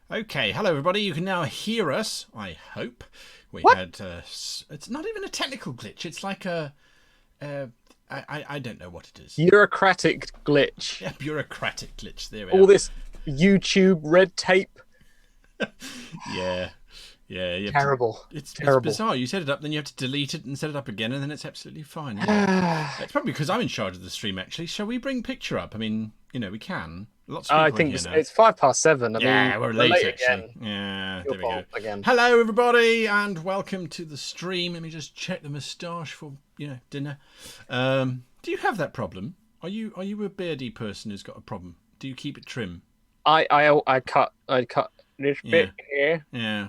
Okay, hello everybody. You can now hear us. I hope we What? had. It's not even a technical glitch. It's like a. Uh, I don't know what it is. Bureaucratic glitch. Yeah, bureaucratic glitch. There we All are. this YouTube red tape. Yeah, yeah. Terrible. It's Terrible. bizarre. You set it up, then you have to delete it and set it up again, and then it's absolutely fine. Yeah. It's probably because I'm in charge of the stream. Actually, shall we bring picture up? I mean, we can. Lots of I people in think here it's, now. it's 7:05. I Yeah, mean, we're late late actually. again. Yeah, Your there we go. fault again. Hello everybody and welcome to the stream. Let me just check the moustache for dinner. Do you have that problem? Are you a beardy person who's got a problem? Do you keep it trim? I cut this bit here Yeah.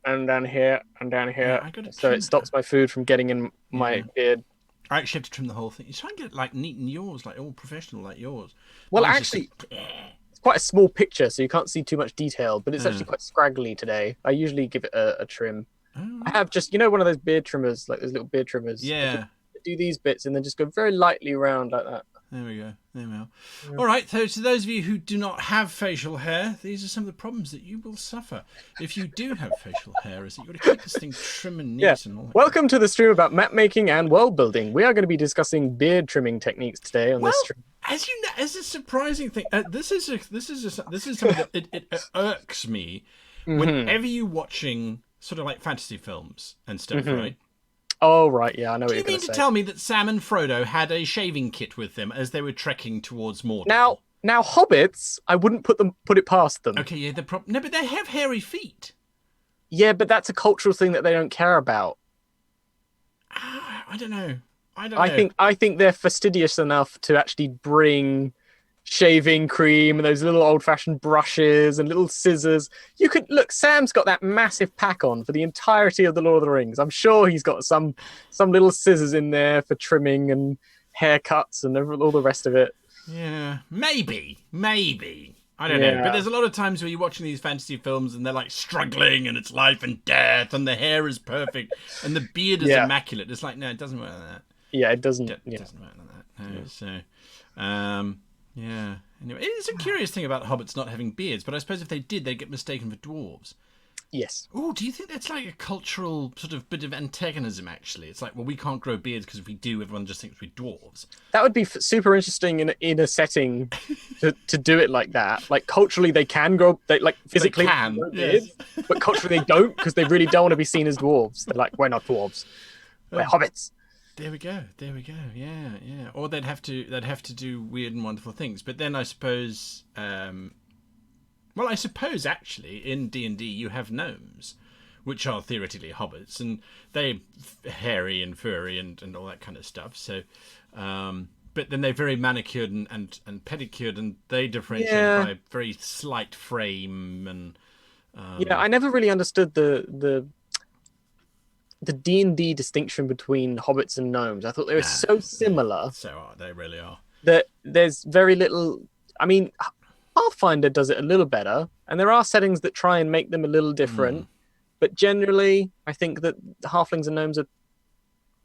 and down here and down Yeah, here, I got to so trim it stops my food from getting in my beard. I actually have to trim the whole thing. You try and get it like neat and yours, like all professional like yours. Well, Mine's actually, it's quite a small picture, so you can't see too much detail. But it's actually quite scraggly today. I usually give it a trim. I have just one of those beard trimmers, like those little beard trimmers. Yeah. Do these bits and then just go very lightly around like that. There we go. There we are. Yeah. All right. So to those of you who do not have facial hair, these are some of the problems that you will suffer if you do have facial hair. Is that you've got to keep this thing trim and neat and all that. Welcome to the stream about map making and world building. We are going to be discussing beard trimming techniques today on this stream. As you know, as a surprising thing, this is something that it irks me whenever you're watching sort of like fantasy films and stuff, right? Oh, right, yeah, I know what you're Do you going mean to say. tell me that Sam and Frodo had a shaving kit with them as they were trekking towards Mordor? Now, hobbits, I wouldn't put it past them. Okay, yeah, no, but they have hairy feet. Yeah, but that's a cultural thing that they don't care about. I don't know. I think they're fastidious enough to actually bring shaving cream and those little old-fashioned brushes and little scissors. You could look. Sam's got that massive pack on for the entirety of the Lord of the Rings. I'm sure he's got some little scissors in there for trimming and haircuts and all the rest of it. Yeah, maybe. I don't know. But there's a lot of times where you're watching these fantasy films and they're like struggling and it's life and death and the hair is perfect and the beard is immaculate. It's like, no, it doesn't work like that. Yeah, it doesn't. It doesn't work like that. No, so, yeah. Anyway, it's a curious thing about hobbits not having beards, but I suppose if they did, they'd get mistaken for dwarves. Yes. Oh, do you think that's like a cultural sort of bit of antagonism, actually? It's like, well, we can't grow beards because if we do, everyone just thinks we're dwarves. That would be super interesting in a setting to do it like that. Like, culturally, they can grow, physically they can, grow beards, but culturally they don't because they really don't want to be seen as dwarves. They're like, we're not dwarves. We're hobbits. There we go. Yeah. Or they'd have to do weird and wonderful things. But then I suppose, actually in D&D you have gnomes, which are theoretically hobbits, and they're hairy and furry and all that kind of stuff. So, but then they're very manicured and pedicured, and they differentiate by a very slight frame. And I never really understood the D&D distinction between hobbits and gnomes. I thought they were so similar. They really are. That there's very little. I mean, Pathfinder does it a little better, and there are settings that try and make them a little different. But generally, I think that halflings and gnomes are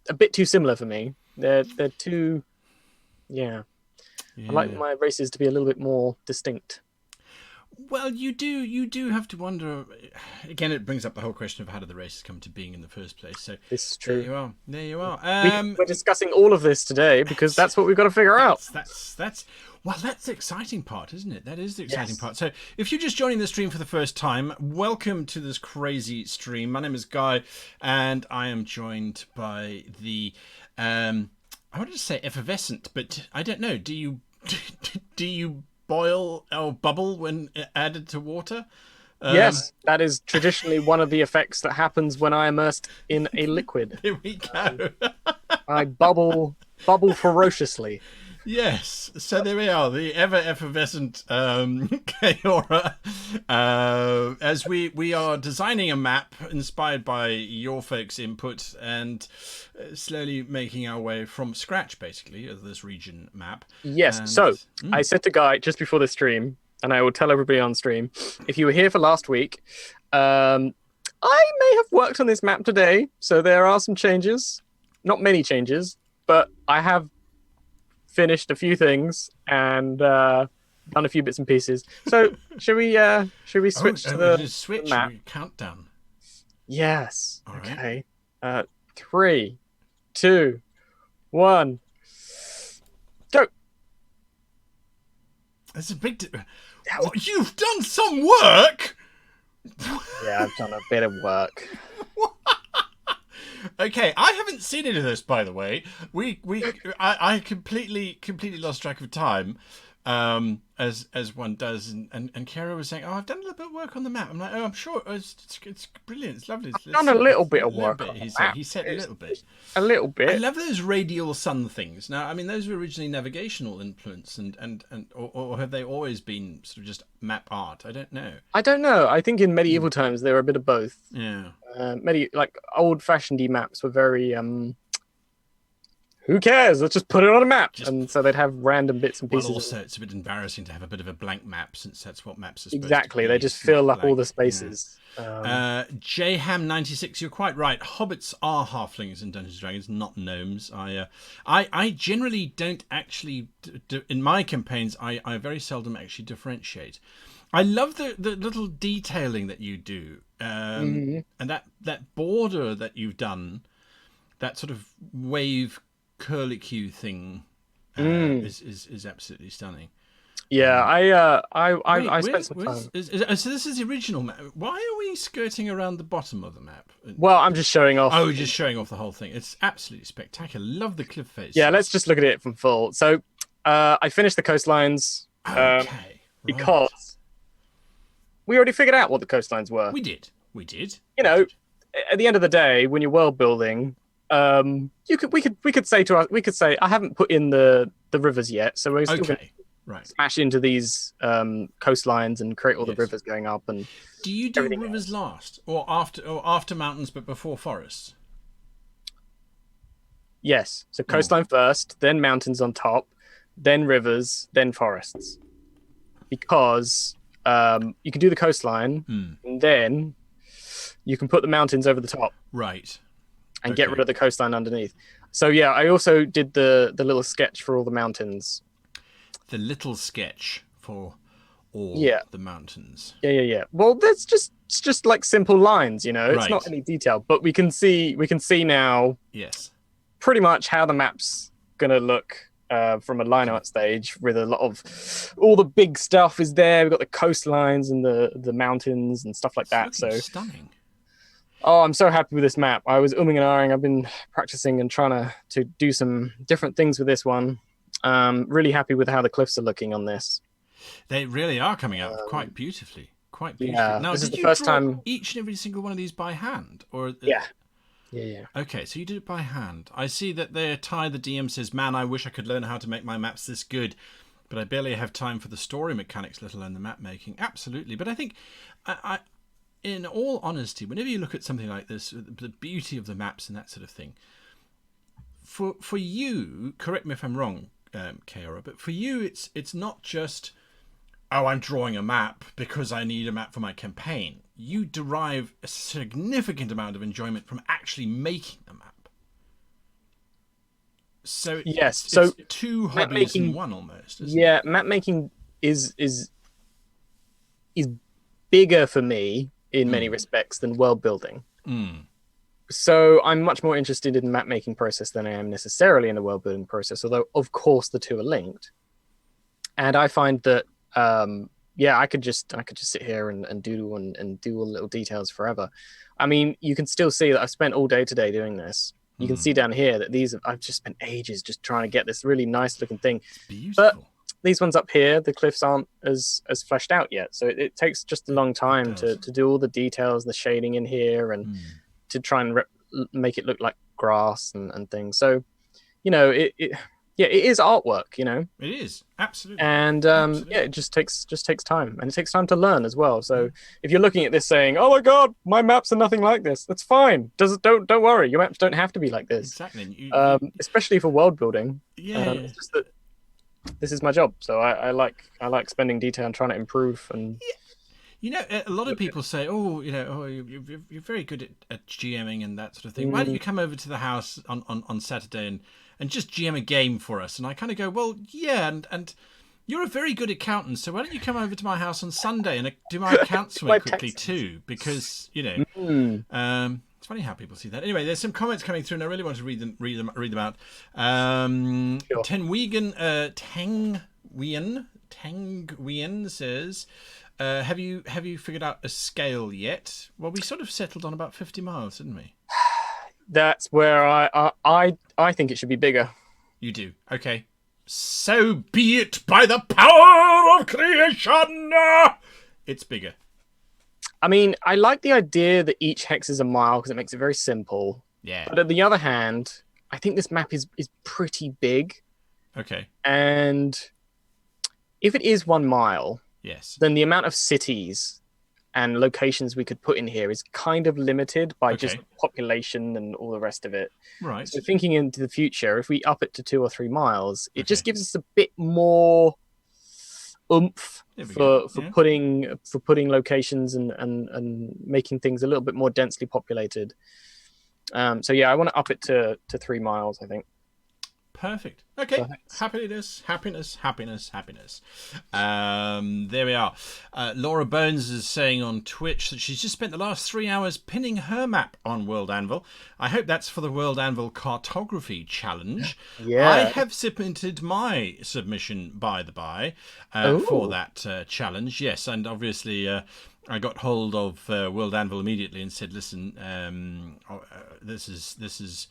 a bit too similar for me. They're too. Yeah. I like my races to be a little bit more distinct. Well, you do have to wonder. Again, it brings up the whole question of how did the races come to being in the first place. So this is true. There you are. We're discussing all of this today because that's what we've got to figure out. That's the exciting part, isn't it? That is the exciting part. So if you're just joining the stream for the first time, welcome to this crazy stream. My name is Guy, and I am joined by the I wanted to say effervescent, but I don't know. Do you boil or bubble when added to water? Yes, that is traditionally one of the effects that happens when I immersed in a liquid. Here we go. I bubble ferociously. Yes, so there we are, the ever effervescent Kaora. As we are designing a map inspired by your folks' input and slowly making our way from scratch, basically, of this region map. Yes, I said to Guy just before the stream, and I will tell everybody on stream, if you were here for last week, I may have worked on this map today, so there are some changes. Not many changes, but I have finished a few things, and done a few bits and pieces. So should we switch to the switch map? countdown. Yes. All right. Okay. 3, 2, 1, go. That's a big. What, you've done some work. Yeah, I've done a bit of work. Okay, I haven't seen any of this, by the way. I completely lost track of time, as one does. And Kara was saying, "Oh, I've done a little bit of work on the map." I'm like, "Oh, I'm sure it's brilliant. It's lovely." I've done a little bit of work on he the said. map. He said a little bit. A little I bit. love those radial sun things. Now, I mean, those were originally navigational influence, or have they always been sort of just map art? I don't know. I don't know. I think in medieval times they were a bit of both. Yeah. Like old-fashioned maps were very who cares? Let's just put it on a map. And so they'd have random bits and pieces. Well, also, it's a bit embarrassing to have a bit of a blank map, since that's what maps are supposed Exactly. to be. They just fill up all the Yeah. spaces. JHam96, you're quite right. Hobbits are halflings in Dungeons and Dragons, not gnomes. I generally don't actually in my campaigns. I very seldom actually differentiate. I love the little detailing that you do, and that border that you've done, that sort of wave curlicue thing, is absolutely stunning. Yeah, I spent some time. So this is the original map. Why are we skirting around the bottom of the map? Well, I'm just showing off. Oh, just showing off the whole thing. It's absolutely spectacular. Love the cliff face. Yeah, let's just look at it from full. So, I finished the coastlines Okay. because we already figured out what the coastlines were. We did. You know, at the end of the day, when you're world building, we could say I haven't put in the rivers yet, so we're still going to smash into these coastlines and create all the rivers going up. And do you do rivers last, or after mountains but before forests? Yes, so coastline first, then mountains on top, then rivers, then forests, because you can do the coastline and then you can put the mountains over the top, right, and get rid of the coastline underneath. So yeah, I also did the little sketch for all the mountains. The little sketch for all the mountains. Yeah. Well, it's just like simple lines, you know. It's not any detail, but we can see now. Yes. Pretty much how the map's gonna look from a line art stage, with a lot of all the big stuff is there. We've got the coastlines and the mountains and stuff like that. So stunning. Oh, I'm so happy with this map. I was umming and ahhing. I've been practicing and trying to do some different things with this one. Really happy with how the cliffs are looking on this. They really are coming out quite beautifully. Yeah, now, this is did the you first draw time. each and every single one of these by hand, or Yeah. Okay, so you did it by hand. I see that there, Ty the DM says, "Man, I wish I could learn how to make my maps this good, but I barely have time for the story mechanics, let alone the map making." Absolutely, but I think, in all honesty, whenever you look at something like this, the beauty of the maps and that sort of thing, for you, correct me if I'm wrong, Kara, but for you, it's not just, oh, I'm drawing a map because I need a map for my campaign. You derive a significant amount of enjoyment from actually making the map. So yes, it's two hobbies in one almost. Isn't it? Map making is bigger for me in many respects than world building. So I'm much more interested in the map making process than I am necessarily in the world building process, although of course the two are linked. And I find that I could just sit here and doodle and do all the little details forever. I mean, you can still see that I've spent all day today doing this. You can see down here that I've just spent ages just trying to get this really nice looking thing. Beautiful. But these ones up here, the cliffs aren't as fleshed out yet. So it takes just a long time to do all the details, the shading in here, and to try and make it look like grass and things. So, you know, it is artwork, you know. It is, absolutely. And it just takes time, and it takes time to learn as well. So if you're looking at this saying, "Oh my God, my maps are nothing like this," that's fine. Don't worry, your maps don't have to be like this. Exactly. Especially for world building. It's just that this is my job, so I like spending detail and trying to improve. And you know, a lot of people say, "Oh, you know, you're very good at GMing and that sort of thing. Why don't you come over to the house on Saturday and just GM a game for us?" And I kind of go, "Well, yeah, and You're a very good accountant, so why don't you come over to my house on Sunday and do my accounts for me quickly too? Because it's funny how people see that. Anyway, there's some comments coming through, and I really want to read them out. Sure. Tangwian says, have you figured out a scale yet? Well, we sort of settled on about 50 miles, didn't we? That's where I think it should be bigger. You do. Okay. So be it by the power of creation. It's bigger. I mean, I like the idea that each hex is a mile because it makes it very simple. Yeah. But on the other hand, I think this map is pretty big. Okay. And if it is 1 mile, yes, then the amount of cities and locations we could put in here is kind of limited by just population and all the rest of it. Right. So thinking into the future, if we up it to 2 or 3 miles, it just gives us a bit more oomph for putting locations and making things a little bit more densely populated. So yeah, I want to up it to 3 miles, I think. Perfect. Okay. Perfect. Happiness. There we are. Laura Bones is saying on Twitch that she's just spent the last 3 hours pinning her map on World Anvil. I hope that's for the World Anvil Cartography Challenge. Yeah. I have submitted my submission, by the by, for that challenge. Yes, and obviously I got hold of World Anvil immediately and said, listen, this is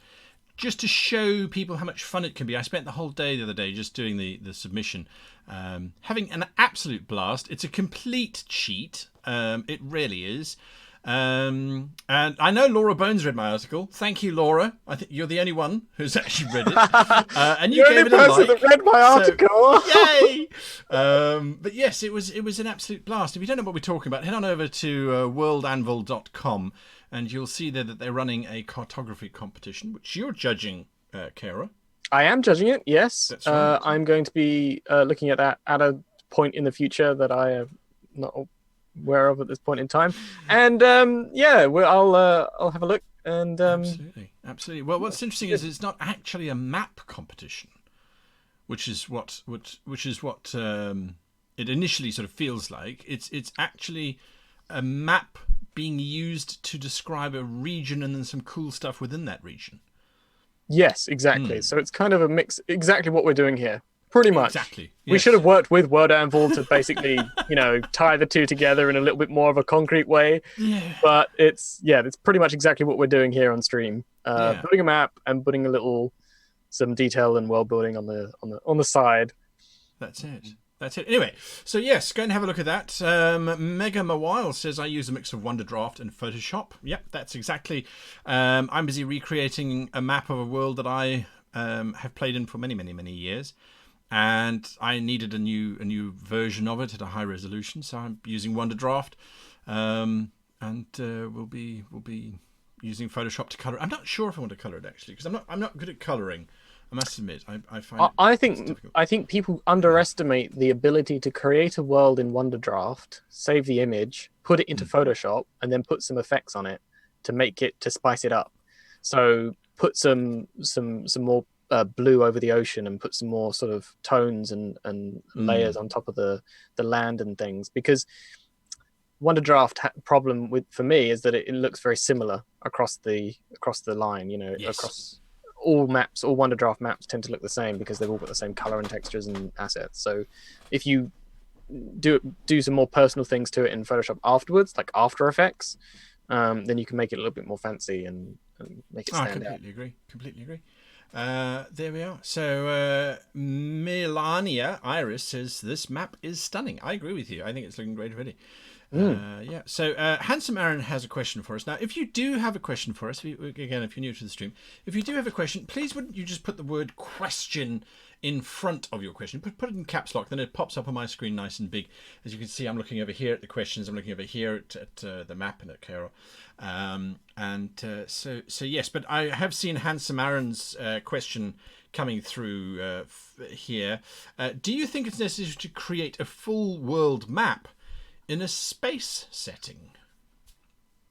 just to show people how much fun it can be. I spent the whole day the other day just doing the submission, having an absolute blast. It's a complete cheat. It really is. And I know Laura Bones read my article. Thank you, Laura. I think you're the only one who's actually read it. And you gave it a like. That read my article. Yay! But yes, it was an absolute blast. If you don't know what we're talking about, head on over to worldanvil.com. And you'll see there that they're running a cartography competition, which you're judging, Kara. I am judging it, yes. That's right. I'm going to be looking at that at a point in the future that I am not aware of at this point in time. And I'll have a look. And Absolutely. Well, what's interesting is it's not actually a map competition, which is what it initially sort of feels like. It's actually a map being used to describe a region and then some cool stuff within that region. Yes, exactly. So it's kind of a mix, exactly what we're doing here. Pretty much. Exactly. Yes. We should have worked with World Anvil to basically, tie the two together in a little bit more of a concrete way. Yeah. But it's pretty much exactly what we're doing here on stream. Putting a map and putting some detail and world building on the side. That's it. Anyway, so yes, go and have a look at that. Mega Mawile says, I use a mix of Wonderdraft and Photoshop. Yep, that's exactly. I'm busy recreating a map of a world that I have played in for many, many, many years. And I needed a new version of it at a high resolution. So I'm using Wonderdraft. And we'll be using Photoshop to color. I'm not sure if I want to color it, actually, because I'm not good at coloring. I must admit, I find I think people underestimate the ability to create a world in Wonderdraft, save the image, put it into Photoshop, and then put some effects on it to spice it up. So put some more blue over the ocean and put some more sort of tones and layers on top of the land and things. Because Wonderdraft problem for me is that it looks very similar across the line. Yes. Across all Wonderdraft maps tend to look the same because they've all got the same color and textures and assets. So if you do some more personal things to it in Photoshop afterwards, like After Effects, then you can make it a little bit more fancy and make it stand out. Completely agree. There we are. So Melania Iris says this map is stunning. I agree with you. I think it's looking great already. So Handsome Aaron has a question for us. Now, if you do have a question for us, if you're new to the stream, if you do have a question, please wouldn't you just put the word question in front of your question? Put it in caps lock, then it pops up on my screen nice and big. As you can see, I'm looking over here at the questions. I'm looking over here at the map and at Carol. So yes, but I have seen Handsome Aaron's question coming through here. Do you think it's necessary to create a full world map in a space setting?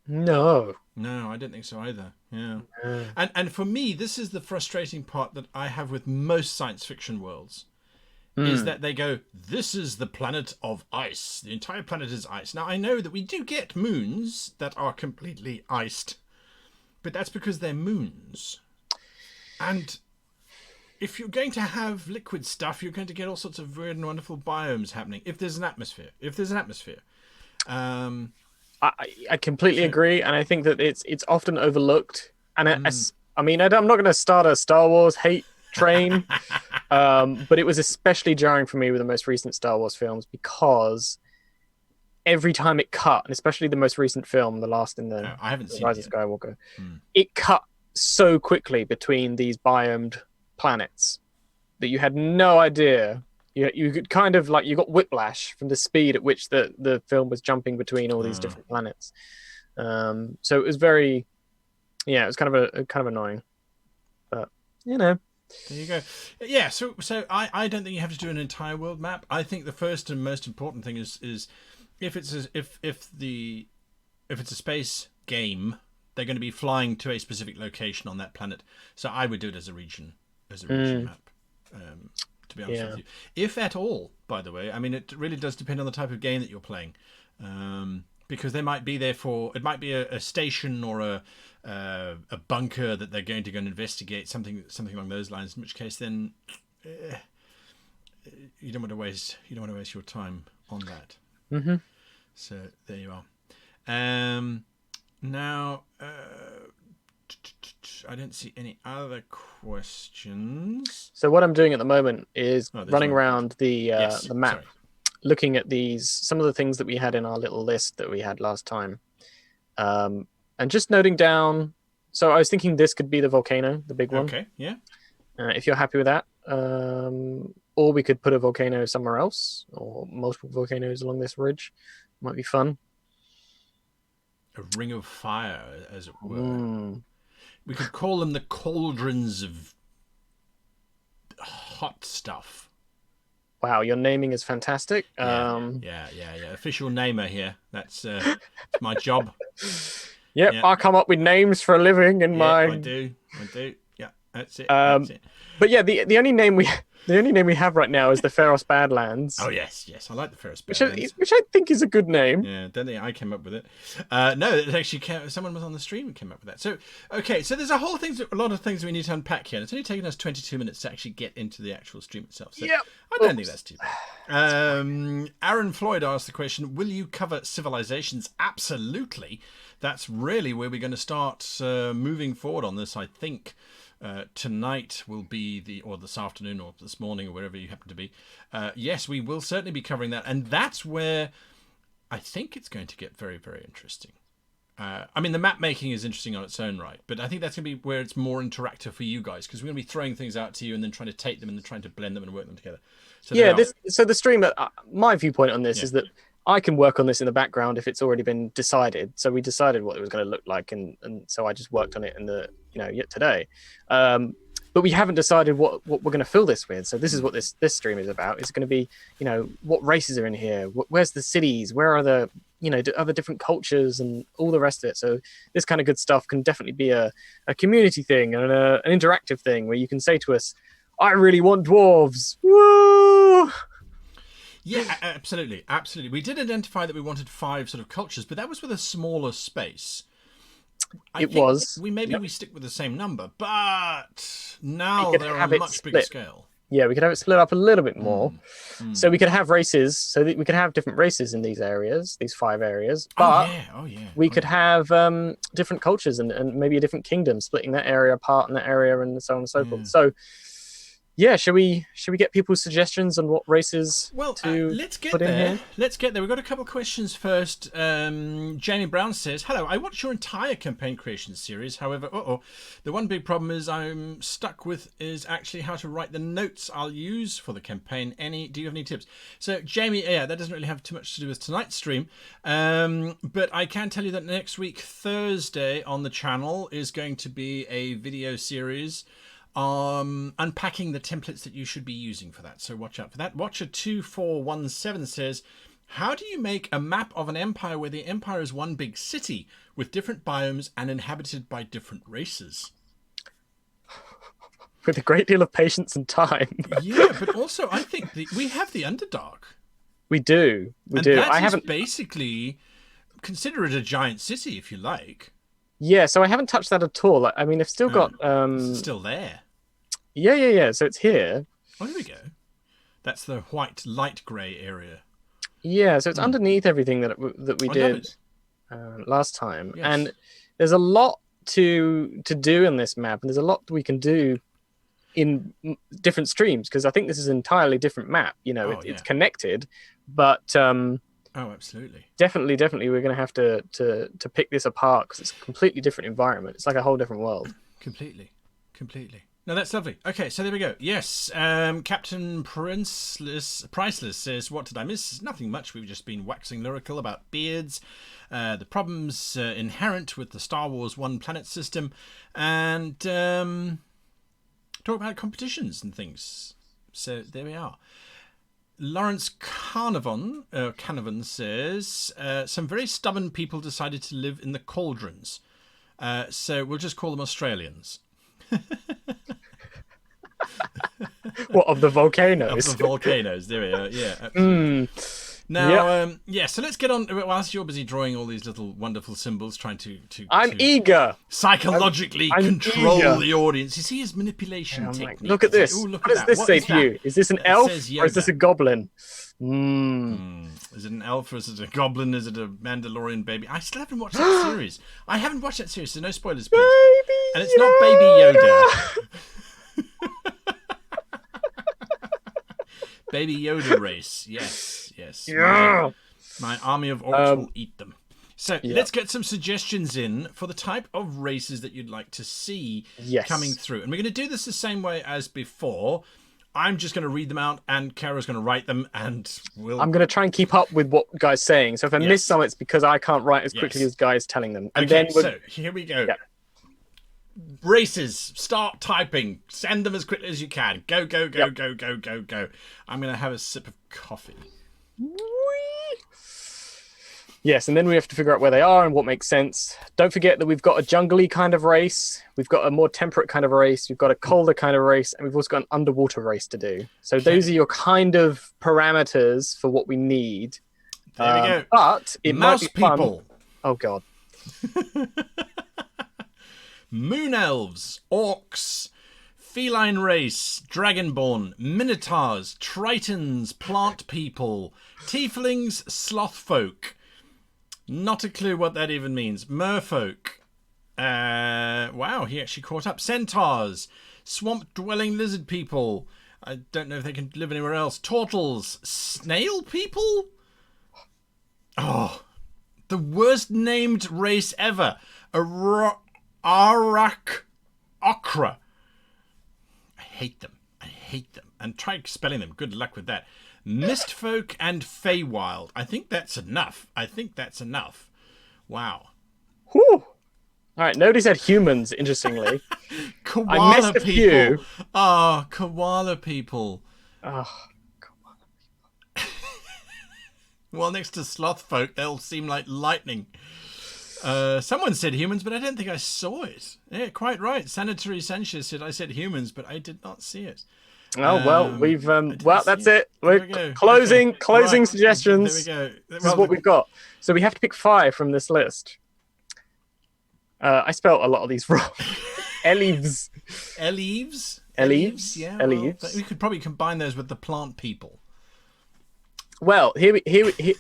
No, I don't think so either. Yeah. And for me, this is the frustrating part that I have with most science fiction worlds, is that they go, this is the planet of ice. The entire planet is ice. Now, I know that we do get moons that are completely iced, but that's because they're moons. And if you're going to have liquid stuff, you're going to get all sorts of weird and wonderful biomes happening. If there's an atmosphere. I completely agree, and I think that it's often overlooked. And I mean, I'm not going to start a Star Wars hate train, but it was especially jarring for me with the most recent Star Wars films because every time it cut, and especially the most recent film, the last in the I haven't seen Rise of it Skywalker, it cut so quickly between these biomed planets that you had no idea. You could kind of like, you got whiplash from the speed at which the film was jumping between all these different planets. So it was very, it was kind of annoying, but there you go. Yeah, so I don't think you have to do an entire world map. I think the first and most important thing is if it's a space game, they're going to be flying to a specific location on that planet. So I would do it as a region map. To be honest with you, if at all, by the way. I mean, it really does depend on the type of game that you're playing, because they might be there it might be a station or a bunker that they're going to go and investigate, something along those lines. In which case, then you don't want to waste your time on that. Mm-hmm. So there you are. Now. I don't see any other questions. So what I'm doing at the moment is running around the map, looking at some of the things that we had in our little list that we had last time, and just noting down. So I was thinking this could be the volcano, the big one. Okay, yeah. If you're happy with that, or we could put a volcano somewhere else, or multiple volcanoes along this ridge. Might be fun. A ring of fire, as it were. We could call them the cauldrons of hot stuff. Wow, your naming is fantastic. Yeah. Official namer here. That's my job. Yep, I come up with names for a living in my. I do. Yeah, that's it. But yeah, the only name we have right now is the Pharos Badlands. Oh yes, I like the Pharos Badlands, which I think is a good name. Yeah, don't think I came up with it. No, it actually someone was on the stream who came up with that. So so there's a lot of things we need to unpack here. And it's only taken us 22 minutes to actually get into the actual stream itself. So I don't think that's too bad. Aaron Floyd asked the question: will you cover civilizations? Absolutely. That's really where we're going to start moving forward on this, I think. Tonight will be or this afternoon or this morning or wherever you happen to be. Yes, we will certainly be covering that. And that's where I think it's going to get very, very interesting. I mean, the map making is interesting on its own right, but I think that's going to be where it's more interactive for you guys, because we're going to be throwing things out to you and then trying to take them and then trying to blend them and work them together. So so the stream, my viewpoint on this is that I can work on this in the background if it's already been decided. So we decided what it was going to look like, and so I just worked on it in yet today. But we haven't decided what we're going to fill this with. So this is what this stream is about. It's going to be, what races are in here? Where's the cities? Where are the other different cultures and all the rest of it? So this kind of good stuff can definitely be a community thing and an interactive thing where you can say to us, I really want dwarves. Woo! Yeah, absolutely. We did identify that we wanted 5 sort of cultures, but that was with a smaller space. I think we stick with the same number, but now they're on a much bigger scale. Yeah, we could have it split up a little bit more. So we could have races, so that we could have different races in these areas, these 5 areas. But we could have different cultures and maybe a different kingdom, splitting that area apart in that area and so on and so forth. So yeah, should we get people's suggestions on what races let's get there. Let's get there. We've got a couple of questions first. Jamie Brown says, hello, I watched your entire campaign creation series. However, the one big problem I'm stuck with is actually how to write the notes I'll use for the campaign. Do you have any tips? So Jamie, that doesn't really have too much to do with tonight's stream. But I can tell you that next week, Thursday, on the channel is going to be a video series unpacking the templates that you should be using for that. So watch out for that. Watcher2417 says, how do you make a map of an empire where the empire is one big city with different biomes and inhabited by different races? with a great deal of patience and time. Yeah, but also I think we have the Underdark. We do. And that is basically, consider it a giant city if you like. Yeah, so I haven't touched that at all. I mean, they've still got It's still there. Yeah. So it's here. Oh, here we go. That's the white, light grey area. Yeah, so it's underneath everything that we did last time, Yes. and there's a lot to do in this map, and there's a lot we can do in different streams because I think this is an entirely different map. You know, it's connected, but oh, absolutely, definitely, we're going to have to pick this apart because it's a completely different environment. It's like a whole different world. Completely. No, that's lovely. Okay, so there we go. Yes, Captain Priceless says, what did I miss? Nothing much. We've just been waxing lyrical about beards, the problems inherent with the Star Wars One Planet system, and talk about competitions and things. So there we are. Lawrence Canavan says, some very stubborn people decided to live in the cauldrons. So we'll just call them Australians. What, of the volcanoes? Of the volcanoes, there we are. Yeah, absolutely. Now, so let's get on. Whilst you're busy drawing all these little wonderful symbols, trying to I'm eager. Psychologically control the audience. You see his manipulation technique. Look at this. What does this say to you? Is this an elf or is this a goblin? Is it an elf or is it a goblin? Is it a Mandalorian baby? I still haven't watched that series. I haven't watched that series, so no spoilers, please. And it's not Baby Yoda. Baby Yoda race. Yes. Yeah. My army of orcs will eat them. So let's get some suggestions in for the type of races that you'd like to see coming through. And we're going to do this the same way as before. I'm just going to read them out and Kara's going to write them and I'm going to try and keep up with what Guy's saying. So if I miss some, it's because I can't write as quickly as Guy's telling them. And then so here we go. Yeah. Races, start typing. Send them as quickly as you can. Go. I'm going to have a sip of coffee. Yes, and then we have to figure out where they are and what makes sense. Don't forget that we've got a jungly kind of race. We've got a more temperate kind of race. We've got a colder kind of race. And we've also got an underwater race to do. So those are your kind of parameters for what we need. There we go. But it Mouse might be people. Fun. Oh, God. Moon elves, orcs, feline race, dragonborn, minotaurs, tritons, plant people, tieflings, sloth folk. Not a clue what that even means. Merfolk. Wow, he actually caught up. Centaurs, swamp dwelling lizard people. I don't know if they can live anywhere else. Turtles, snail people. Oh, the worst named race ever. Arak Okra. I hate them. And try spelling them. Good luck with that. Mistfolk and Feywild. I think that's enough. Wow. Whew. All right, nobody said humans, interestingly. Koala I missed a people. few. Oh, koala people. Oh, koala people. Well, next to sloth folk, they'll seem like lightning. Someone said humans, but I don't think I saw it. Yeah, quite right. Sanitary Sanchez said I said humans, but I did not see it. Oh, well, we've that's it. We're closing suggestions. There we go. This is what we've got. So we have to pick 5 from this list. I spelled a lot of these wrong. Elives. Yeah. Elives. Well, we could probably combine those with the plant people. Well, here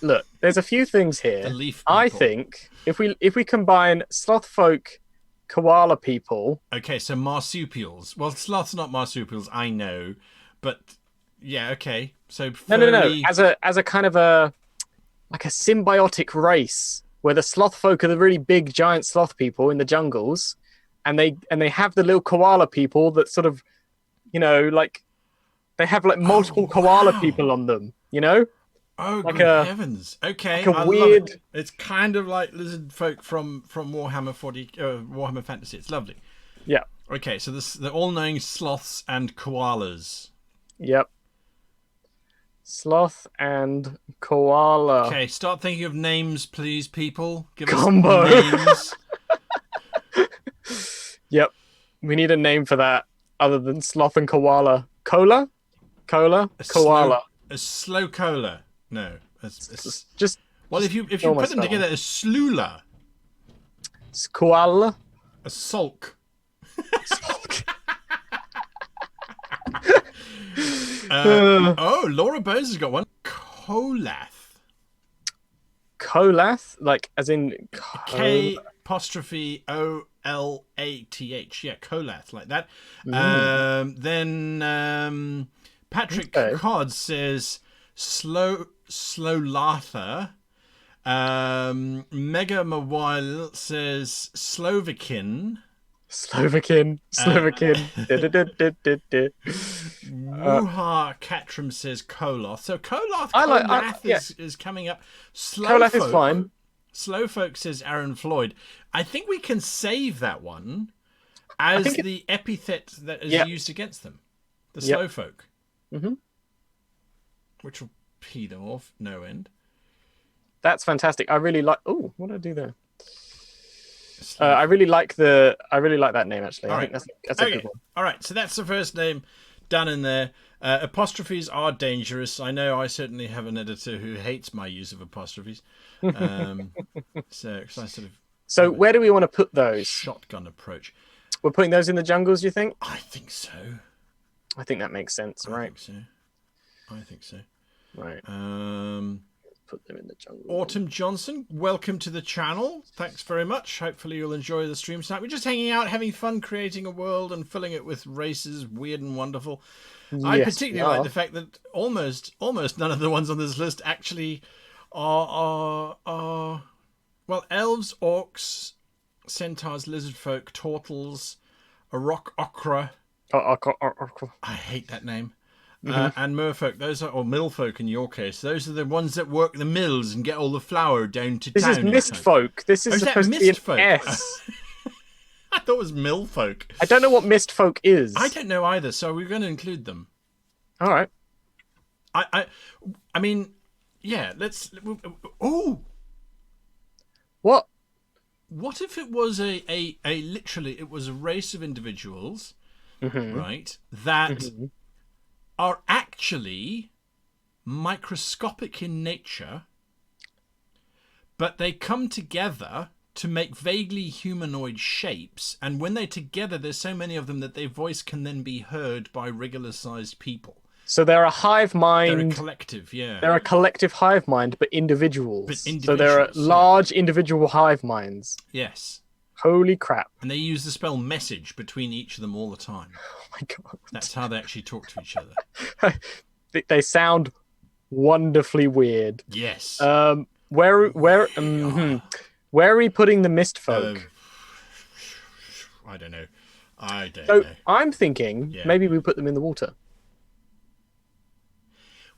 look. There's a few things here. The leaf people. I think if we combine sloth folk, koala people. Okay, so marsupials. Well, sloths are not marsupials, I know, but yeah, okay. So furry... no. As a kind of a symbiotic race where the sloth folk are the really big giant sloth people in the jungles, and they have the little koala people that sort of, like they have like multiple koala people on them, Oh, like good heavens! Okay, like a weird. Love it. It's kind of like lizard folk from Warhammer Warhammer Fantasy. It's lovely. Yeah. Okay, so the all-knowing sloths and koalas. Yep. Sloth and koala. Okay, start thinking of names, please, people. Give Combo. us names. Yep. We need a name for that. other than sloth and koala. Koala? Koala? Koala. A slow cola. No. Just well, if you put them together, a slula. Koala. A sulk. Laura Bones has got one. Colath. Colath? Like, as in... K apostrophe O-L-A-T-H. Yeah, Colath, like that. Then Patrick Cod says Slowlather. Mega Mawile says Slovakian. Wuha Catram says Koloth. So Koloth is coming up. Koloth is fine. Slowfolk says Aaron Floyd. I think we can save that one as the epithet that is used against them. The Slowfolk. Mm-hmm. Which will pee them off no end. That's fantastic. I really like... Oh, what did I do there? I really like that name, actually. I think that's a good one. All right, so that's the first name done in there. Apostrophes are dangerous. I know I certainly have an editor who hates my use of apostrophes. So where do we want to put those? Shotgun approach. We're putting those in the jungles, you think? I think so. I think that makes sense, right? I think so. Right. Put them in the jungle. Autumn Johnson, welcome to the channel. Thanks very much. Hopefully you'll enjoy the stream tonight. We're just hanging out, having fun, creating a world and filling it with races, weird and wonderful. Yes, I particularly like the fact that almost none of the ones on this list actually are well, elves, orcs, centaurs, lizard folk, turtles, a rock ochre. I hate that name. And merfolk, those are, or millfolk in your case, those are the ones that work the mills and get all the flour down to town. This is mistfolk. This is supposed to be an S. I thought it was millfolk. I don't know what mistfolk is. I don't know either, so we're going to include them. All right. I mean, yeah, let's... Oh! What? What if it was a literally, it was a race of individuals, right, that... are actually microscopic in nature, but they come together to make vaguely humanoid shapes, and when they're together, there's so many of them that their voice can then be heard by regular-sized people. So they're a hive mind. They're a collective, yeah. They're a collective hive mind, but individuals. So they're large individual hive minds. Yes. Holy crap. And they use the spell message between each of them all the time. Oh my god. That's how they actually talk to each other. They sound wonderfully weird. Yes. Where are we putting the mist folk? I don't know. So I'm thinking maybe we put them in the water.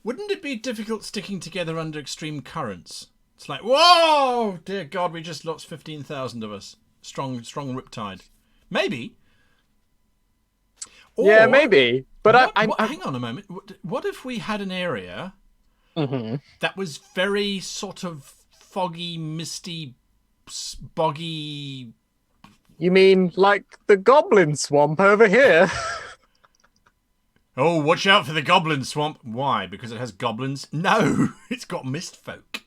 Wouldn't it be difficult sticking together under extreme currents? It's like, whoa, dear God, we just lost 15,000 of us. Strong riptide. Maybe. Yeah, maybe. But hang on a moment. What if we had an area that was very sort of foggy, misty, boggy... You mean like the Goblin Swamp over here? Oh, watch out for the Goblin Swamp. Why? Because it has goblins? No, it's got mist folk.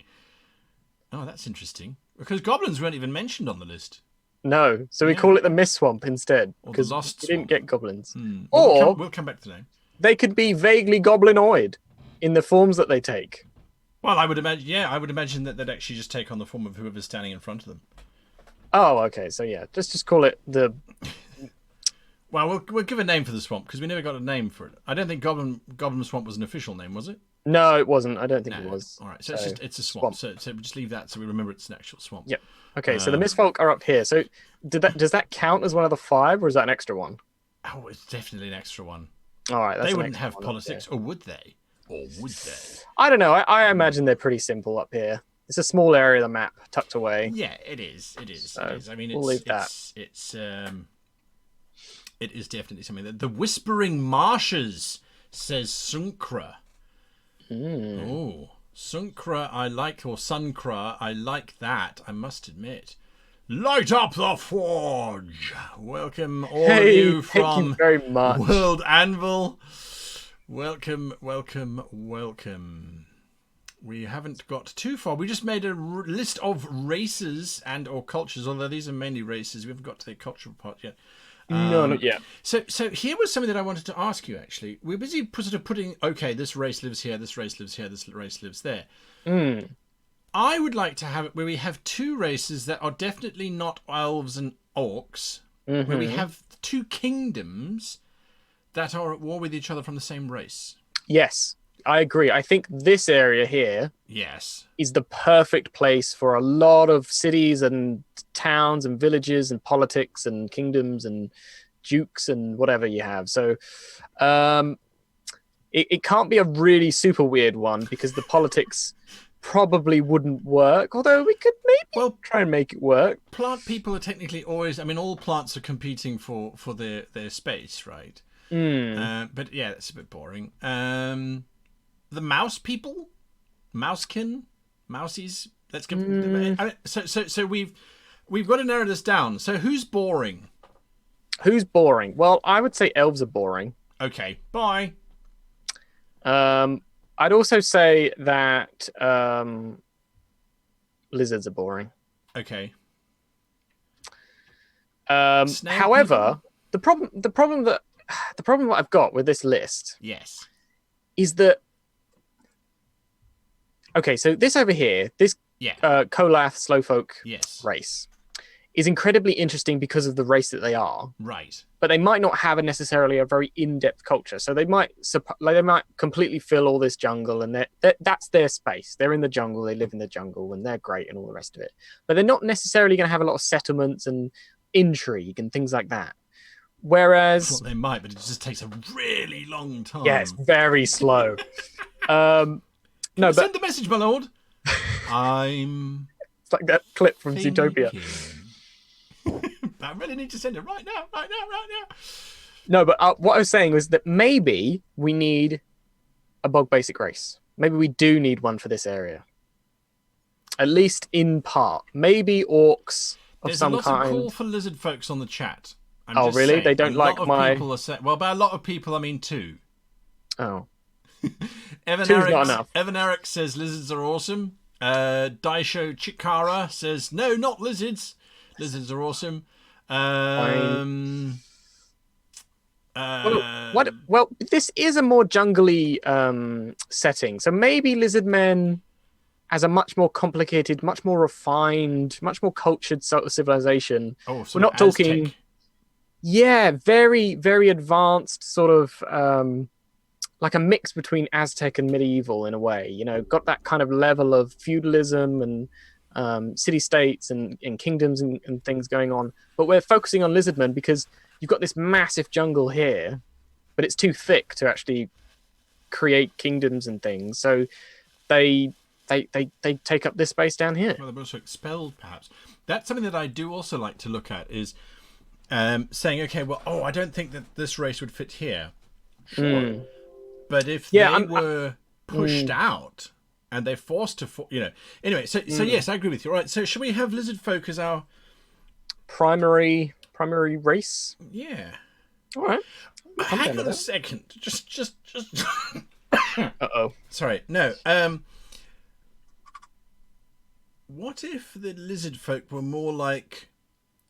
Oh, that's interesting. Because goblins weren't even mentioned on the list. No, so we call it the Mist Swamp instead, because we didn't get goblins. Or we'll come back to that. They could be vaguely goblinoid in the forms that they take. Well, I would imagine. Yeah, I would imagine that they'd actually just take on the form of whoever's standing in front of them. Oh, okay. So yeah, just call it the. Well, we'll give a name for the swamp because we never got a name for it. I don't think Goblin Swamp was an official name, was it? No, it wasn't. I don't think it was. All right, so it's a swamp. So we just leave that so we remember it's an actual swamp. Yep. Okay, so the Mistfolk are up here. So does that count as one of the 5, or is that an extra one? Oh, it's definitely an extra one. All right, they wouldn't have politics, or would they? Or would they? I don't know. I imagine they're pretty simple up here. It's a small area of the map tucked away. Yeah, it is. It is. So it is. I mean, we'll leave that. It is definitely something that the Whispering Marshes says Sunkra. Oh, Sunkra, I like, or Sunkra, I like that. I must admit, Light up the forge. Welcome all of Hey, you thank you from very much. World Anvil. Welcome, welcome, welcome. We haven't got too far. We just made a list of races and or cultures, although these are mainly races. We haven't got to the cultural part yet. No, not yet. So here was something that I wanted to ask you, actually. We're busy sort of putting, okay, this race lives here, this race lives here, this race lives there. I would like to have it where we have two races that are definitely not elves and orcs, where we have two kingdoms that are at war with each other from the same race. Yes, I agree. I think this area here is the perfect place for a lot of cities and towns and villages and politics and kingdoms and dukes and whatever you have. So it can't be a really super weird one because the politics probably wouldn't work, although we could maybe try and make it work. Plant people are technically always, I mean, all plants are competing for their space, right? But yeah, that's a bit boring. The mouse people, mousekin, mousies. Let's give. So we've got to narrow this down. So who's boring? Who's boring? Well, I would say elves are boring. Okay, bye. I'd also say that lizards are boring. Okay. However, the problem that I've got with this list, is that okay. So this over here, this Kolath Slowfolk race, is incredibly interesting because of the race that they are. Right. But they might not have necessarily a very in-depth culture. So they might completely fill all this jungle, and that's their space. They're in the jungle, they live in the jungle, and they're great and all the rest of it. But they're not necessarily going to have a lot of settlements and intrigue and things like that. Whereas... Well, they might, but it just takes a really long time. Yeah, it's very slow. Send the message, my lord. It's like that clip from Zootopia. I really need to send it right now. No, but what I was saying was that maybe we need a bog basic race. Maybe we do need one for this area. At least in part. Maybe orcs of some kind. There's a lot of call for lizard folks on the chat. Oh, really? Saying. They don't like my... Well, by a lot of people, I mean two. Oh. Two's not enough. Evan Eric says lizards are awesome. Daisho Chikara says, no, not lizards. Lizards are awesome. Well, this is a more jungly setting, so maybe lizard men as a much more complicated, much more refined, much more cultured sort of civilization. Oh, so we're not talking. Yeah, very, very advanced, sort of like a mix between Aztec and medieval in a way. You know, got that kind of level of feudalism and city-states and kingdoms and things going on. But we're focusing on lizardmen because you've got this massive jungle here, but it's too thick to actually create kingdoms and things. So they take up this space down here. Well, they're also expelled, perhaps. That's something that I do also like to look at is saying, okay, well, I don't think that this race would fit here. Sure. But if they were pushed out and they're forced to, anyway. So yes, I agree with you. All right. So should we have lizard folk as our primary race? Yeah. All right. Hang on a second. Just. Uh-oh. Sorry. No. What if the lizard folk were more like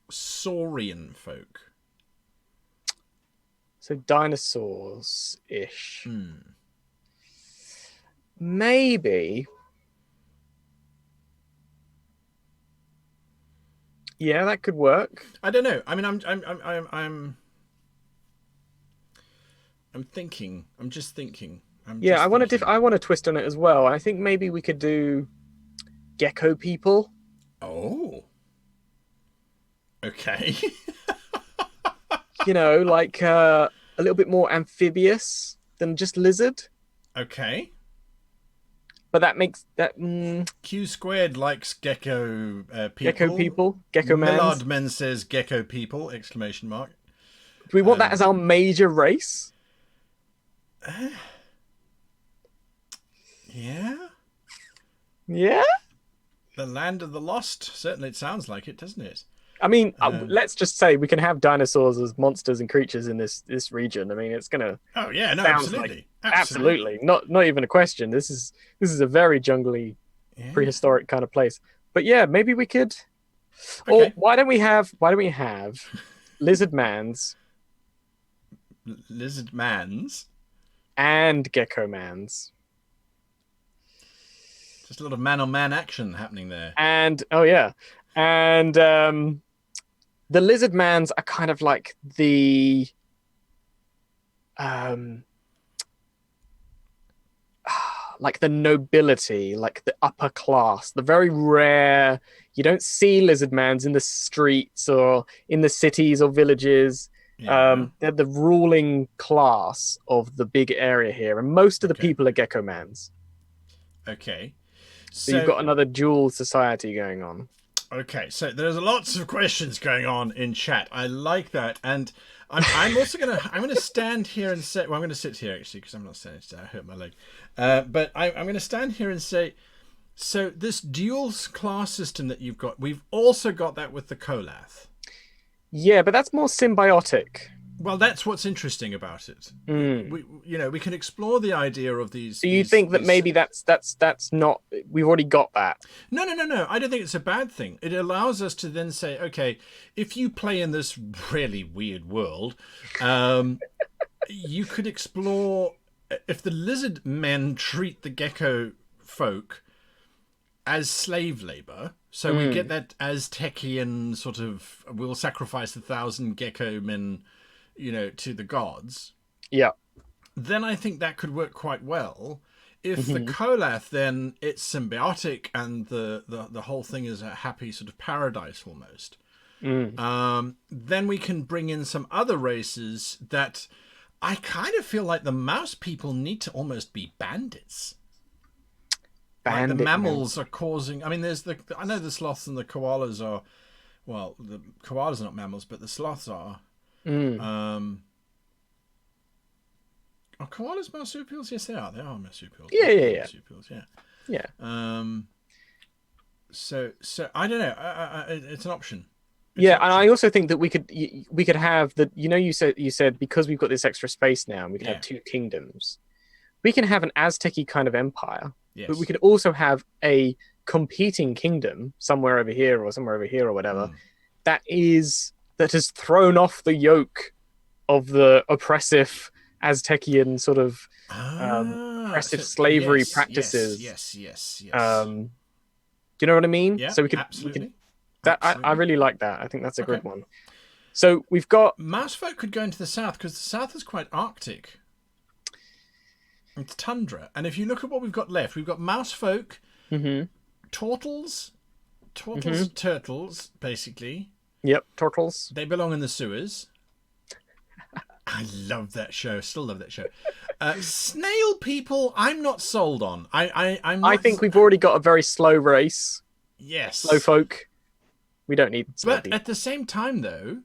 saurian folk? So dinosaurs-ish. Maybe. Yeah, that could work. I don't know. I mean, I'm thinking. I'm just thinking. I want to twist on it as well. I think maybe we could do gecko people. Oh. Okay. Like a little bit more amphibious than just lizard. Okay. But that makes that... Q squared likes gecko people. Gecko people. Gecko man. Millard Men says gecko people, exclamation mark. Do we want that as our major race? Yeah? Yeah? The land of the lost. Certainly, it sounds like it, doesn't it? I mean, let's just say we can have dinosaurs as monsters and creatures in this region. I mean, it's gonna Oh yeah, no, sounds like absolutely, absolutely not even a question. This is a very jungly, Yeah. prehistoric kind of place. But yeah, maybe we could. Or Okay. why don't we have lizard mans Lizard mans. and gecko mans? Just a lot of man-on-man action happening there. And oh yeah, and the lizard mans are kind of um like the nobility, like the upper class, the very rare. You don't see lizard mans in the streets or in the cities or villages. Yeah. They're the ruling class of the big area here, and most of the people are gecko mans. Okay. So you've got another dual society going on. Okay, so there's lots of questions going on in chat. I like that, and I'm also gonna stand here and say, well, I'm gonna sit here actually because I'm not standing today. I hurt my leg, but I'm gonna stand here and say, so this dual class system that you've got, we've also got that with the Colath. Yeah, but that's more symbiotic. Well, that's what's interesting about it. We can explore the idea of these. Do you think that maybe that's not? We've already got that. No. I don't think it's a bad thing. It allows us to then say, okay, if you play in this really weird world, you could explore if the lizard men treat the gecko folk as slave labor. So we get that Aztecian sort of, we'll sacrifice 1,000 gecko men, to the gods. Yeah. Then I think that could work quite well. If the Colath, then it's symbiotic and the whole thing is a happy sort of paradise almost. Then we can bring in some other races that I kind of feel like the mouse people need to almost be bandits. Like the mammals are causing. I mean, I know the sloths and the koalas are. Well, the koalas are not mammals, but the sloths are. Are koalas marsupials? Yes, they are. They are marsupials. Yeah. Marsupials, yeah. Yeah. So I don't know. It's an option. And I also think that we could have the. You said because we've got this extra space now, and we can have two kingdoms. We can have an Aztec-y kind of empire, but we could also have a competing kingdom somewhere over here or whatever that has thrown off the yoke of the oppressive Aztecian sort of oppressive slavery practices. Yes. Do you know what I mean? Yeah, so we could absolutely. I really like that. I think that's a good one. So we've got Mousefolk could go into the south because the south is quite Arctic. It's tundra, and if you look at what we've got left, we've got Mousefolk, turtles, basically. Yep, turtles. They belong in the sewers. I love that show. Still love that show. Snail people, I'm not sold on. I think we've already got a very slow race. Yes. Slow folk. We don't need slow But people. at the same time, though,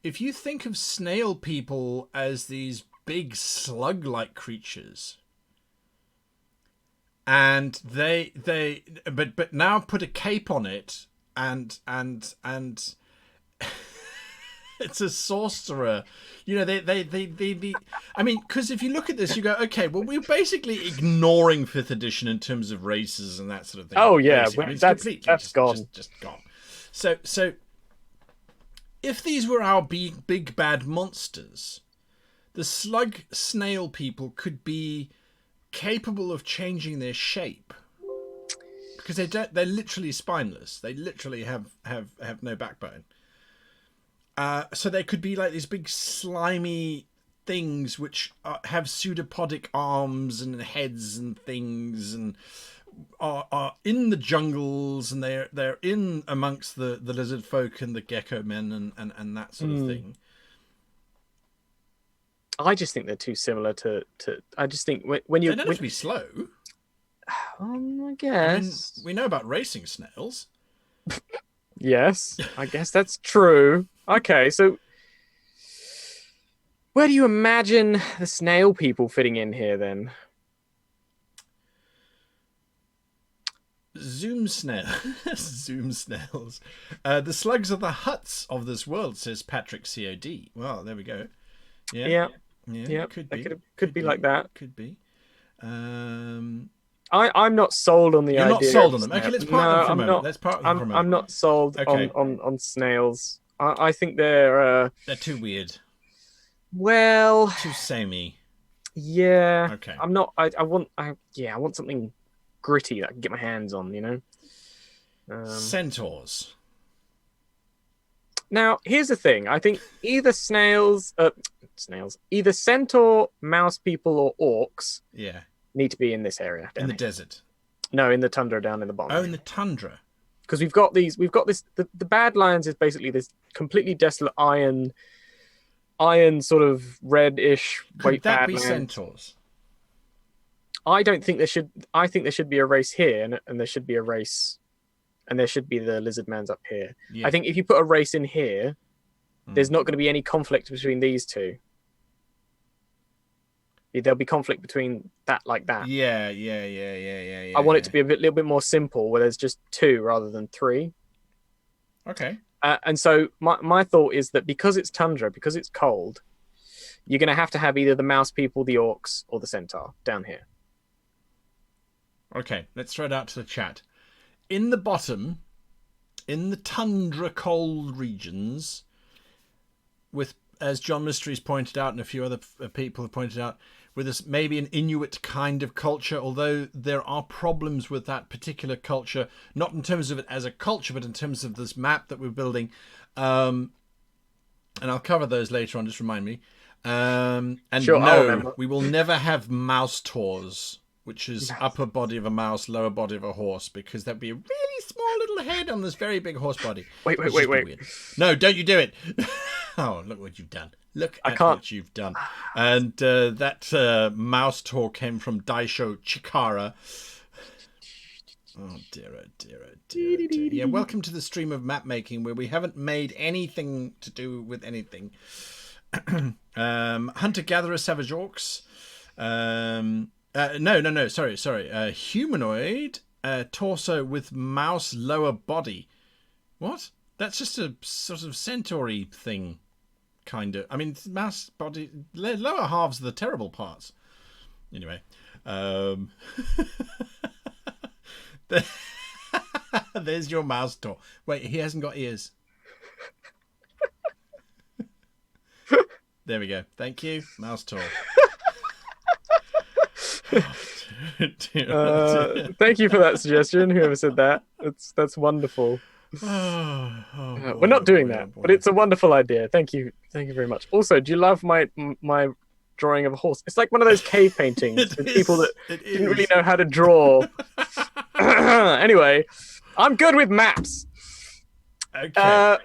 if you think of snail people as these big slug-like creatures, and but now put a cape on it, and it's a sorcerer. I mean, because if you look at this, you go, okay, well, we're basically ignoring 5th edition in terms of races and that sort of thing. Oh yeah, I mean, that's gone. Just gone. So if these were our big bad monsters, the slug snail people could be capable of changing their shape because they're literally spineless. They literally have no backbone. So they could be like these big slimy things which have pseudopodic arms and heads and things, and are in the jungles, and they're in amongst the lizard folk and the gecko men and that sort of thing. I just think they're too similar to. I just think when you they don't have to be slow. I guess we know about racing snails. Yes, I guess that's true. Okay, so where do you imagine the snail people fitting in here then? Zoom snail. Zoom snails. The slugs are the huts of this world, says Patrick COD. Well, there we go. Yeah. Yeah. Could be. Could be like that. Could be. I'm not sold on the You're idea. Not sold on of them. Okay, snails. let's park them for a moment. Not, Let's park them for a moment. I'm not sold Okay. on snails. I think they're too weird. well, Too samey. yeah. Okay. I'm not. I want something gritty that I can get my hands on. You know. Centaurs. Now, here's the thing. I think either either centaur, mouse people, or orcs Yeah. need to be in this area. In the desert. No, in the tundra down in the bottom. Oh, in the tundra. Because we've got this. The Badlands is basically this completely desolate iron sort of reddish Could that Badlands. be centaurs? I don't think there should. I think there should be a race here, and there should be a race, and there should be the lizardmans up here. Yeah. I think if you put a race in here, there's not going to be any conflict between these two. There'll be conflict between that. Yeah. I want it to be little bit more simple, where there's just two rather than three. Okay. And so my thought is that because it's tundra, because it's cold, you're going to have either the mouse people, the orcs, or the centaur down here. Okay, let's throw it out to the chat. In the bottom, in the tundra cold regions, with, as John Mysteries pointed out and a few other people have pointed out, with this maybe an Inuit kind of culture, although there are problems with that particular culture, not in terms of it as a culture, but in terms of this map that we're building. And I'll cover those later on, just remind me. And sure, no, we will never have mouse tours, which is upper body of a mouse, lower body of a horse, because that'd be a really small little head on this very big horse body. Wait. No, don't you do it. Oh, look what you've done. Look at what you've done. And that mouse tour came from Daisho Chikara. Oh, dear. Yeah, welcome to the stream of map making, where we haven't made anything to do with anything. Hunter-gatherer savage orcs. No. Sorry. Humanoid torso with mouse lower body. What? That's just a sort of centaur-y thing, kind of. I mean, mouse body, lower halves are the terrible parts. Anyway, there's your mouse tour. Wait, he hasn't got ears. There we go. Thank you, mouse tour. Thank you for that suggestion. Whoever said that, that's wonderful. We're not doing that, but it's a wonderful idea. Thank you very much. Also, do you love my drawing of a horse? It's like one of those cave paintings with people that didn't really know how to draw. Anyway, I'm good with maps. Okay.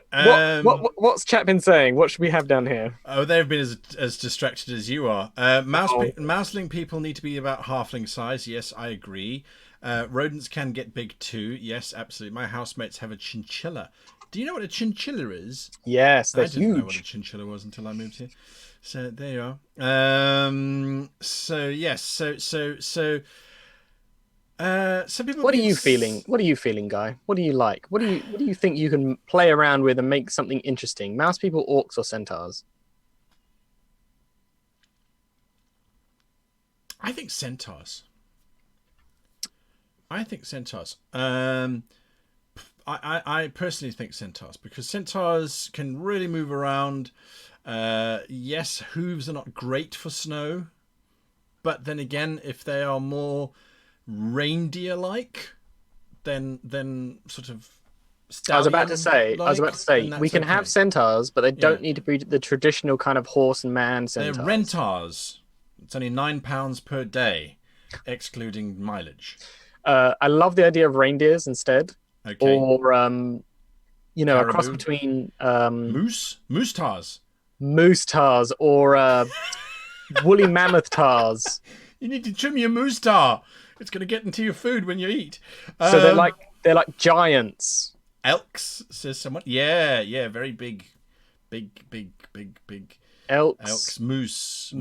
What's chat been saying? What should we have down here? Oh, they've been as distracted as you are. Mouseling people need to be about halfling size. Yes, I agree. Rodents can get big too. Yes, absolutely. My housemates have a chinchilla. Do you know what a chinchilla is? Yes, they're I didn't huge. know what a chinchilla was until I moved here. So there you are. So yes. Some people. What are you feeling? What are you feeling, Guy? What do you like? What do you think you can play around with and make something interesting? Mouse people, orcs, or centaurs? I think centaurs. I personally think centaurs, because centaurs can really move around. Yes, hooves are not great for snow, but then again, if they are more reindeer-like, then sort of. I was about to say, we can have centaurs, but they don't need to be the traditional kind of horse and man centaurs. They're rentars. It's only £9 per day, excluding mileage. I love the idea of reindeers instead. Okay. Or, Caribou. a cross between... Moose tars. Moose tars or woolly mammoth tars. You need to trim your moose tar. It's going to get into your food when you eat. So they're like giants. Elks, says someone. Yeah, very big. elks, moose,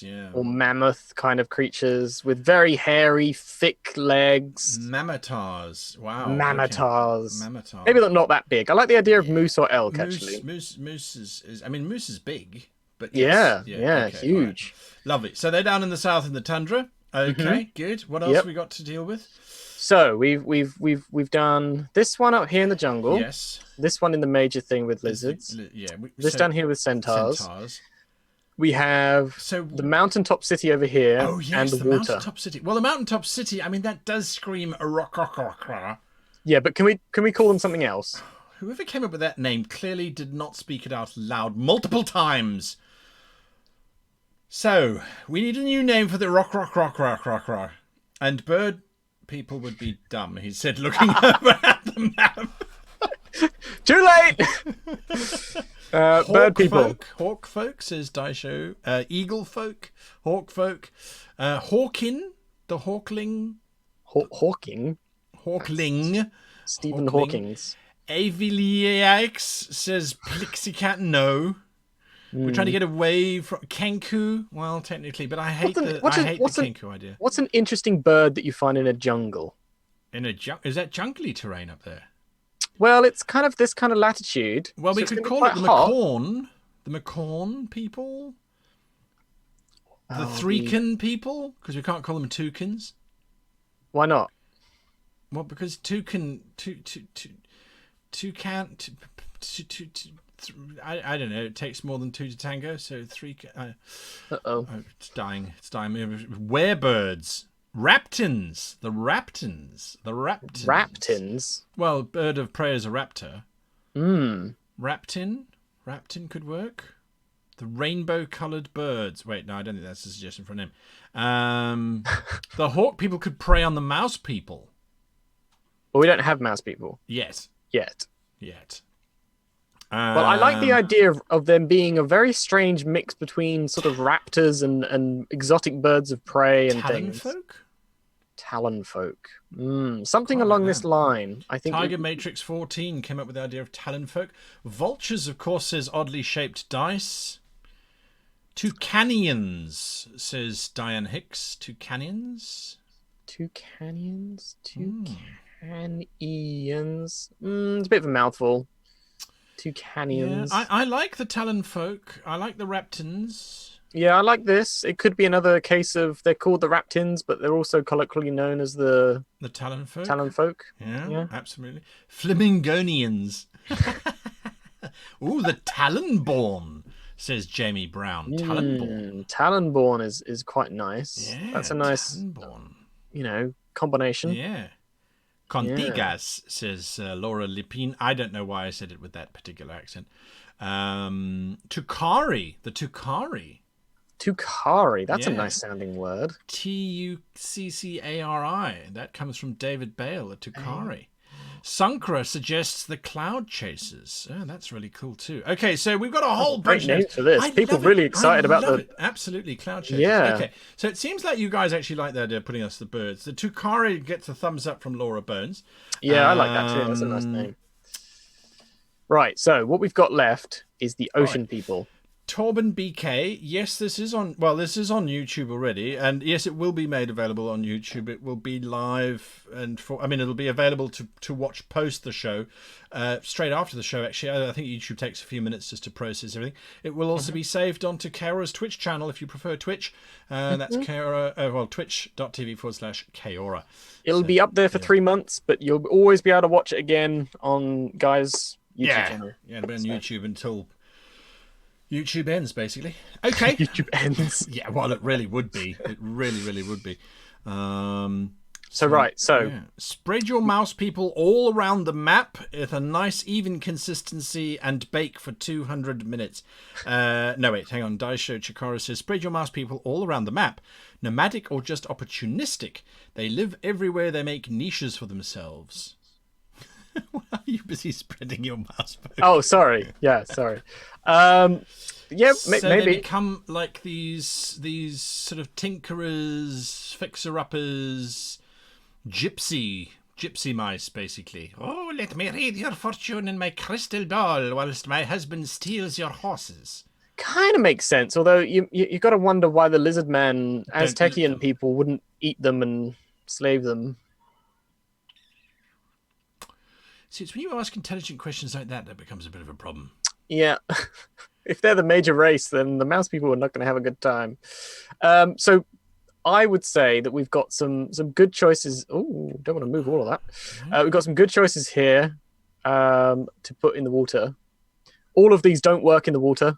yeah. or mammoth kind of creatures with very hairy, thick legs. Mammatars. Wow. Mammatars. Okay. Mammatar. Maybe not that big. I like the idea of moose or elk, actually. Moose is. I mean, moose is big, but yes. Yeah, yeah, okay, huge. Right. Lovely. So they're down in the south in the tundra. Okay, good. What else have we got to deal with? So we've done this one up here in the jungle. Yes. This one in the major thing with lizards. This down here with centaurs. We have the mountaintop city over here. Oh yes, and the water. mountaintop city. Well, the mountaintop city. I mean, that does scream a rock. Yeah, but can we call them something else? Whoever came up with that name clearly did not speak it out loud multiple times. So we need a new name for the rock. And bird people would be dumb, he said, looking over at the map. Too late. Bird people. Hawk folk, says Daisho. Eagle folk. Hawk folk. Hawkin. The Hawkling. Hawking. Hawkling. Stephen Hawking's. Aviliax says Plixicat. No. We're trying to get away from Kenku. Well, technically, but I hate the Kenku idea. What's an interesting bird that you find in a jungle? Is that jungly terrain up there? Well, it's kind of this kind of latitude. Well, we could call it the Macawn. The Macawn people. The Threecan people, because we can't call them toucans. Why not? Well, because toucan, I don't know. It takes more than two to tango, so three. Oh, it's dying. It's dying. Werebirds, raptins, the raptins. Raptins. Well, bird of prey is a raptor. Raptin could work. The rainbow-coloured birds. Wait, no, I don't think that's a suggestion for a name. The hawk people could prey on the mouse people. Well, we don't have mouse people. Yet. Well, I like the idea of them being a very strange mix between sort of raptors and exotic birds of prey and things. Talonfolk. Something along this line. I think Tiger Matrix 14 came up with the idea of talonfolk. Vultures, of course, says oddly shaped dice. Toucanians, says Diane Hicks. Toucanians. It's a bit of a mouthful. Toucanians. Yeah, I like the talonfolk. I like the raptins. Yeah, I like this. It could be another case of they're called the raptins, but they're also colloquially known as the talonfolk. Yeah, absolutely. Flamingonians. Ooh, the Talonborn, says Jamie Brown. Talonborn is quite nice. Yeah, that's a nice, combination. Yeah. Contigas, says Laura Lipine. I don't know why I said it with that particular accent. Tukari, the Tukari. Tukari, that's a nice sounding word. Tuccari. That comes from David Bale, the Tukari. Sunkra suggests the Cloud Chasers. Oh, that's really cool too. Okay, so we've got a whole bunch of names for this. People really excited about the absolutely Cloud Chasers. Yeah. Okay, so it seems like you guys actually like the idea of putting us the birds. The Tukari gets a thumbs up from Laura Bones. Yeah, I like that too. That's a nice name. Right, so what we've got left is the ocean people. Torben BK, yes, this is on YouTube already, and yes, it will be made available on YouTube. It will be live, and it'll be available to watch post the show, straight after the show. Actually, I think YouTube takes a few minutes just to process everything. It will also be saved onto Kaora's Twitch channel if you prefer Twitch. That's Kaora, twitch.tv/Kaora. It'll be up there for 3 months, but you'll always be able to watch it again on Guy's YouTube channel. Yeah, it'll be on YouTube until YouTube ends, basically. Okay. YouTube ends. Yeah, well, it really would be. It really, really would be. Spread your mouse people all around the map with a nice even consistency and bake for 200 minutes. No, wait, hang on. Daisho Chikara says, spread your mouse people all around the map. Nomadic or just opportunistic. They live everywhere. They make niches for themselves. Why are you busy spreading your mouse folk? Oh, sorry. Yeah, sorry. Maybe they become like these sort of tinkerers, fixer-uppers, gypsy mice, basically. Oh, let me read your fortune in my crystal ball whilst my husband steals your horses. kind of makes sense. Although you got to wonder why the lizard man Don't eat Aztecian them. people wouldn't eat them and slave them. See, it's when you ask intelligent questions like that becomes a bit of a problem. Yeah. If they're the major race, then the mouse people are not going to have a good time. So I would say that we've got some good choices. Oh, don't want to move all of that. We've got some good choices here to put in the water. All of these don't work in the water.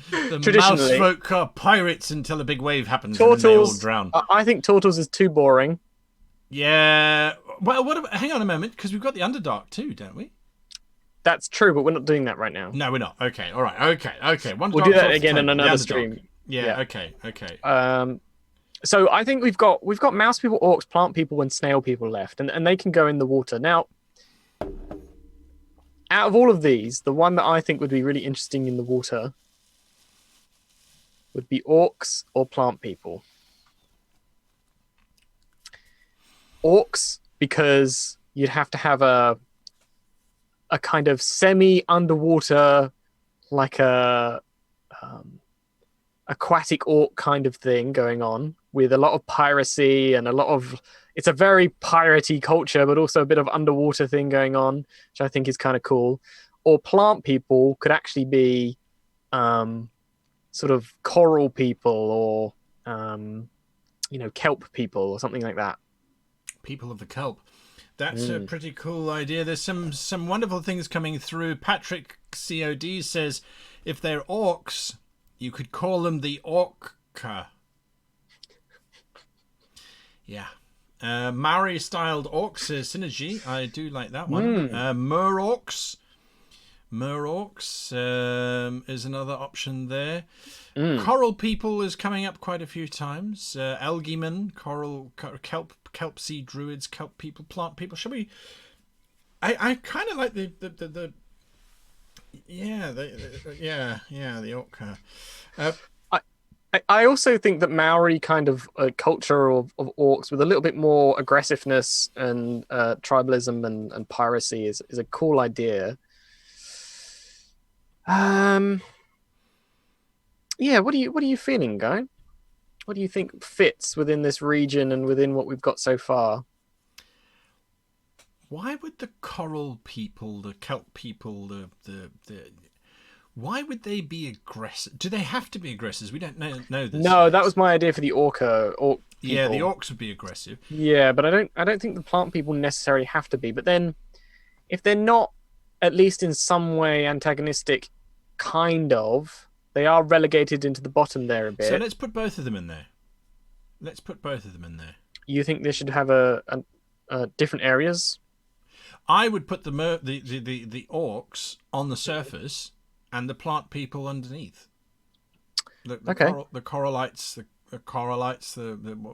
The mouse Traditionally, folk are pirates until a big wave happens and then they all turtles. drown. I think turtles is too boring. Yeah. Well, what about, hang on a moment, because we've got the Underdark too, don't we? That's true, but we're not doing that right now. No, we're not. Okay, all right. Okay. We'll do that again in another stream. Yeah. Okay. So I think we've got mouse people, orcs, plant people, and snail people left, and they can go in the water. Now, out of all of these, the one that I think would be really interesting in the water would be orcs or plant people. Orcs, because you'd have to have a kind of semi-underwater, like a aquatic orc kind of thing going on with a lot of piracy and it's a very piratey culture, but also a bit of underwater thing going on, which I think is kind of cool. Or plant people could actually be sort of coral people or kelp people or something like that. People of the kelp. That's a pretty cool idea. There's some wonderful things coming through. Patrick COD says, if they're orcs, you could call them the orca. Yeah. Maori-styled orcs says synergy. I do like that one. Murorcs. Murorcs is another option there. Coral people is coming up quite a few times. Algaemen, coral, kelp sea druids, kelp people, plant people. Shall we? I kind of like the orca. I also think that Maori kind of culture of orcs with a little bit more aggressiveness and tribalism and piracy is a cool idea. Yeah, what are you feeling, Guy? What do you think fits within this region and within what we've got so far? Why would the coral people, the kelp people, why would they be aggressive? Do they have to be aggressive? We don't know this. No, that was my idea for the orc people. Yeah, the orcs would be aggressive. Yeah, but I don't think the plant people necessarily have to be. But then, if they're not, at least in some way, antagonistic, kind of, they are relegated into the bottom there a bit. So let's put both of them in there. You think they should have a different areas? I would put the orcs on the surface and the plant people underneath. The coralites,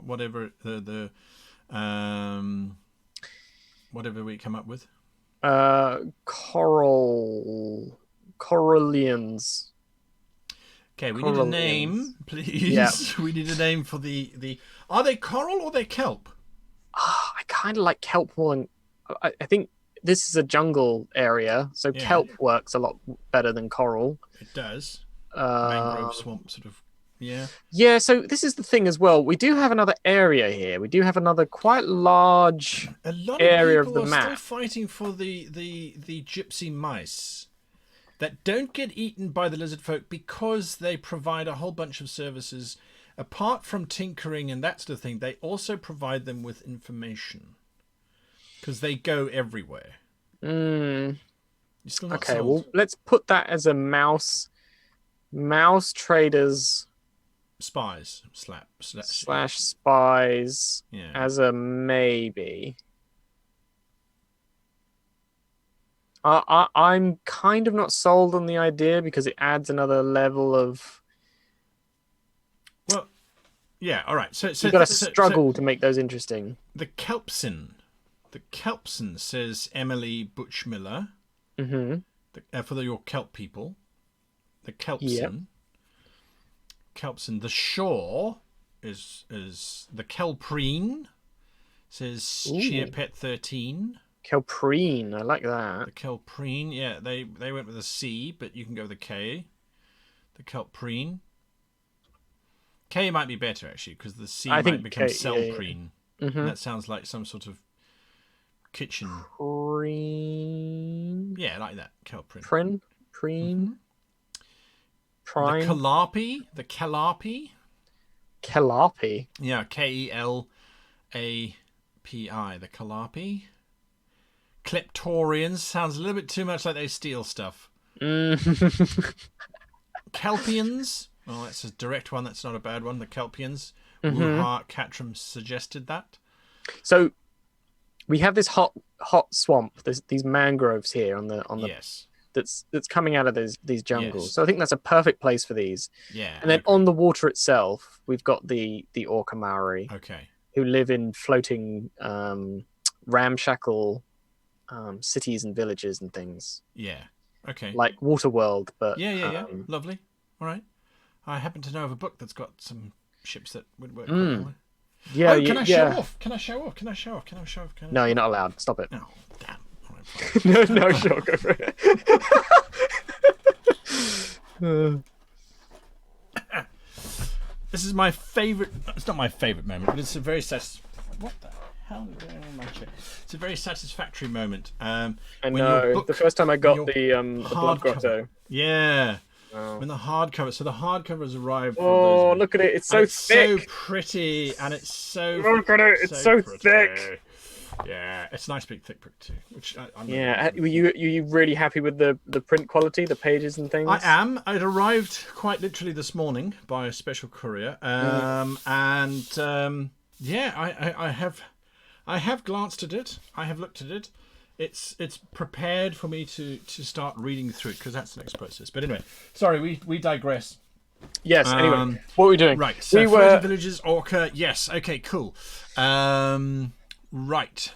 whatever whatever we come up with. Corallians. Okay, we need a name, please. Yeah. We need a name for the. Are they coral or they kelp? I kind of like kelp more. I think this is a jungle area, so kelp works a lot better than coral. It does. Mangrove swamp sort of. Yeah. Yeah, so this is the thing as well. We do have another area here. We do have another quite large area of the map. Still fighting for the gypsy mice that don't get eaten by the lizard folk because they provide a whole bunch of services. Apart from tinkering and that sort of thing, they also provide them with information because they go everywhere. You're still not sold. Well, let's put that as a mouse traders spies slash spies as a maybe. I'm kind of not sold on the idea because it adds another level of. Well, yeah, all right. So you've got to struggle to make those interesting. The Kelpsin says Emily Butchmiller. For your kelp people, the Kelpsin. Kelpsin. The shore is the Kelprine. Says Cheerpet 13. Kelprine, I like that. The Kelprine, yeah, they went with a C, but you can go with a K. The Kelprine. K might be better actually, because the C I might think become K, Cellprine, yeah. and that sounds like some sort of kitchen. Preen. Yeah, like that. Kelprine. Preen. Prime. The Calliope. The Calliope. Calliope. Yeah, Kelapi. The Calliope. Kleptorians sounds a little bit too much like they steal stuff. Kelpians. Well, that's a direct one. That's not a bad one. The Kelpians. Wuhart Catram suggested that. So we have this hot swamp. There's these mangroves here on the yes. that's coming out of these jungles. Yes. So I think that's a perfect place for these. Yeah. And then on the water itself, we've got the Orca Maori. Okay. Who live in floating ramshackle cities and villages and things. Yeah. Okay. Like Waterworld, but yeah. Lovely. All right. I happen to know of a book that's got some ships that would work quite well. Yeah. Oh, can I show off? Can I show off? No, you're not allowed. Stop it. Oh, damn. All right, fine. no, sure, go for it. This is my favourite. It's not my favourite moment, but it's a very What the hell is going on in my chair? It's a very satisfactory moment. I know. The first time I got the blood grotto. Yeah. Oh. When the hardcover, so the hardcover has arrived. Oh, look at it! It's so thick, so pretty, and it's so. Look at it! It's so thick. Yeah, it's a nice big thick book too. Which I'm were you really happy with the print quality, the pages and things? I am. It arrived quite literally this morning by a special courier, I have glanced at it. I have looked at it. It's prepared for me to start reading through it because that's the next process. But anyway, sorry, we digress. Yes. Anyway, what were we doing? Right. So floating villages, Orca. Yes. Okay. Cool. Right.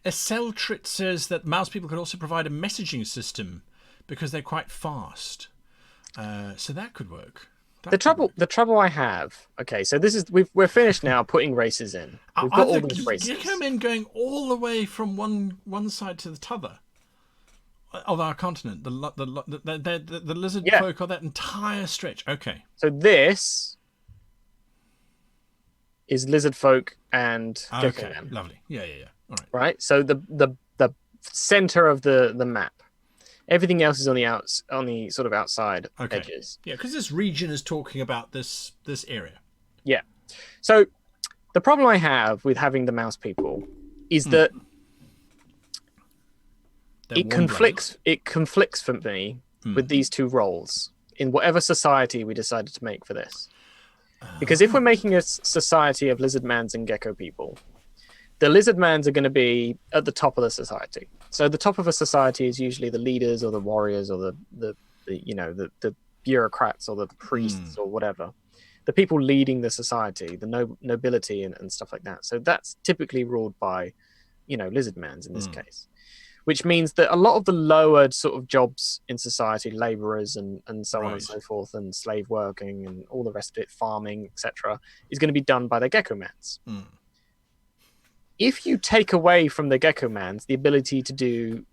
Eseltrit says that mouse people could also provide a messaging system because they're quite fast. So that could work. The trouble I have. Okay, so this is we're finished now putting races in. We've got all these races. You come in going all the way from one side to the t'other of our continent. The lizard folk are that entire stretch. Okay. So this is lizard folk and gecko man. Lovely. Yeah. All right. Right. So the center of the map. Everything else is on the sort of outside edges. Yeah, because this region is talking about this area. Yeah. So the problem I have with having the mouse people is that it conflicts for me with these two roles in whatever society we decided to make for this. Because if we're making a society of lizardmans and gecko people, the lizardmans are going to be at the top of the society. So the top of a society is usually the leaders or the warriors or the bureaucrats or the priests or whatever. The people leading the society, the nobility and stuff like that. So that's typically ruled by, lizardmans in this case. Which means that a lot of the lower sort of jobs in society, labourers and so on and so forth, and slave working and all the rest of it, farming, etc., is going to be done by the gecko-mans. If you take away from the gecko-mans the ability to do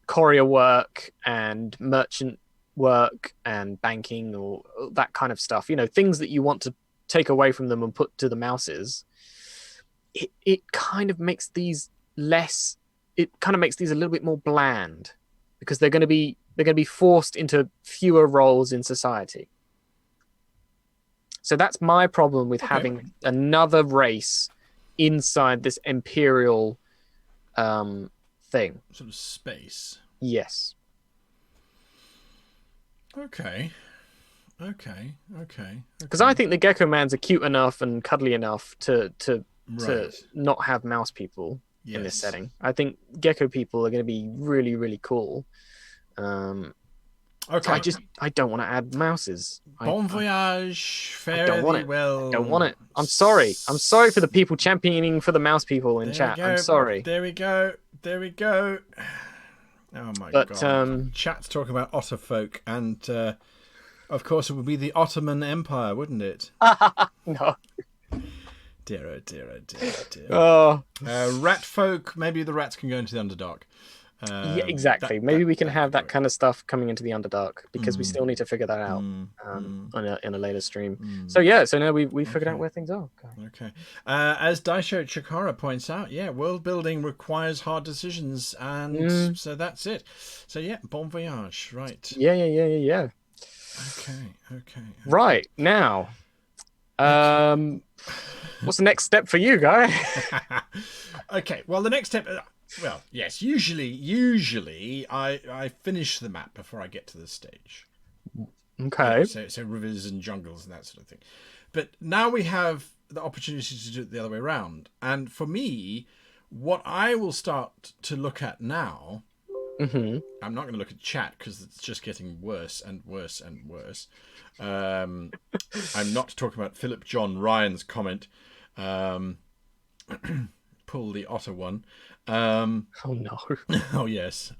courier work and merchant work and banking or that kind of stuff, things that you want to take away from them and put to the mouses, it kind of makes these a little bit more bland because they're going to be forced into fewer roles in society. So that's my problem with having another race inside this imperial thing. Sort of space. Yes. Okay. Because I think the gecko-mans are cute enough and cuddly enough to not have mouse people in this setting. I think gecko people are going to be really, really cool. So I don't want to add mouses. Bon voyage. Fare thee well. I don't want it. I'm sorry for the people championing for the mouse people in chat. I'm sorry. There we go. Oh my god. Chat's talking about otter folk, and of course it would be the Ottoman Empire, wouldn't it? No. Dear, oh dear, oh dear, oh dear. Oh, Rat folk, maybe the rats can go into the Underdark. yeah, exactly. Maybe we can have could that work. kind of stuff coming into the Underdark because we still need to figure that out in a later stream. So yeah, so now we figured out where things are. Okay. As Daisho Chikara points out, yeah, world building requires hard decisions, and so that's it. So yeah, bon voyage, right? Yeah. Okay. Right now, what's the next step for you, Guy? Okay. Well, the next step. Well, yes. Usually, I finish the map before I get to this stage. Okay. So rivers and jungles and that sort of thing. But now we have the opportunity to do it the other way around. And for me, what I will start to look at now, I'm not going to look at chat because it's just getting worse and worse and worse. I'm not talking about Philip John Ryan's comment. Pull the otter one. Oh no. Oh yes.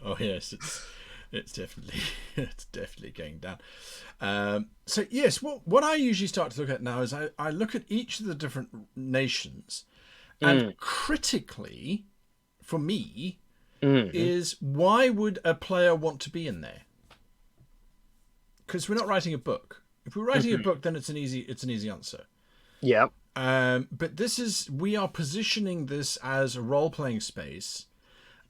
It's definitely going down. So yes, what I usually start to look at now is I look at each of the different nations, and critically, for me, is why would a player want to be in there? Because we're not writing a book. If we're writing a book, then it's an easy answer. Yeah. But we are positioning this as a role-playing space.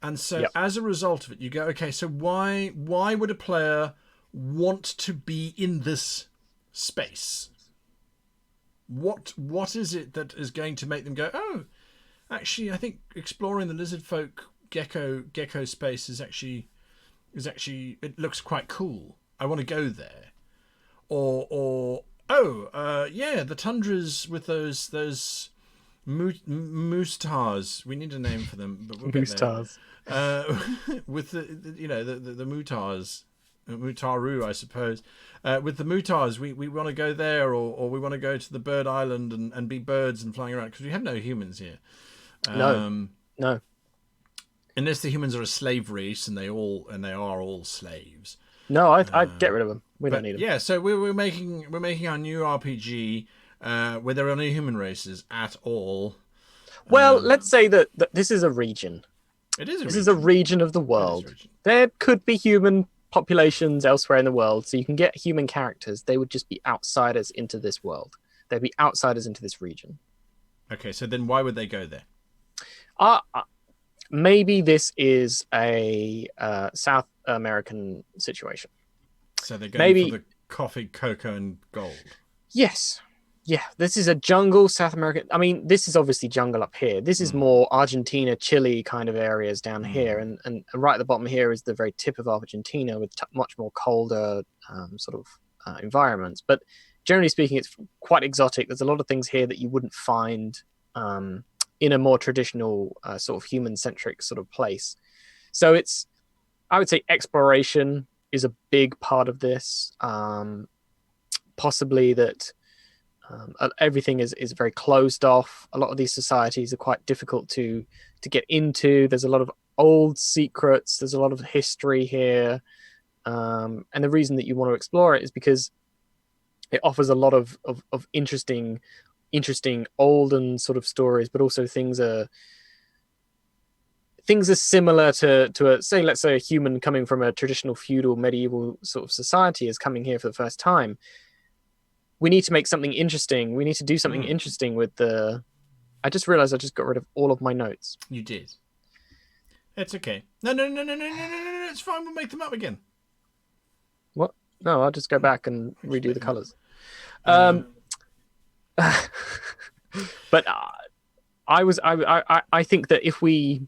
And so as a result of it, you go, okay, so why would a player want to be in this space? What is it that is going to make them go, oh, actually, I think exploring the lizard folk gecko space is actually it looks quite cool. I want to go there. Or the tundras with those moose tars. We need a name for them, but we'll Moose get there. tars. With the mutars, mutaru, I suppose. With the mutars, we want to go there, or we want to go to the bird island and be birds and flying around because we have no humans here. No. Unless the humans are a slave race and they are all slaves. No, I'd get rid of them. We don't need them. Yeah, so we're making our new RPG where there are no human races at all. Well, let's say that this is a region. It is. This is a region of the world. There could be human populations elsewhere in the world, so you can get human characters. They would just be outsiders into this world. They'd be outsiders into this region. Okay, so then why would they go there? Maybe this is a South American situation. So they're going for the coffee, cocoa, and gold. Yes. Yeah, this is a jungle, South America. I mean, this is obviously jungle up here. This is more Argentina, Chile kind of areas down here. And right at the bottom here is the very tip of Argentina with much more colder environments. But generally speaking, it's quite exotic. There's a lot of things here that you wouldn't find in a more traditional sort of human-centric sort of place. So I would say exploration is a big part of this. Possibly that everything is very closed off. A lot of these societies are quite difficult to get into. There's a lot of old secrets. There's a lot of history here. And the reason that you want to explore it is because it offers a lot of interesting olden sort of stories, but also things are similar to let's say a human coming from a traditional feudal medieval sort of society is coming here for the first time. We need to make something interesting. We need to do something interesting with the... I just realized I just got rid of all of my notes. You did. It's okay. No. It's fine. We'll make them up again. What? No, I'll just go back and redo the colors. But I think that if we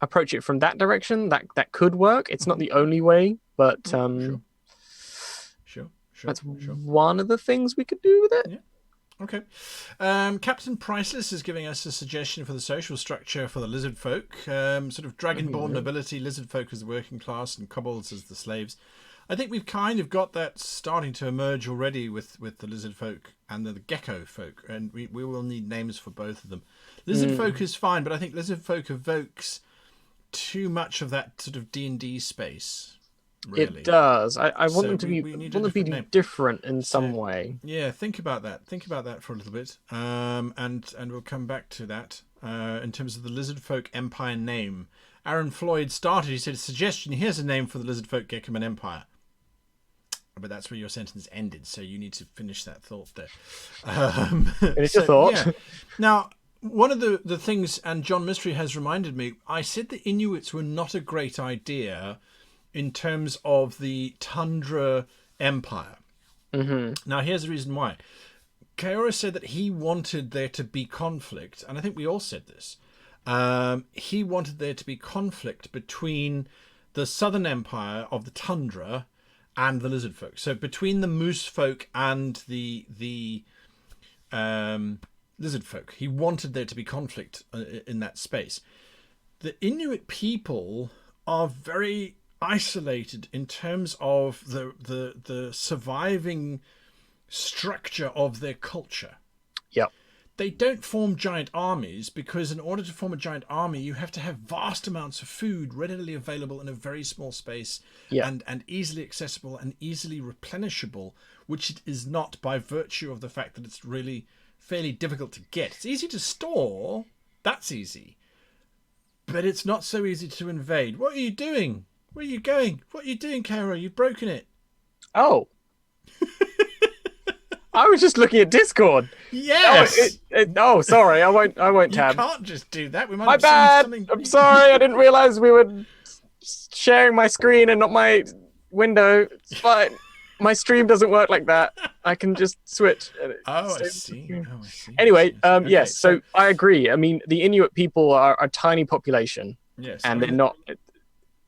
approach it from that direction, that could work. It's not the only way, but Sure. That's one of the things we could do with it. Yeah. Okay. Captain Priceless is giving us a suggestion for the social structure for the lizard folk. Sort of dragonborn nobility, lizard folk as the working class, and kobolds as the slaves. I think we've kind of got that starting to emerge already with the lizard folk and the gecko folk, and we will need names for both of them. Lizard folk is fine, but I think lizard folk evokes too much of that sort of D&D space. Really. It does. I want So them to be we need a want them to different be name. different in some So way. yeah, think about that. Think about that for a little bit. And we'll come back to that. In terms of the Lizard Folk Empire name, Aaron Floyd started. He said, "Suggestion: here's a name for the Lizard Folk Geckoman Empire." But that's where your sentence ended, so you need to finish that thought there. Finish your thought. Yeah. Now, one of the things, and John Mystery has reminded me, I said the Inuits were not a great idea in terms of the Tundra Empire. Mm-hmm. Now, here's the reason why. Kaora said that he wanted there to be conflict, and I think we all said this. He wanted there to be conflict between the Southern Empire of the Tundra and the Lizard Folk. So between the Moose Folk and the Lizard Folk, he wanted there to be conflict in that space. The Inuit people are very isolated in terms of the surviving structure of their culture. Yep. They don't form giant armies because in order to form a giant army, you have to have vast amounts of food readily available in a very small space, Yeah. and easily accessible and easily replenishable, which it is not by virtue of the fact that it's really fairly difficult to get. It's easy to store, that's easy, but it's not so easy to invade. What are you doing? Where are you going? What are you doing, Kara? You've broken it. Oh. I was just looking at Discord. Yes. Oh, sorry. I won't You tab. can't just do that. We might My have seen bad. something. I'm sorry. I didn't realize we were sharing my screen and not my window. It's fine. My stream doesn't work like that. I can just switch. Oh, I see. Anyway, Okay, yes. So I agree. I mean, the Inuit people are a tiny population, yes, and they're not.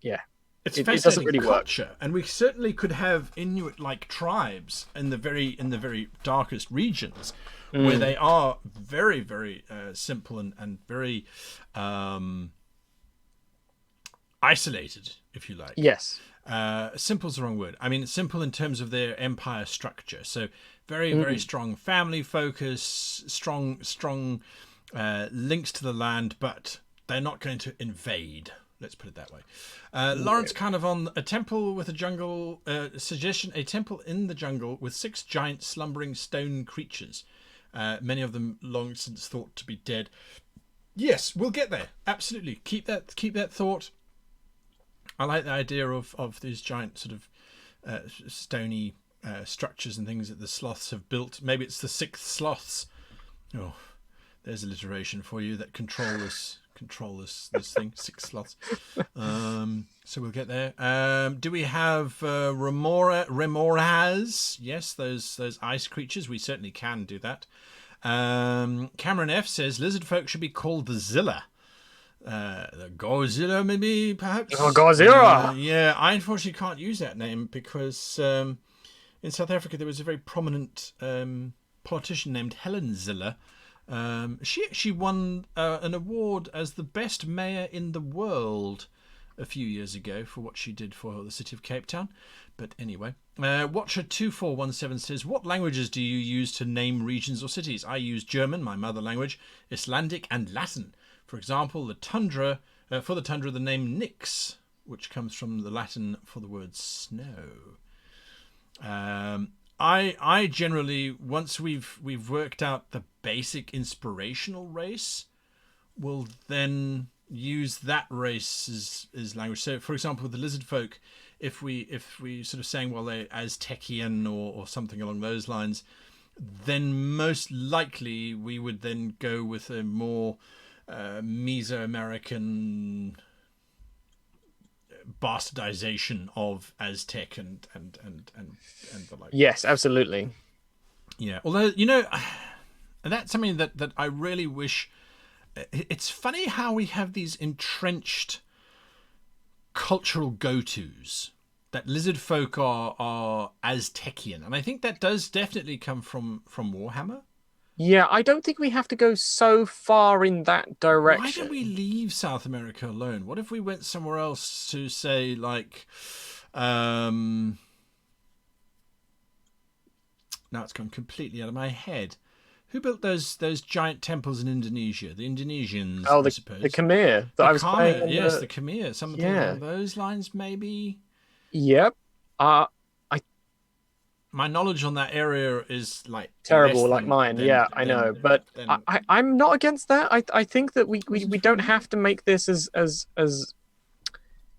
Yeah. It's it fascinating doesn't really work. culture, and we certainly could have Inuit-like tribes in the very darkest regions, where they are very, very simple and very isolated, if you like. Yes. Simple is the wrong word. I mean, simple in terms of their empire structure. So very, very strong family focus, strong links to the land, but they're not going to invade. Let's put it that way. Lawrence Carnarvon, a temple with a jungle suggestion: a temple in the jungle with 6 giant slumbering stone creatures, many of them long since thought to be dead. Yes, we'll get there. Absolutely, keep that thought. I like the idea of these giant sort of stony structures and things that the sloths have built. Maybe it's the 6 sloths. Oh, there's alliteration for you that control this thing. 6 sloths. So we'll get there. Do we have remoras? Yes, those ice creatures. We certainly can do that. Cameron F says lizard folk should be called the Zilla. The Godzilla, maybe, perhaps. Oh, Godzilla. Yeah, I unfortunately can't use that name because in South Africa there was a very prominent politician named Helen Zille. She actually won an award as the best mayor in the world a few years ago for what she did for the city of Cape Town. But anyway, Watcher2417 says, what languages do you use to name regions or cities? I use German, my mother language, Icelandic and Latin. For example, the tundra, the name Nix, which comes from the Latin for the word snow. I generally, once we've worked out the basic inspirational race, will then use that race as language. So, for example, with the lizard folk, if we sort of saying, well, they're Aztecian or something along those lines, then most likely we would then go with a more Mesoamerican bastardization of Aztec and the like. Yes, absolutely. Yeah, although and that's something that I really wish. It's funny how we have these entrenched cultural go-tos. That lizard folk are Aztecian, and I think that does definitely come from Warhammer. Yeah, I don't think we have to go so far in that direction. Why don't we leave South America alone? What if we went somewhere else to say, like, now it's gone completely out of my head. Who built those giant temples in Indonesia? The Indonesians, I suppose. the Khmer that I was playing. Yes, the Khmer. Something along those lines, maybe. Yep. I My knowledge on that area is like less terrible like mine. Yeah, I know, but than I'm not against that. I think that we don't have to make this as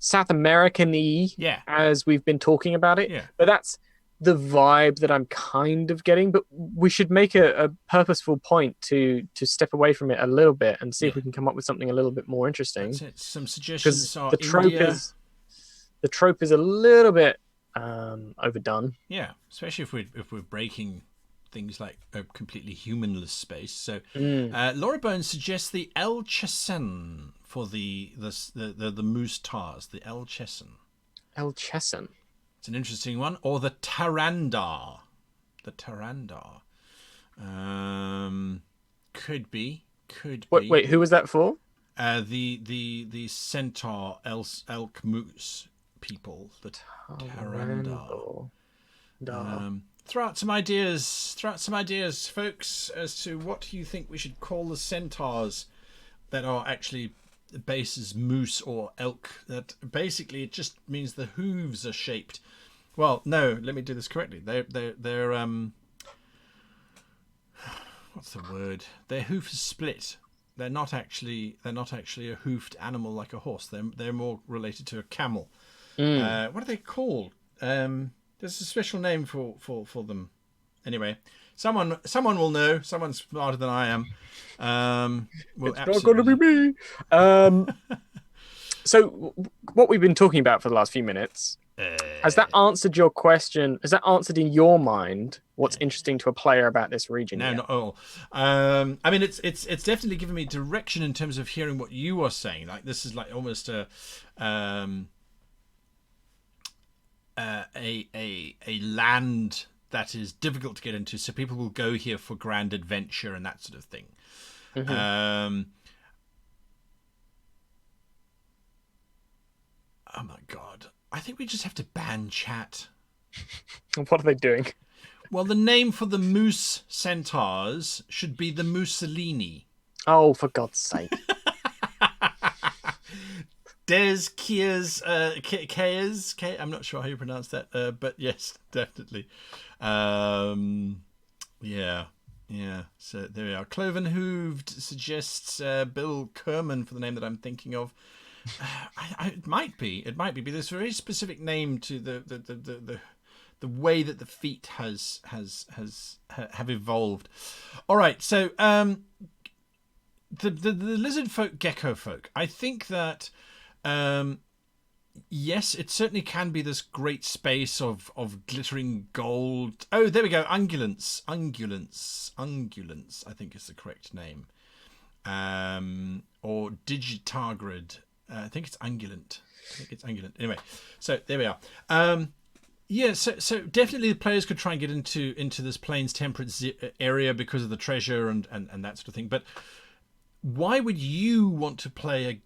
South American-y yeah, as we've been talking about it, yeah. but that's the vibe that I'm kind of getting. But we should make a purposeful point to step away from it a little bit and see Yeah, if we can come up with something a little bit more interesting. that's it. Some Because suggestions are India. the trope is a little bit overdone. Yeah, especially if we're breaking things like a completely humanless space. So, Mm. Laura Bones suggests the El Chesen for the moose tars. The El Chesen. El Chesson. It's an interesting one. Or the Tarandar. The Tarandar. Could be. Could be. Wait, who was that for? The centaur elk moose people. The Tarandar. Throw out some ideas. Throw out some ideas, folks, as to what you think we should call the centaurs that are actually based as moose or elk. That basically it just means the hooves are shaped. Well, no, let me do this correctly. They're what's the word? Their hoof is split. They're not actually a hoofed animal like a horse. They're more related to a camel. What are they called? There's a special name for them. Anyway, someone will know. Someone smarter than I am. It's not going to be me. So, what we've been talking about for the last few minutes, has that answered your question? Has that answered in your mind what's interesting to a player about this region? No, yet? not at all. I mean, it's definitely given me direction in terms of hearing what you are saying. Like this is like almost a land that is difficult to get into, so people will go here for grand adventure and that sort of thing. Mm-hmm. Oh my god, I think we just have to ban chat. What are they doing? Well, the name for the moose centaurs should be the Mussolini. Oh, for God's sake! Des Kiers, I'm not sure how you pronounce that, but yes, definitely. Yeah. So there we are. Cloven Hooved suggests Bill Kerman for the name that I'm thinking of. It might be. But there's a very specific name to the way that the feet have evolved. All right. So the lizard folk, gecko folk. I think that. Yes, it certainly can be this great space of glittering gold. Oh, there we go. Ungulants, I think is the correct name. Or Digitargrid. I think it's ungulant. Anyway, so there we are. Yeah, so definitely the players could try and get into this plains temperate area because of the treasure and that sort of thing. But why would you want to play a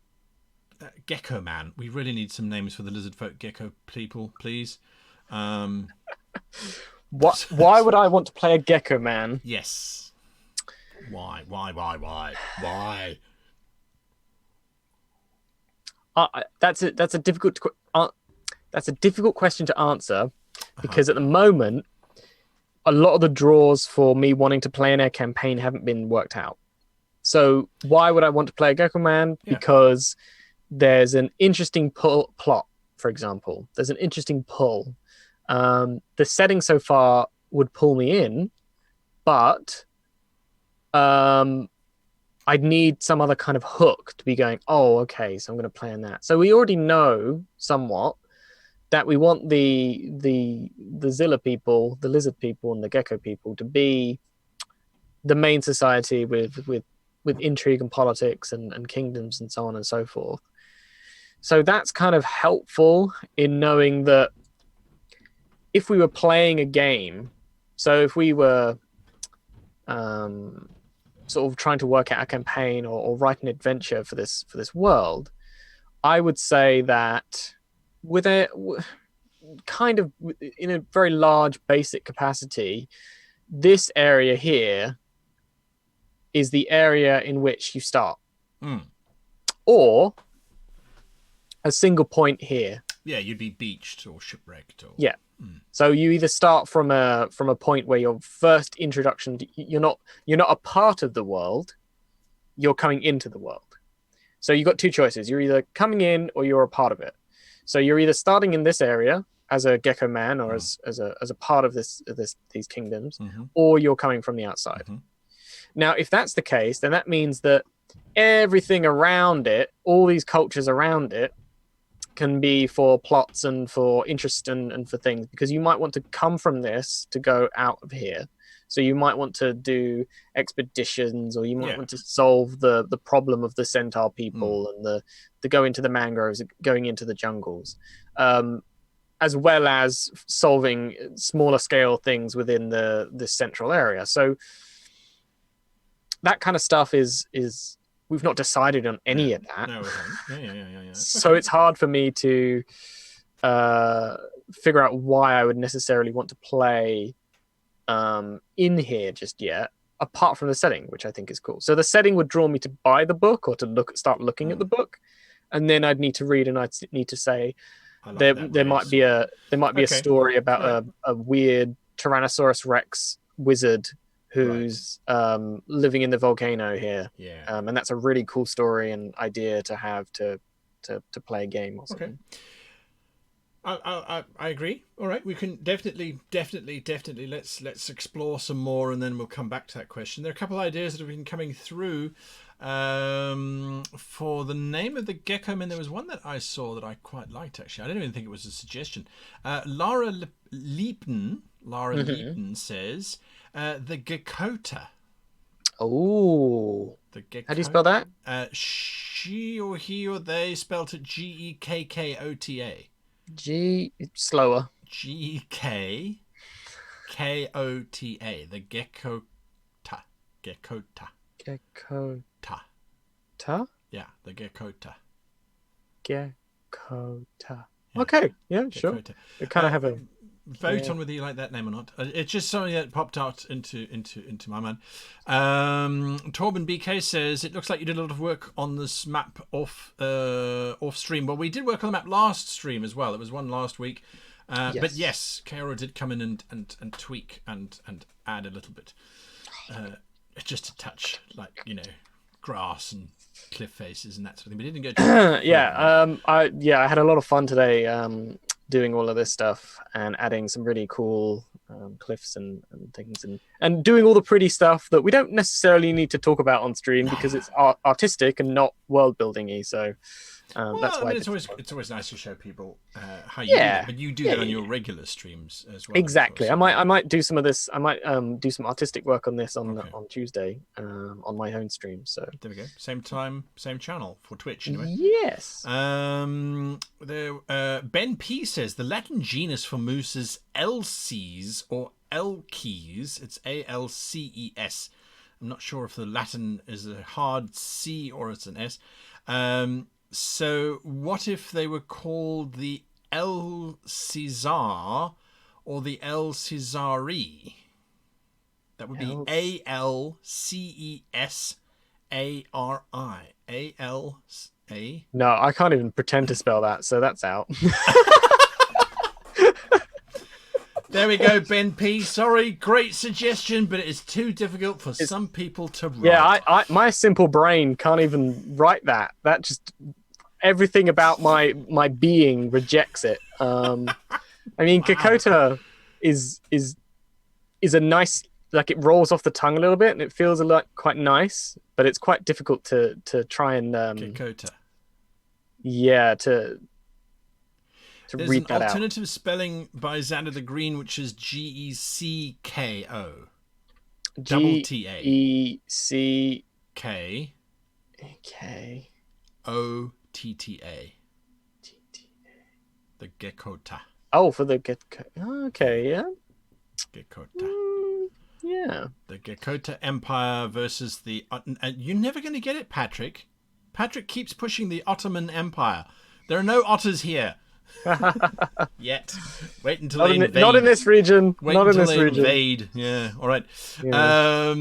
Gecko Man? We really need some names for the lizard folk gecko people, please. Why would I want to play a Gecko Man? Yes. Why? That's a difficult question to answer because at the moment, a lot of the draws for me wanting to play in a campaign haven't been worked out. So why would I want to play a Gecko Man? Yeah. Because there's an interesting plot, for example. There's an interesting pull. The setting so far would pull me in, but I'd need some other kind of hook to be going, oh, okay, so I'm going to play on that. So we already know somewhat that we want the Zilla people, the lizard people, and the gecko people to be the main society with intrigue and politics and kingdoms and so on and so forth. So that's kind of helpful in knowing that if we were playing a game, so if we were sort of trying to work out a campaign or write an adventure for this world, I would say that with a kind of in a very large basic capacity, this area here is the area in which you start. Or a single point here. Yeah, you'd be beached or shipwrecked. Or Yeah. So you either start from a point where your first introduction, you're not a part of the world, you're coming into the world. So you've got two choices. You're either coming in or you're a part of it. So you're either starting in this area as a gecko man or as a part of these kingdoms, or you're coming from the outside. Now, if that's the case, then that means that everything around it, all these cultures around it, can be for plots and for interest and for things, because you might want to come from this to go out of here. So you might want to do expeditions, or you might want to solve the problem of the centaur people and the go into the mangroves, going into the jungles, as well as solving smaller scale things within the central area. So that kind of stuff is we've not decided on any of that. No, we haven't. Yeah. So it's hard for me to figure out why I would necessarily want to play in here just yet, apart from the setting, which I think is cool. So the setting would draw me to buy the book or to start looking at the book, and then I'd need to read, and I'd need to say there might be a story about a weird Tyrannosaurus Rex wizard who's living in the volcano here. And that's a really cool story and idea to have to play a game or something. I agree. All right, we can definitely let's explore some more, and then we'll come back to that question. There are a couple of ideas that have been coming through for the name of the gecko man. There was one that I saw that I quite liked, actually. I don't even think it was a suggestion. Lara Liepton says the Geckota. Oh, how do you spell that? She or he or they spelt it Gekkota. Slower. Gekkota. The Geckota. Geckota. Ta? Yeah, the Geckota. Geckota. Okay, yeah, sure. We kind of have a vote on whether you like that name or not. It's just something that popped out into my mind. Torben BK says it looks like you did a lot of work on this map off stream. Well, we did work on the map last stream as well. It was one last week. But yes, Kaora did come in and tweak and add a little bit. Just a touch, like, grass and cliff faces and that sort of thing. But it didn't go too I had a lot of fun today doing all of this stuff and adding some really cool cliffs and things and doing all the pretty stuff that we don't necessarily need to talk about on stream because it's artistic and not world building-y. So that's why it's always nice to show people how you do it, but you do that on your regular streams as well. Exactly. I might do some of this. I might do some artistic work on this on Tuesday on my own stream. So there we go. Same time, same channel for Twitch. Anyway. Yes. Ben P says the Latin genus for moose is Elces or Elces. It's ALCES. I'm not sure if the Latin is a hard C or it's an S. So what if they were called the El Caesar or the El Caesari? That would be ALCESARI. No, I can't even pretend to spell that, so that's out. There we go, Ben P. Sorry, great suggestion, but it is too difficult for some people to write. Yeah, my simple brain can't even write that. That just everything about my being rejects it. I mean, Geckota is a nice, like, it rolls off the tongue a little bit and it feels a lot quite nice, but it's quite difficult to try and Geckota. Yeah, to There's read an that alternative spelling by Xander the Green, which is GECKO. Double TA. GECK. OTTA. The Geckota. Oh, for the Geckota. Okay, yeah. Geckota. Yeah. The Geckota Empire versus the... you're never going to get it, Patrick. Patrick keeps pushing the Ottoman Empire. There are no otters here. Yet. Wait until they invade. Not in this region. Wait not until in this they region. invade. Yeah, all right. Yeah.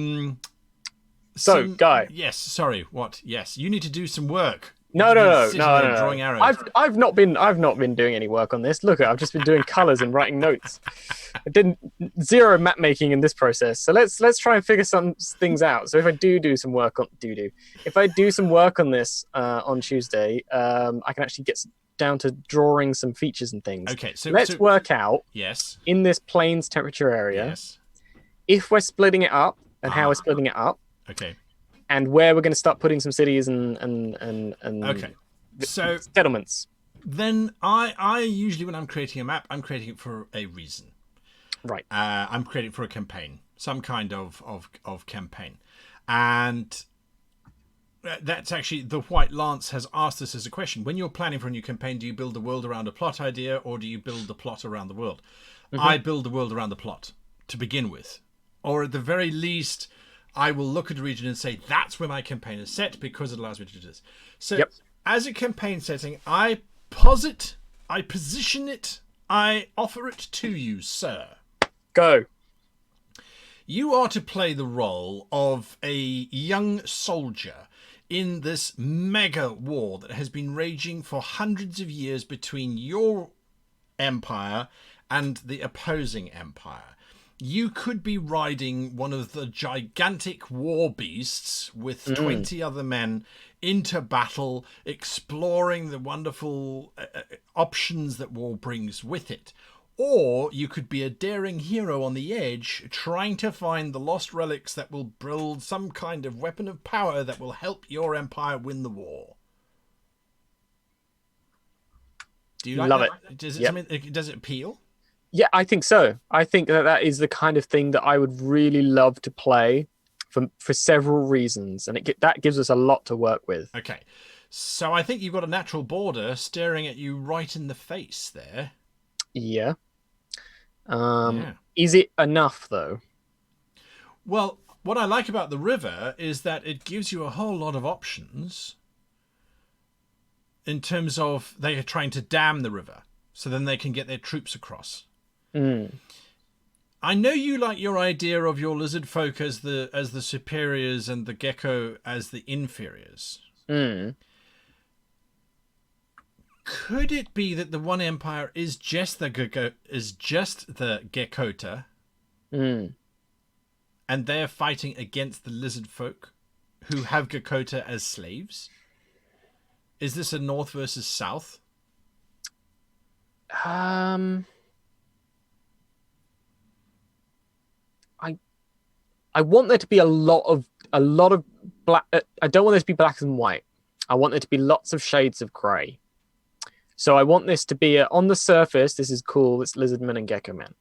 So, Guy. Yes, sorry, what? Yes, you need to do some work. No, You've been no, no, sitting no, there no, drawing no. arrows. I've not been doing any work on this. Look, I've just been doing colors and writing notes. I didn't zero map making in this process. So let's try and figure some things out. So if I do some work on if I do some work on this on Tuesday, I can actually get down to drawing some features and things. Okay, so let's work out yes, in this plains temperature area yes, if we're splitting it up and how we're splitting it up. okay, and where we're going to start putting some cities and okay. So settlements. Then I usually, when I'm creating a map, I'm creating it for a reason. Right. I'm creating it for a campaign, some kind of campaign, and that's actually the White Lance has asked us as a question. When you're planning for a new campaign, do you build the world around a plot idea, or do you build the plot around the world? I build the world around the plot to begin with, or at the very least, I will look at a region and say that's where my campaign is set because it allows me to do this. So as a campaign setting, I posit, I position it, I offer it to you, sir. Go. You are to play the role of a young soldier in this mega war that has been raging for hundreds of years between your empire and the opposing empire. You could be riding one of the gigantic war beasts with 20 other men into battle, exploring the wonderful options that war brings with it. Or you could be a daring hero on the edge, trying to find the lost relics that will build some kind of weapon of power that will help your empire win the war. Do you like Love that? it? Does it appeal? Yeah, I think so. I think that is the kind of thing that I would really love to play for several reasons, and that gives us a lot to work with. Okay, so I think you've got a natural border staring at you right in the face there. Yeah. Is it enough though? Well, what I like about the river is that it gives you a whole lot of options in terms of they are trying to dam the river so then they can get their troops across. I know you like your idea of your lizard folk as the superiors and the gecko as the inferiors. Could it be that the one empire is just the Gekkota, and they're fighting against the lizard folk who have Gekkota as slaves? Is this a north versus south? I want there to be a lot of black. I don't want there to be black and white. I want there to be lots of shades of grey. So I want this to be on the surface, this is cool, it's lizardmen and gecko men.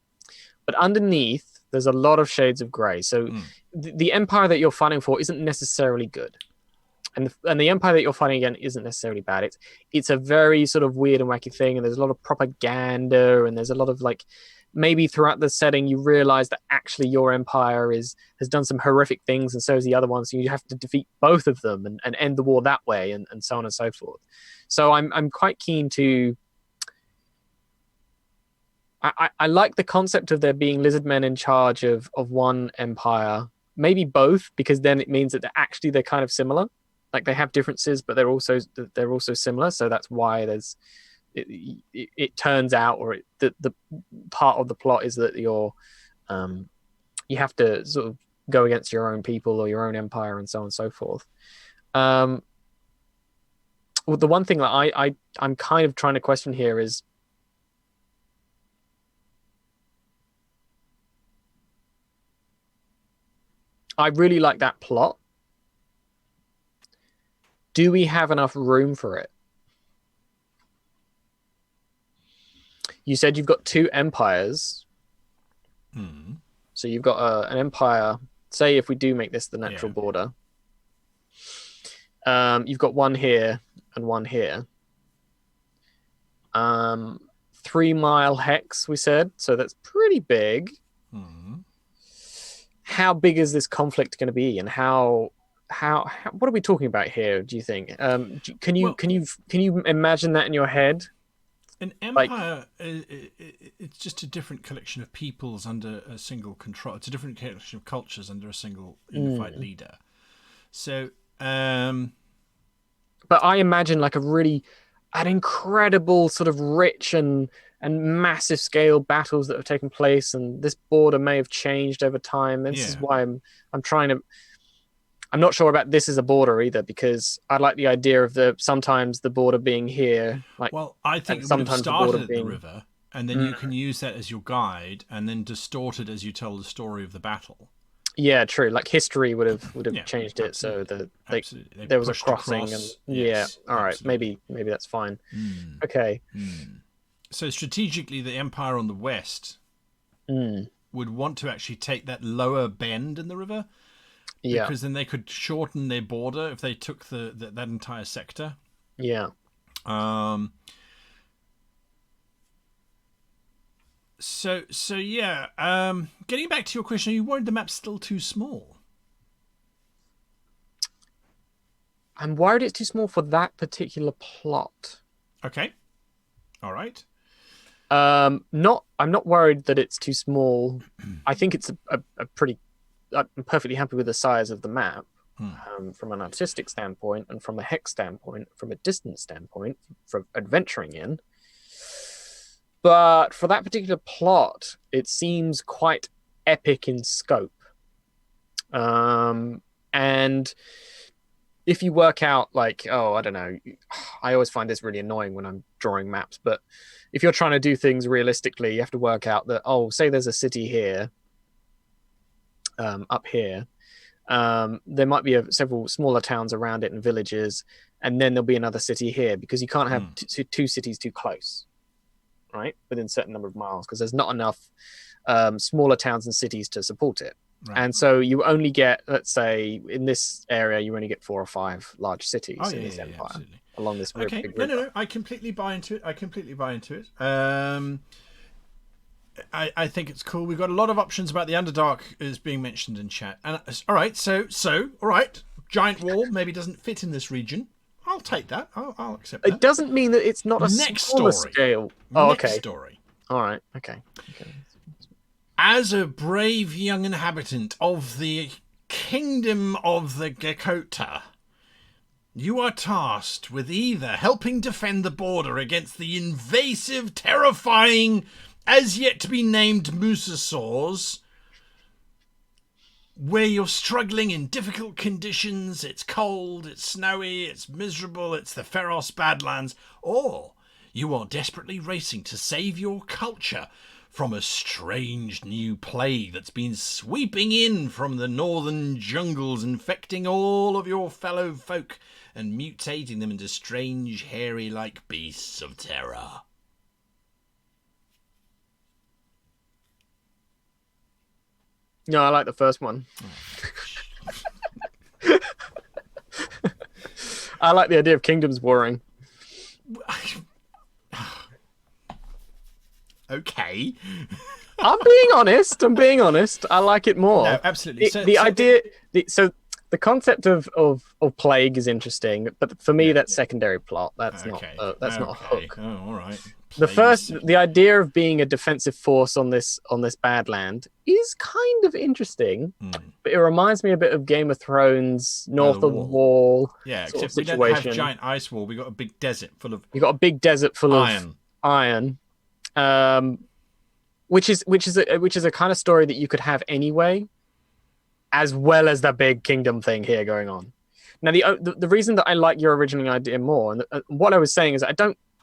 But underneath, there's a lot of shades of grey. So the empire that you're fighting for isn't necessarily good. And the empire that you're fighting again isn't necessarily bad. It's a very sort of weird and wacky thing, and there's a lot of propaganda, and there's a lot of like, maybe throughout the setting you realize that actually your empire has done some horrific things, and so has the other one, so you have to defeat both of them and end the war that way, and so on and so forth. So I'm quite keen to... I like the concept of there being lizard men in charge of one empire, maybe both, because then it means that they're kind of similar. Like they have differences, but they're also similar. So that's why it turns out, or the part of the plot is that you have to sort of go against your own people or your own empire and so on and so forth. Well, the one thing that I'm kind of trying to question here is, I really like that plot. Do we have enough room for it? You said you've got two empires. So you've got an empire, say if we do make this the natural border, you've got one here and one here. 3 mile hex, we said, so that's pretty big. How big is this conflict going to be, and how what are we talking about here, do you think? Can you imagine that in your head? An empire, it's just a different collection of peoples under a single control. It's a different collection of cultures under a single unified leader. So, but but I imagine like an incredible sort of rich and massive scale battles that have taken place, and this border may have changed over time. And this is why I'm trying to. I'm not sure about this as a border either, because I like the idea of sometimes the border being here. Like, well, I think it would have started at the river, and then you can use that as your guide, and then distort it as you tell the story of the battle. Yeah, true. Like history would have changed it so that there was a crossing, and all right, maybe that's fine. Okay. So strategically, the Empire on the west would want to actually take that lower bend in the river. Yeah. Because then they could shorten their border if they took that entire sector. Yeah. So yeah. Getting back to your question, are you worried the map's still too small? I'm worried it's too small for that particular plot. Okay. All right. I'm not worried that it's too small. I think it's a pretty. I'm perfectly happy with the size of the map from an artistic standpoint, and from a hex standpoint, from a distance standpoint, for adventuring in. But for that particular plot, it seems quite epic in scope. And if you work out, like, I don't know, I always find this really annoying when I'm drawing maps, but if you're trying to do things realistically, you have to work out that, say there's a city here, up here, there might be several smaller towns around it and villages, and then there'll be another city here, because you can't have two cities too close, right, within a certain number of miles, because there's not enough smaller towns and cities to support it. Right. And so you only get, let's say, in this area, you only get 4 or 5 large cities in this empire along this big river. No, I completely buy into it. I think it's cool. We've got a lot of options about the Underdark is being mentioned in chat. And all right, so all right, giant wall maybe doesn't fit in this region. I'll take that. I'll accept that. It doesn't mean that it's not a smaller scale. Next story. All right. Okay. As a brave young inhabitant of the kingdom of the Gekota, you are tasked with either helping defend the border against the invasive, terrifying, as yet to be named mosasaurs, where you're struggling in difficult conditions, it's cold, it's snowy, it's miserable, it's the Feros Badlands, or you are desperately racing to save your culture from a strange new plague that's been sweeping in from the northern jungles, infecting all of your fellow folk and mutating them into strange, hairy-like beasts of terror. No, I like the first one. I like the idea of kingdoms warring. Okay. I'm being honest. I like it more. No, absolutely. The concept of plague is interesting, but for me, that's secondary plot. That's not a hook. Oh, all right. The idea of being a defensive force on this badland is kind of interesting, but it reminds me a bit of Game of Thrones, north of the wall. Yeah, except we don't have giant ice wall. We got a big desert full of. Iron. Which is a kind of story that you could have anyway, as well as the big kingdom thing here going on. Now, the reason that I like your original idea more, and what I was saying is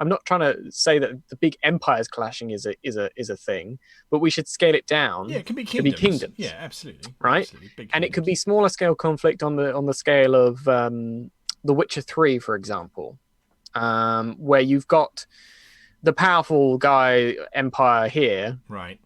I'm not trying to say that the big empires clashing is a thing, but we should scale it down. Yeah, it can be kingdoms. Yeah, absolutely. Right, absolutely. And it could be smaller scale conflict on the scale of The Witcher 3, for example, where you've got the powerful guy empire here, right?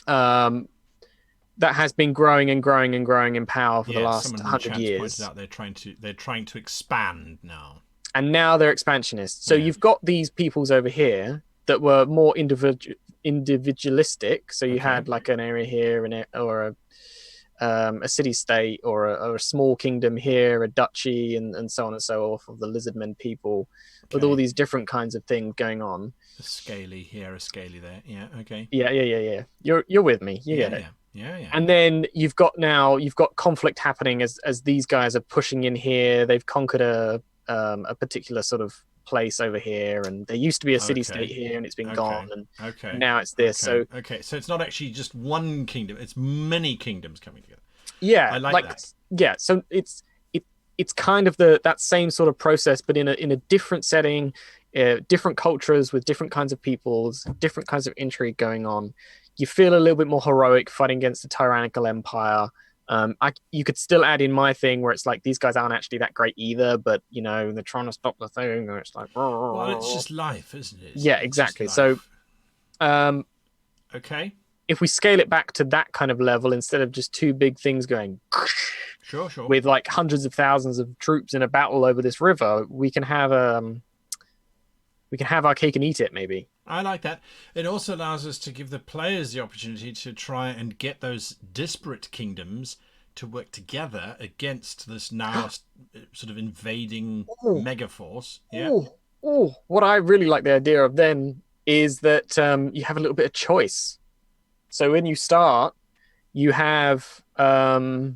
That has been growing and growing and growing in power for the last 100 years. Out they're trying to expand now. And now they're expansionists. So you've got these peoples over here that were more individualistic. So you had like an area here, or a city-state, or a small kingdom here, a duchy, and so on and so forth of the lizardmen people, with all these different kinds of things going on. A scaly here, a scaly there. Yeah, okay. Yeah. You're with me. You get it. Yeah. And then you've got conflict happening as these guys are pushing in here. They've conquered a particular sort of place over here, and there used to be a city-state here, and it's been gone, and now it's this. So so it's not actually just one kingdom; it's many kingdoms coming together. yeah, I like that. Yeah, so it's kind of that same sort of process, but in a different setting, different cultures with different kinds of peoples, different kinds of intrigue going on. You feel a little bit more heroic fighting against a tyrannical empire. You could still add in my thing where it's like these guys aren't actually that great either, but they're trying to stop the thing, and it's like, well, it's just life, isn't it? Yeah, exactly. So, okay, if we scale it back to that kind of level instead of just two big things going, sure, with like hundreds of thousands of troops in a battle over this river, we can have our cake and eat it, maybe. I like that. It also allows us to give the players the opportunity to try and get those disparate kingdoms to work together against this now sort of invading megaforce. Yeah. What I really like the idea of then is that you have a little bit of choice. So when you start, you have a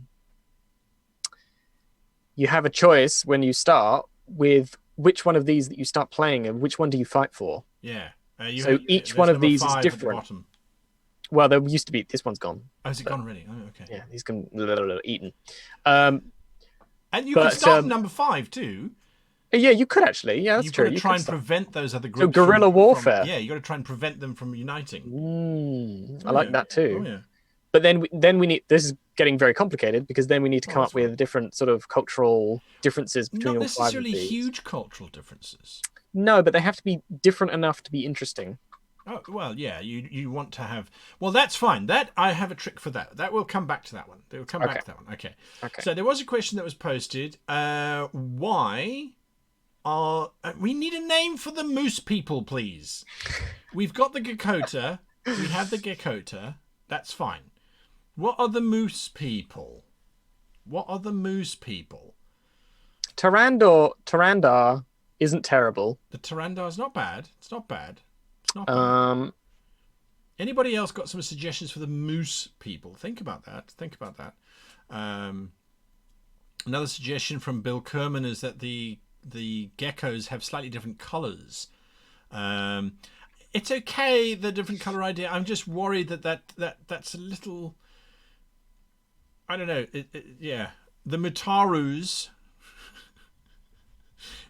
choice when you start with which one of these that you start playing and which one do you fight for. Yeah. So each one of these is different. Well, there used to be. This one's gone. Oh, is it gone already? Oh, okay. Yeah, he's gone eaten. And you can start number 5 too. Yeah, you could actually. Yeah, that's You've true. Got to try and prevent those other groups. So guerrilla warfare. Yeah, you got to try and prevent them from uniting. I like that too. Oh, yeah. But then we need. This is getting very complicated because then we need to come up with different sort of cultural differences between all 5 of these. Not necessarily huge cultural differences. No, but they have to be different enough to be interesting. Oh, well, yeah, you want to have... Well, that's fine. That I have a trick for that. That will come back to that one. They will come back to that one. Okay. So there was a question that was posted. Why are... we need a name for the moose people, please. We've got the Gakota. We have the Gakota. That's fine. What are the moose people? What are the moose people? Tyrandar isn't terrible. The Tyrandar is not bad. It's not bad. It's not bad. Anybody else got some suggestions for the moose people? Think about that. Think about that. Another suggestion from Bill Kerman is that the geckos have slightly different colours. It's okay, the different colour idea. I'm just worried that's a little... I don't know. Yeah. The Mutarus...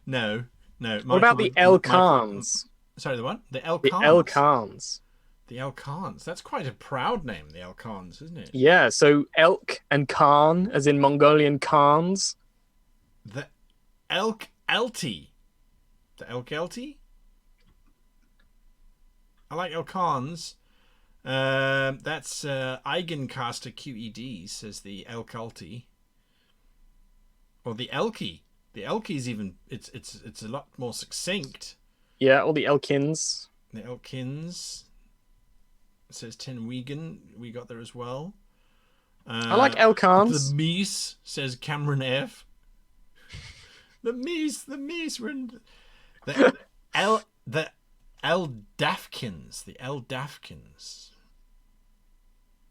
No. Michael, what about the Elkans? Sorry, the what? The Elkans. The Elkans. The Elkans. That's quite a proud name, the Elkans, isn't it? Yeah, so elk and Khan, as in Mongolian Khans. The Elk-Elti. The Elk-Elti? I like Elkans. That's Eigencaster QED, says the Elk-Elti. Or the Elky. The Elky's even... It's a lot more succinct. Yeah, all the Elkins. The Elkins. It says Ten Wigan. We got there as well. I like Elkans. The Meese, says Cameron F. The Meese. We're in the Eldafkins. The Eldafkins.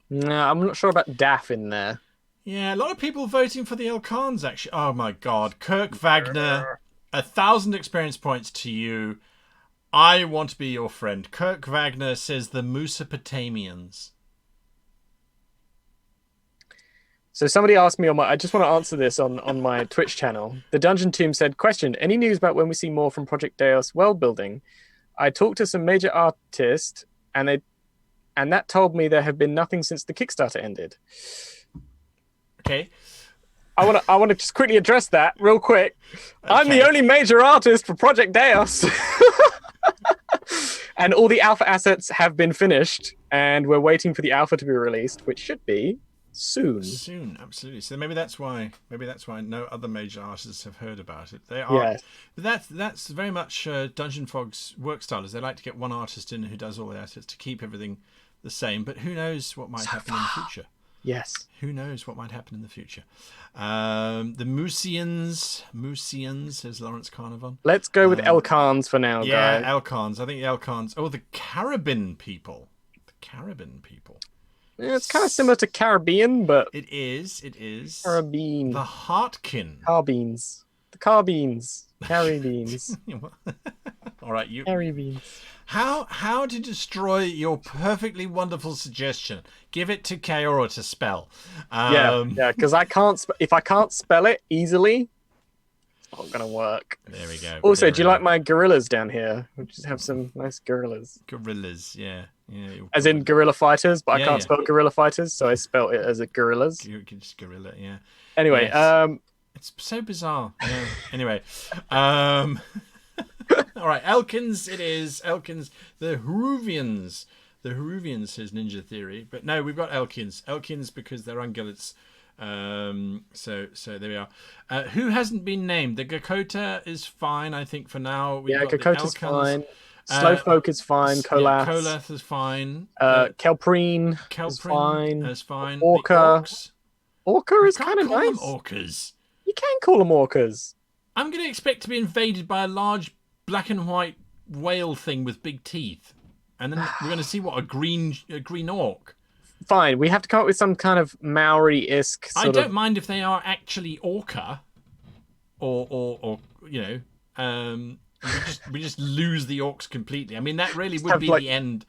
No, I'm not sure about Daff in there. Yeah, a lot of people voting for the Elkans, actually. Oh, my God. Kirk Wagner, 1,000 experience points to you. I want to be your friend. Kirk Wagner says the Mesopotamians. So somebody asked me I just want to answer this on my Twitch channel. The Dungeon Tomb said, question, any news about when we see more from Project Deus world building? I talked to some major artists and that told me there have been nothing since the Kickstarter ended. Okay. I want to just quickly address that real quick. Okay. I'm the only major artist for Project Deus. And all the alpha assets have been finished and we're waiting for the alpha to be released, which should be soon. Soon, absolutely. So maybe that's why no other major artists have heard about it. They are. Yes. That's very much Dungeon Fog's work style. Is they like to get one artist in who does all the assets to keep everything the same. But who knows what might happen in the future? Yes. Who knows what might happen in the future? The Moosians, says Lawrence Carnarvon. Let's go with Elkans for now, yeah, guys. Elkans. I think the Elkans. Oh, the Caribbean people. Yeah, it's kind of similar to Caribbean, but... It is. Caribbean. The Heartkin. Carbines. The Carbines. Carry beans. All right, you. Carry beans. How to destroy your perfectly wonderful suggestion? Give it to Kaora to spell. Yeah, because I can't. If I can't spell it easily, it's not gonna work. There we go. Also, do you like my gorillas down here? We just have some nice gorillas. Gorillas? Yeah. As in gorilla fighters, but I can't yeah. spell gorilla fighters, so I spelled it as a gorillas. Just gorilla. Yeah. Anyway, Yes. It's so bizarre. Yeah. Anyway, all right, Elkins. It is Elkins. The Haruvians. The Haruvians, says Ninja Theory, but no, we've got Elkins. Elkins because they're ungulates. So there we are. Who hasn't been named? The Gakota is fine, I think, for now. Gakota's fine. Slowpoke is fine. Kolath. Kolath is fine. Kelprine is fine. Is fine. Orca. Orca is kind of nice. Orcas. You can call them orcas. I'm going to expect to be invaded by a large black and white whale thing with big teeth, and then we're going to see what a green orc. Fine, we have to come up with some kind of Maori-esque. I don't mind if they are actually orca, or we just lose the orcs completely. I mean, that really would be the end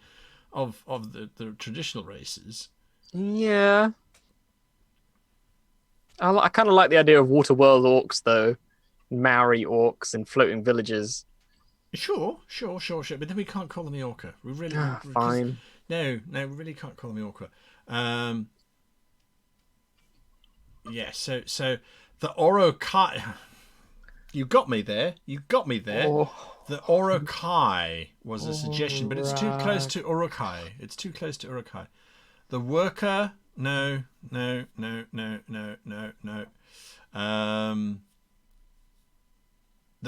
of the traditional races. Yeah. I kind of like the idea of water world orcs, though. Maori orcs and floating villages. Sure. But then we can't call them the orca. We really fine. No, we really can't call them the orca. So the Orokai. You got me there. Oh. The Orokai was a suggestion, but it's too close to Orokai. The worker. No. The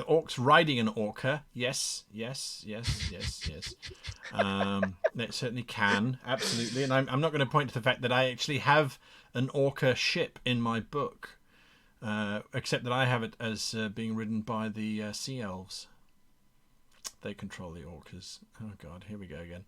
orcs riding an orca. Yes. They certainly can. Absolutely. And I'm not going to point to the fact that I actually have an orca ship in my book, except that I have it as being ridden by the sea elves. They control the orcas. Oh, God. Here we go again.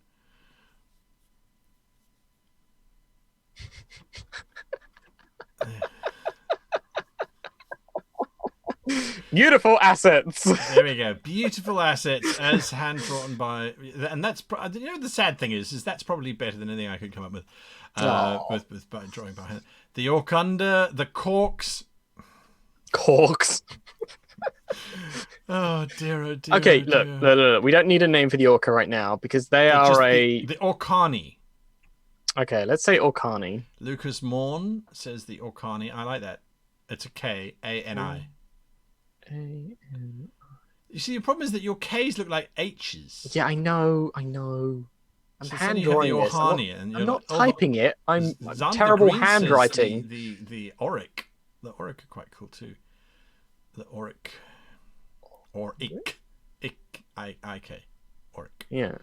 Beautiful assets. There we go. Beautiful assets as hand drawn by, and that's the sad thing is that's probably better than anything I could come up with, by drawing by hand. The Orkunda, the Corks. Oh dear. Okay, look. We don't need a name for the orca right now because they are the Orkani. Okay, let's say Orkani. Lucas Morn says the Orkani. I like that. It's a K-A-N-I. You see, the problem is that your K's look like H's. Yeah, I know. I'm So hand drawing this. I'm not typing it. I'm terrible handwriting. The Auric. The Auric are quite cool too. The Auric. Or Ik. I-K. Auric. Yeah.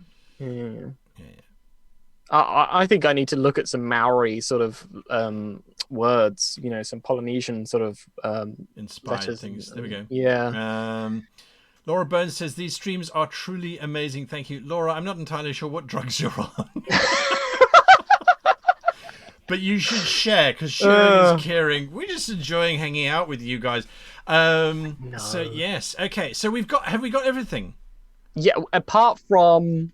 I think I need to look at some Maori sort of words, some Polynesian sort of inspired letters. Things. There we go. Yeah. Laura Burns says these streams are truly amazing. Thank you, Laura. I'm not entirely sure what drugs you're on, but you should share because sharing is caring. We're just enjoying hanging out with you guys. No. So yes, okay. So have we got everything? Yeah, apart from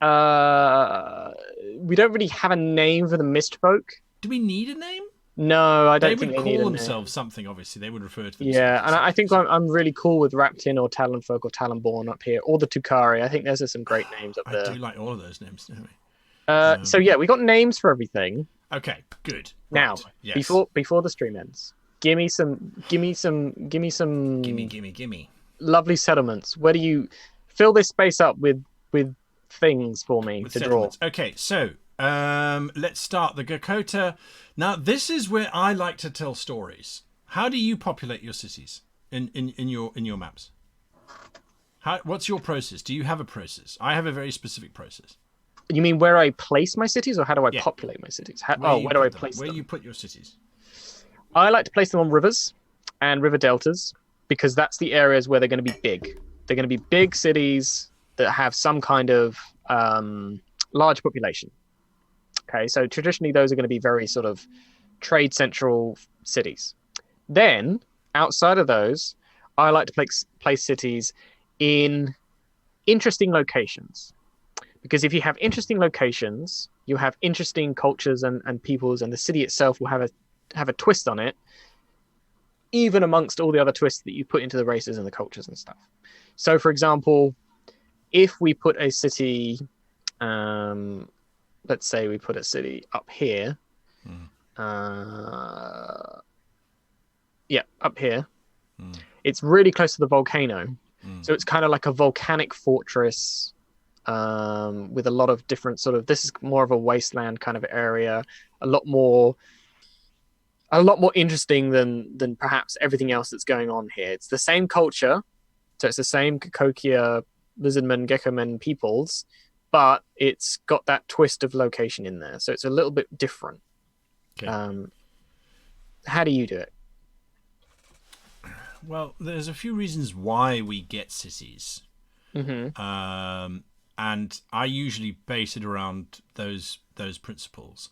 we don't really have a name for the mist folk. Do we need a name? No, I don't think they would need call a themselves something. Obviously, they would refer to themselves. Yeah, and I think I'm really cool with Raptin or Talonfolk or Talonborn up here, or the Tukari. I think those are some great names up there. I do like all of those names, don't we? So yeah, we got names for everything. Okay, good. Now, yes. before the stream ends, give me some lovely settlements. Where do you fill this space up with things for me to draw? Okay, so let's start the Gakota. Now, this is where I like to tell stories. How do you populate your cities in your maps? What's your process? Do you have a process? I have a very specific process. You mean where I place my cities, or how do I populate my cities? Where do I place them? Where you put your cities? I like to place them on rivers and river deltas because that's the areas where they're going to be big. They're going to be big cities that have some kind of large population. Okay, so traditionally those are going to be very sort of trade central cities. Then outside of those, I like to place cities in interesting locations. Because if you have interesting locations, you have interesting cultures and peoples, and the city itself will have a twist on it, even amongst all the other twists that you put into the races and the cultures and stuff. So, for example, if we put a city, let's say we put a city up here, yeah, up here, it's really close to the volcano, so it's kind of like a volcanic fortress with a lot of different sort of. This is more of a wasteland kind of area, a lot more interesting than perhaps everything else that's going on here. It's the same culture, so it's the same Cacokia, lizardmen, geckomen peoples, but it's got that twist of location in there, so it's a little bit different. Okay. How do you do it? Well, there's a few reasons why we get cities. And I usually base it around those principles.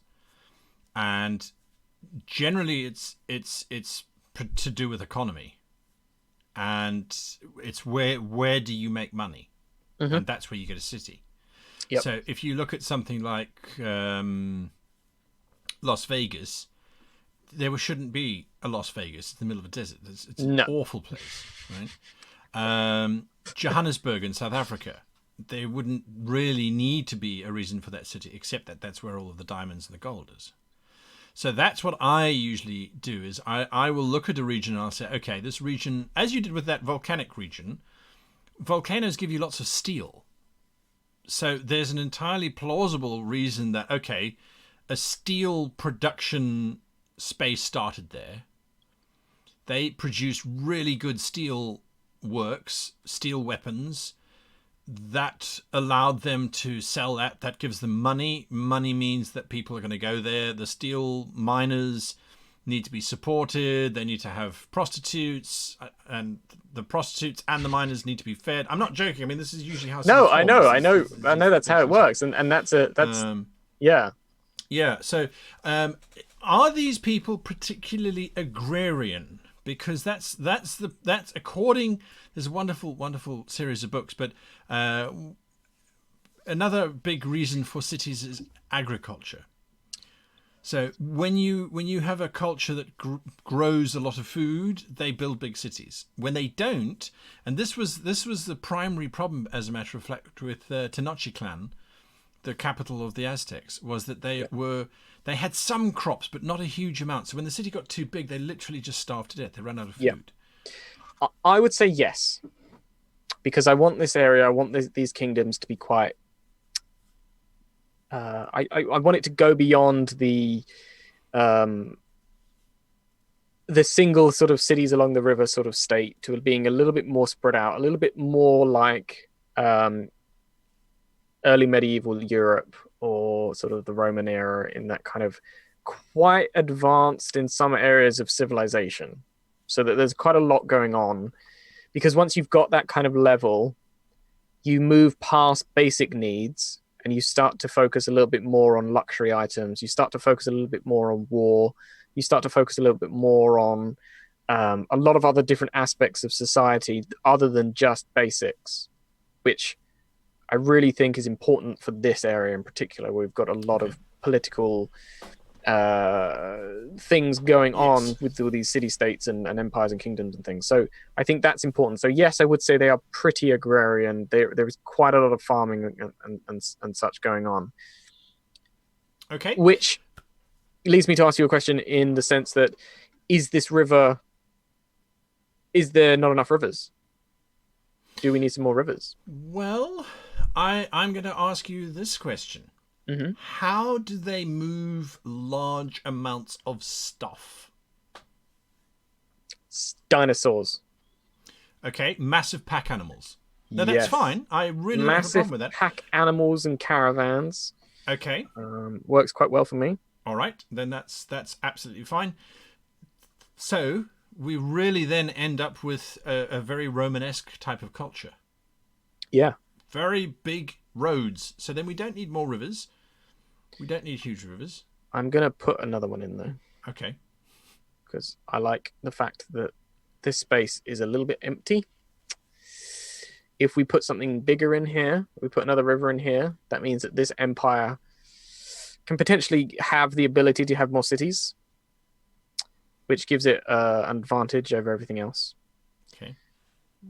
And generally it's to do with economy. And it's where do you make money? And that's where you get a city. Yep. So if you look at something like Las Vegas, there shouldn't be a Las Vegas. It's in the middle of a desert. It's an awful place, right? Johannesburg in South Africa, there wouldn't really need to be a reason for that city, except that that's where all of the diamonds and the gold is. So that's what I usually do, is I will look at a region and I'll say, okay, this region, as you did with that volcanic region, volcanoes give you lots of steel. So there's an entirely plausible reason that, okay, a steel production space started there. They produced really good steel works, steel weapons. That allowed them to sell that. That gives them money. Money means that people are going to go there. The steel miners need to be supported. They need to have prostitutes, and the prostitutes and the miners need to be fed. I'm not joking. I mean, this is usually how. No, I know that's how it works, and that's yeah. Yeah. So, are these people particularly agrarian? Because that's according. There's a wonderful series of books, but another big reason for cities is agriculture. So when you have a culture that grows a lot of food, they build big cities. When they don't, and this was the primary problem, as a matter of fact, with Tenochtitlan, the capital of the Aztecs, was that they had some crops but not a huge amount. So when the city got too big, they literally just starved to death. They ran out of food. Yeah. I would say yes, because I want this area, I want these kingdoms to be quite. I want it to go beyond the single sort of cities along the river sort of state to being a little bit more spread out, a little bit more like early medieval Europe or sort of the Roman era, in that kind of quite advanced in some areas of civilization, so that there's quite a lot going on. Because once you've got that kind of level, you move past basic needs and you start to focus a little bit more on luxury items. You start to focus a little bit more on war. You start to focus a little bit more on a lot of other different aspects of society other than just basics, which I really think is important for this area in particular. We've got a lot of political things going on with all these city-states and empires and kingdoms and things. So I think that's important. So yes, I would say they are pretty agrarian. There is quite a lot of farming and such going on. Okay. Which leads me to ask you a question in the sense that, is there not enough rivers? Do we need some more rivers? Well, I'm going to ask you this question. Mm-hmm. How do they move large amounts of stuff? Dinosaurs. Okay, massive pack animals. No, that's fine. I really don't have a problem with that. Pack animals and caravans. Okay. Works quite well for me. All right, then that's absolutely fine. So we really then end up with a very Romanesque type of culture. Yeah. Very big roads. So then we don't need more rivers. We don't need huge rivers. I'm going to put another one in there. Okay. Because I like the fact that this space is a little bit empty. If we put something bigger in here, we put another river in here, that means that this empire can potentially have the ability to have more cities, which gives it an advantage over everything else. Okay.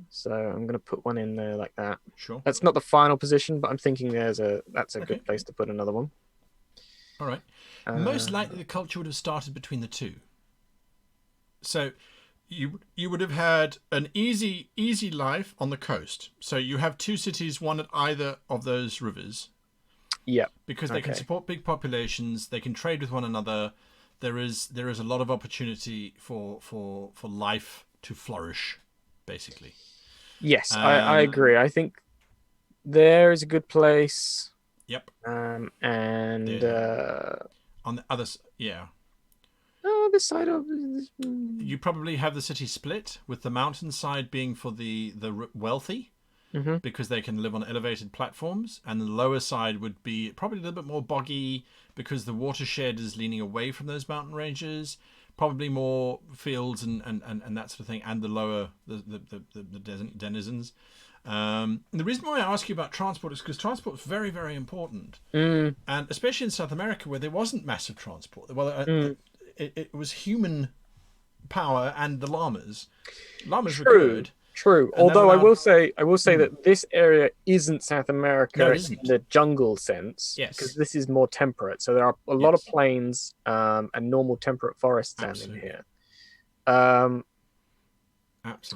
So I'm going to put one in there like that. Sure. That's not the final position, but I'm thinking that's a good place to put another one. All right. Most likely the culture would have started between the two. So you would have had an easy life on the coast. So you have two cities, one at either of those rivers. Yeah. Because they can support big populations, they can trade with one another. There is a lot of opportunity for life to flourish, basically. Yes, I agree. I think there is a good place. Yep. And on the other, yeah. Oh, this side of you probably have the city split, with the mountainside being for the wealthy, because they can live on elevated platforms, and the lower side would be probably a little bit more boggy because the watershed is leaning away from those mountain ranges. Probably more fields and that sort of thing, and the lower the denizens. The reason why I ask you about transport is because transport is very, very important, and especially in South America where there wasn't massive transport. Well, it was human power and the llamas. Llamas were good. True. Although I will say that this area isn't South America in the jungle sense. Yes. Because this is more temperate. So there are a lot of plains and normal temperate forests down in here. Absolutely.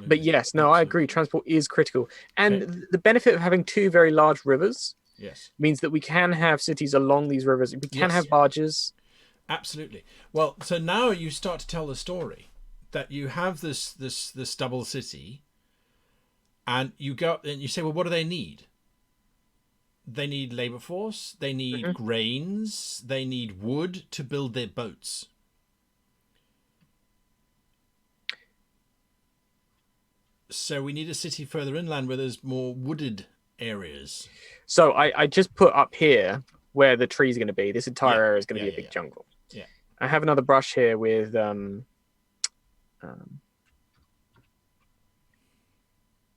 But yes, no, I agree. Transport is critical. And the benefit of having two very large rivers means that we can have cities along these rivers. We can have barges. Absolutely. Well, so now you start to tell the story that you have this double city, and you go and you say, well, what do they need? They need labor force, they need grains, they need wood to build their boats. So we need a city further inland where there's more wooded areas. So I just put up here where the trees are going to be. This entire area is going to be a big jungle. Yeah. I have another brush here with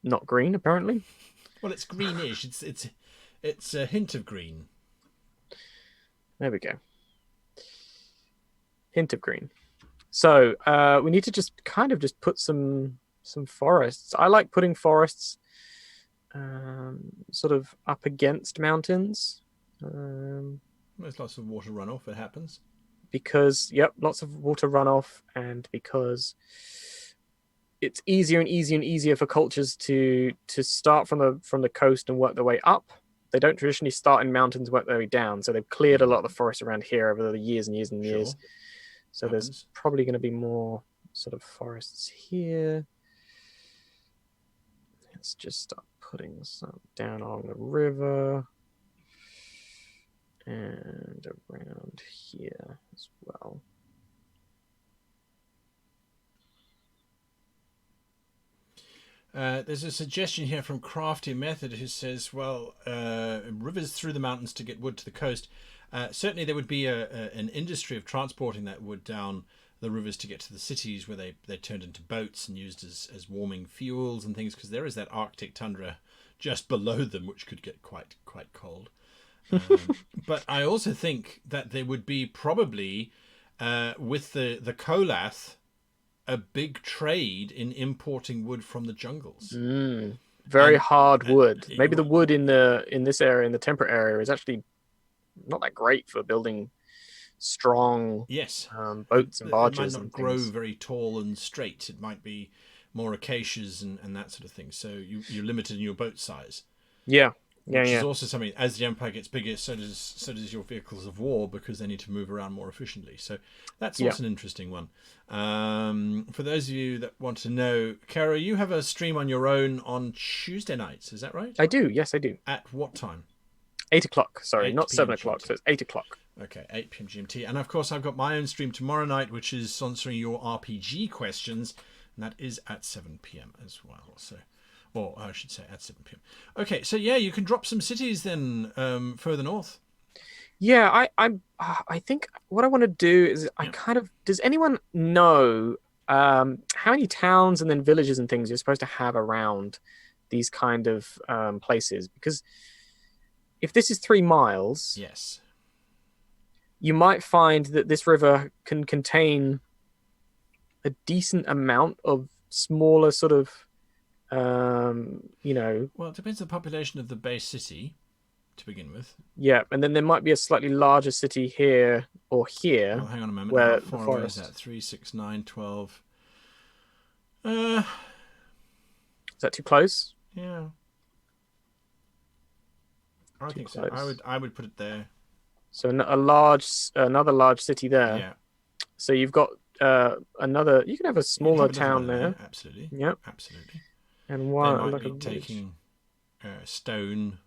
not green, apparently. Well, it's greenish. It's a hint of green. There we go. Hint of green. So we need to just put some forests. I like putting forests sort of up against mountains. There's lots of water runoff. It happens. Because lots of water runoff, and because it's easier and easier for cultures to start from the coast and work their way up. They don't traditionally start in mountains, work their way down. So they've cleared a lot of the forest around here over the years and years and years. So there's probably going to be more sort of forests here. Let's just start putting some down along the river and around here as well. There's a suggestion here from Crafty Method who says, well, rivers through the mountains to get wood to the coast. Certainly there would be an industry of transporting that wood down the rivers to get to the cities where they turned into boats and used as warming fuels and things, because there is that Arctic tundra just below them, which could get quite cold. But I also think that there would be probably, with the Kolath, a big trade in importing wood from the jungles. Very hard wood. Maybe the wood in this area, in the temperate area, is actually not that great for building strong boats and barges. It might not grow very tall and straight. It might be more acacias and that sort of thing. So you're limited in your boat size. Which is also something, as the empire gets bigger, so does your vehicles of war, because they need to move around more efficiently. So that's also an interesting one. For those of you that want to know, Kara, you have a stream on your own on Tuesday nights, is that right? I do, yes, I do. At what time? 8 o'clock, sorry, 8 not 7 GMT. o'clock, so it's 8 o'clock. Okay, 8 p.m. GMT. And of course, I've got my own stream tomorrow night, which is answering your RPG questions, and that is at 7 p.m. as well. So, or I should say at 7 p.m. Okay, so yeah, you can drop some cities then further north. Yeah, I think what I want to do is does anyone know how many towns and then villages and things you're supposed to have around these kind of places. Because if this is 3 miles, Yes. you might find that this river can contain a decent amount of smaller sort of, Well, it depends on the population of the base city to begin with. yeah, and then there might be a slightly larger city here or here Well, hang on a moment. where How the far away is forest. that? 3, 6, 9, 12. Is that too close? Yeah. I Too think so. close. I would put it there. So another large city there. Yeah. So you've got another. You can have a You can smaller have another town one there. absolutely. Yep. Absolutely. And They one might like a be village. taking stone.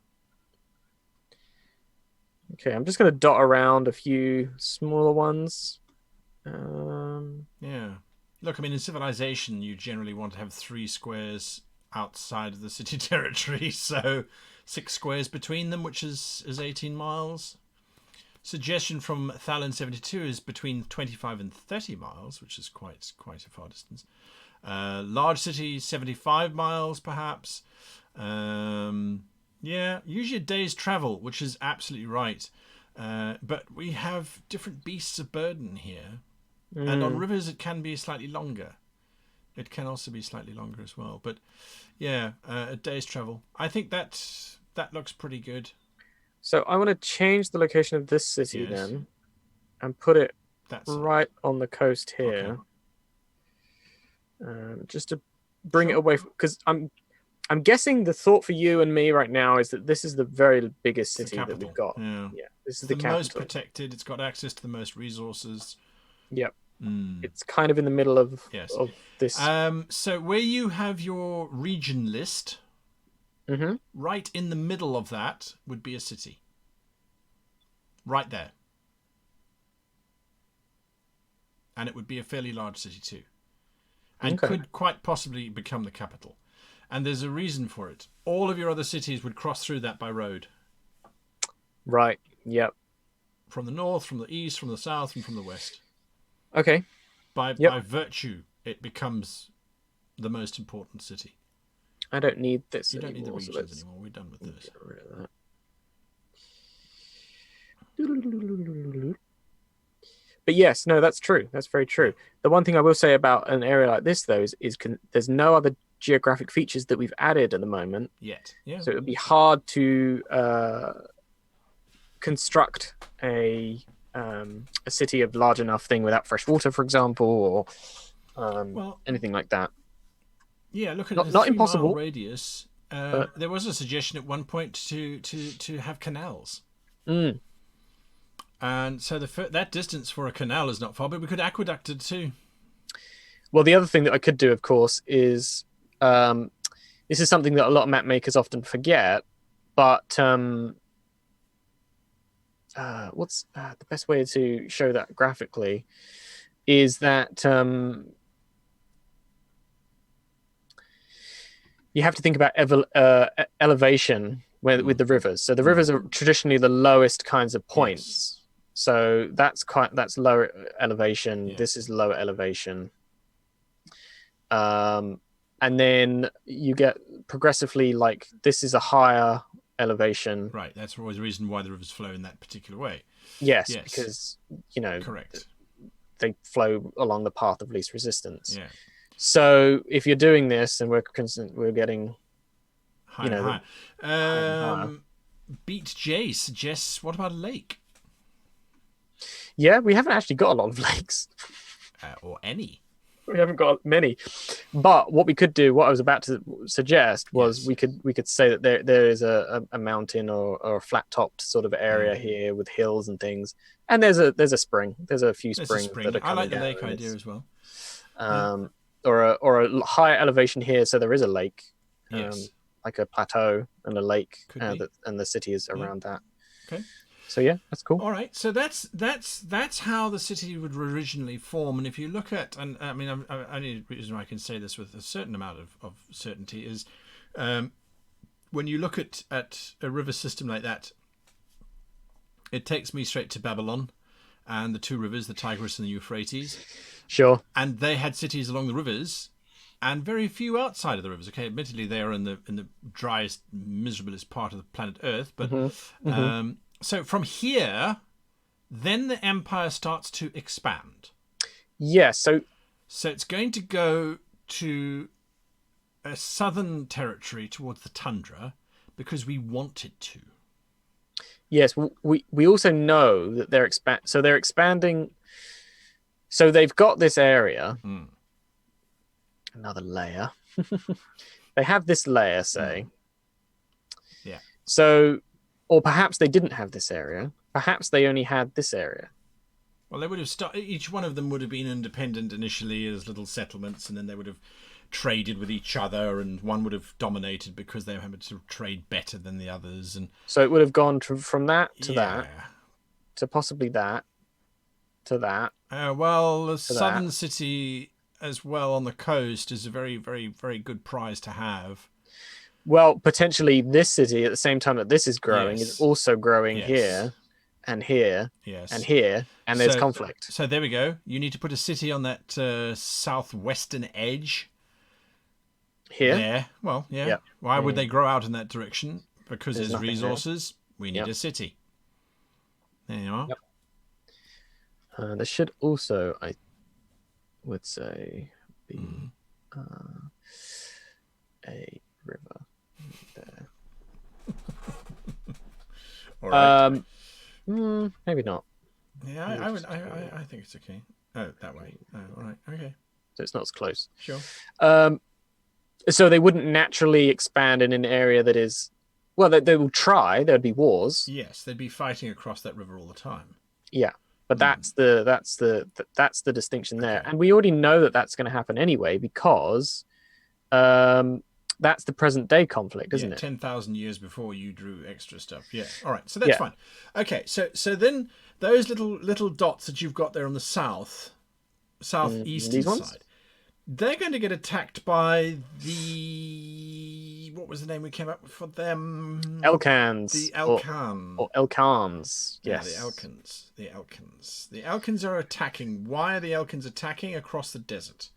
Okay, I'm just going to dot around a few smaller ones. Yeah. Look, I mean, in civilization, you generally want to have 3 squares outside of the city territory, so 6 squares between them, which is 18 miles. Suggestion from Thalin72 is between 25 and 30 miles, which is quite a far distance. Large city, 75 miles, perhaps. Yeah, usually a day's travel, which is absolutely right. But we have different beasts of burden here. And on rivers, it can be slightly longer. It can also be slightly longer as well. But yeah, a day's travel. I think that looks pretty good. So I want to change the location of this city Yes. then, and put it That's right on the coast here, just to bring it away. Because I'm guessing the thought for you and me right now is that this is the very biggest city that we've got. Yeah, this is the the capital. most protected. It's got access to the most resources. Yep. It's kind of in the middle of this. So where you have your region list, right in the middle of that would be a city. Right there. And it would be a fairly large city too. And could quite possibly become the capital. And there's a reason for it. All of your other cities would cross through that by road. Right. Yep. From the north, from the east, from the south, and from the west. Okay. By virtue, it becomes the most important city. I don't need this. You don't need the regions anymore. We're done with this. Get rid of that. But yes, no, that's true. That's very true. The one thing I will say about an area like this, though, is there's no other geographic features that we've added at the moment yet. Yeah. So it would be hard to construct a city of large enough thing without fresh water, for example, or anything like that. Yeah, look at not impossible radius. There was a suggestion at one point to have canals. And so that distance for a canal is not far, but we could aqueduct it too. Well, the other thing that I could do, of course, is this is something that a lot of map makers often forget, but what's the best way to show that graphically is that you have to think about elevation with the rivers. So the rivers are traditionally the lowest kinds of points. Yes. So that's lower elevation. Yeah. This is lower elevation. And then you get progressively like this is a higher elevation. Right. That's always the reason why the rivers flow in that particular way. Yes. Because, correct. They flow along the path of least resistance. Yeah. So if you're doing this and we're getting higher, higher. Beat J suggests, what about a lake? Yeah, we haven't actually got a lot of lakes. Or any. We haven't got many. But what we could do, what I was about to suggest was we could say that there is a mountain or a flat topped sort of area here with hills and things. And there's a spring. There's a few springs that are coming. I like the lake idea as well. Or a higher elevation here, so there is a lake. Yes. Like a plateau and a lake, and the city is around that. Okay. So yeah, that's cool. All right, so that's how the city would originally form. And if you look at, and I mean, only reason I can say this with a certain amount of certainty is, when you look at a river system like that, it takes me straight to Babylon, and the two rivers, the Tigris and the Euphrates. Sure. and they had cities along the rivers, and very few outside of the rivers. Okay, admittedly, they are in the driest, miserablest part of the planet Earth. But so from here, then the empire starts to expand. Yeah. So it's going to go to a southern territory towards the tundra because we want it to. yes, we also know that they're expanding. So they've got this area. Another layer. They have this layer, say. Yeah. So, or perhaps they didn't have this area. Perhaps they only had this area. Well, they would have each one of them would have been independent initially as little settlements, and then they would have traded with each other, and one would have dominated because they were able to trade better than the others. And so it would have gone from that to that, to possibly that, to that. Well, the southern city as well on the coast is a very, very, very good prize to have. Well, potentially this city at the same time that this is growing is also growing here and here and here, and there's conflict. So there we go. You need to put a city on that southwestern edge. Here? There. Well, yeah. Yep. Why would they grow out in that direction? Because there's resources. There. We need a city. There you are. Yep. There should also, I would say, be a river there. All right. Maybe not. Yeah, I think it's okay. Oh, that way. Oh, all right. Okay. So it's not as close. Sure. So they wouldn't naturally expand in an area that is, well, they will try. There'd be wars. Yes, they'd be fighting across that river all the time. Yeah, but that's the distinction there, and we already know that that's going to happen anyway because that's the present day conflict, isn't it? 10,000 years before you drew extra stuff. Yeah. All right. So that's fine. Okay. So then those little dots that you've got there on the southeastern side, they're going to get attacked by the, what was the name we came up with for them? Elkans. The Elkans. Or Elkans. Yes. Yeah, the Elkans. The Elkans are attacking. Why are the Elkans attacking across the desert?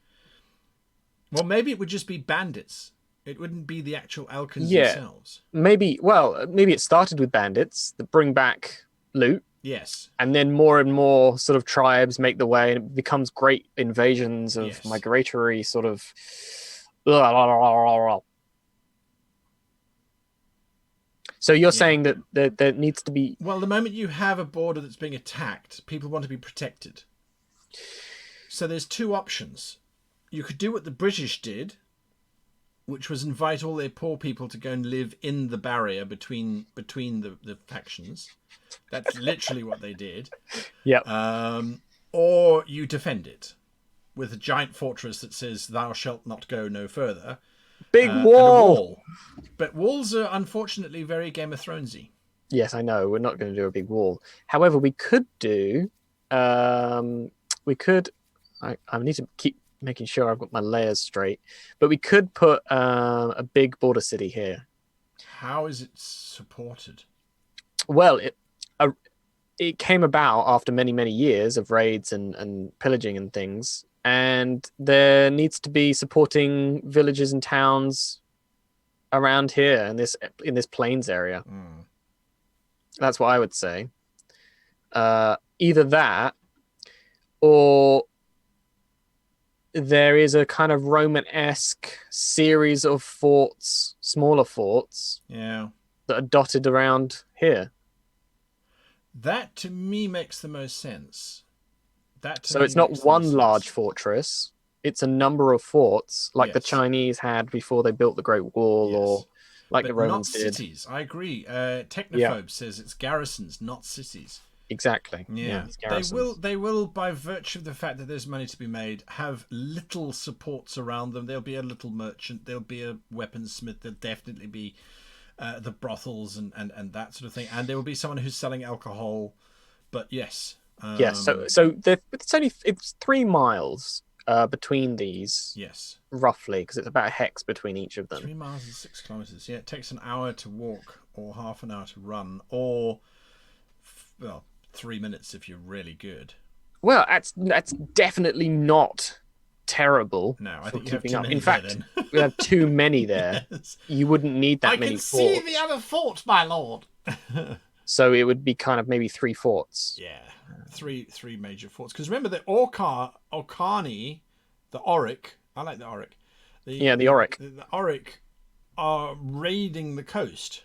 Well, maybe it would just be bandits. It wouldn't be the actual Elkans themselves. Maybe it started with bandits that bring back loot. Yes. And then more and more sort of tribes make the way, and it becomes great invasions of migratory sort of. So you're saying that there needs to be. Well, the moment you have a border that's being attacked, people want to be protected. So there's two options. You could do what the British did, which was invite all their poor people to go and live in the barrier between the factions. That's literally what they did. Yeah. Or you defend it with a giant fortress that says "Thou shalt not go no further." Big wall. And a wall. But walls are unfortunately very Game of Thronesy. Yes, I know. We're not going to do a big wall. However, we could do. I need to keep making sure I've got my layers straight. But we could put a big border city here. How is it supported? Well, it came about after many years of raids and pillaging and things, and there needs to be supporting villages and towns around here in this plains area. That's what I would say. Either that, or there is a kind of Roman-esque series of forts, smaller forts, that are dotted around here. That to me makes the most sense. So it's not one large fortress; it's a number of forts, like the Chinese had before they built the Great Wall, or like the Romans did. Not cities. I agree. Technophobe says it's garrisons, not cities. Exactly. Yeah. They will, by virtue of the fact that there's money to be made, have little supports around them. There'll be a little merchant. There'll be a weaponsmith. There'll definitely be the brothels and that sort of thing. And there will be someone who's selling alcohol. But yes. So it's 3 miles between these. Yes. Roughly, because it's about a hex between each of them. 3 miles and 6 kilometers. Yeah, it takes an hour to walk, or half an hour to run, or 3 minutes if you're really good. Well, that's definitely not terrible No, I for think you have keeping too up. many In there, fact, then. we have too many there. Yes. You wouldn't need that I many can see forts. the other fort, my lord. So it would be kind of maybe 3 forts. Yeah, three major forts. Because remember the Orcani, the Auric. I like the Auric. Yeah, the Auric. The Auric are raiding the coast.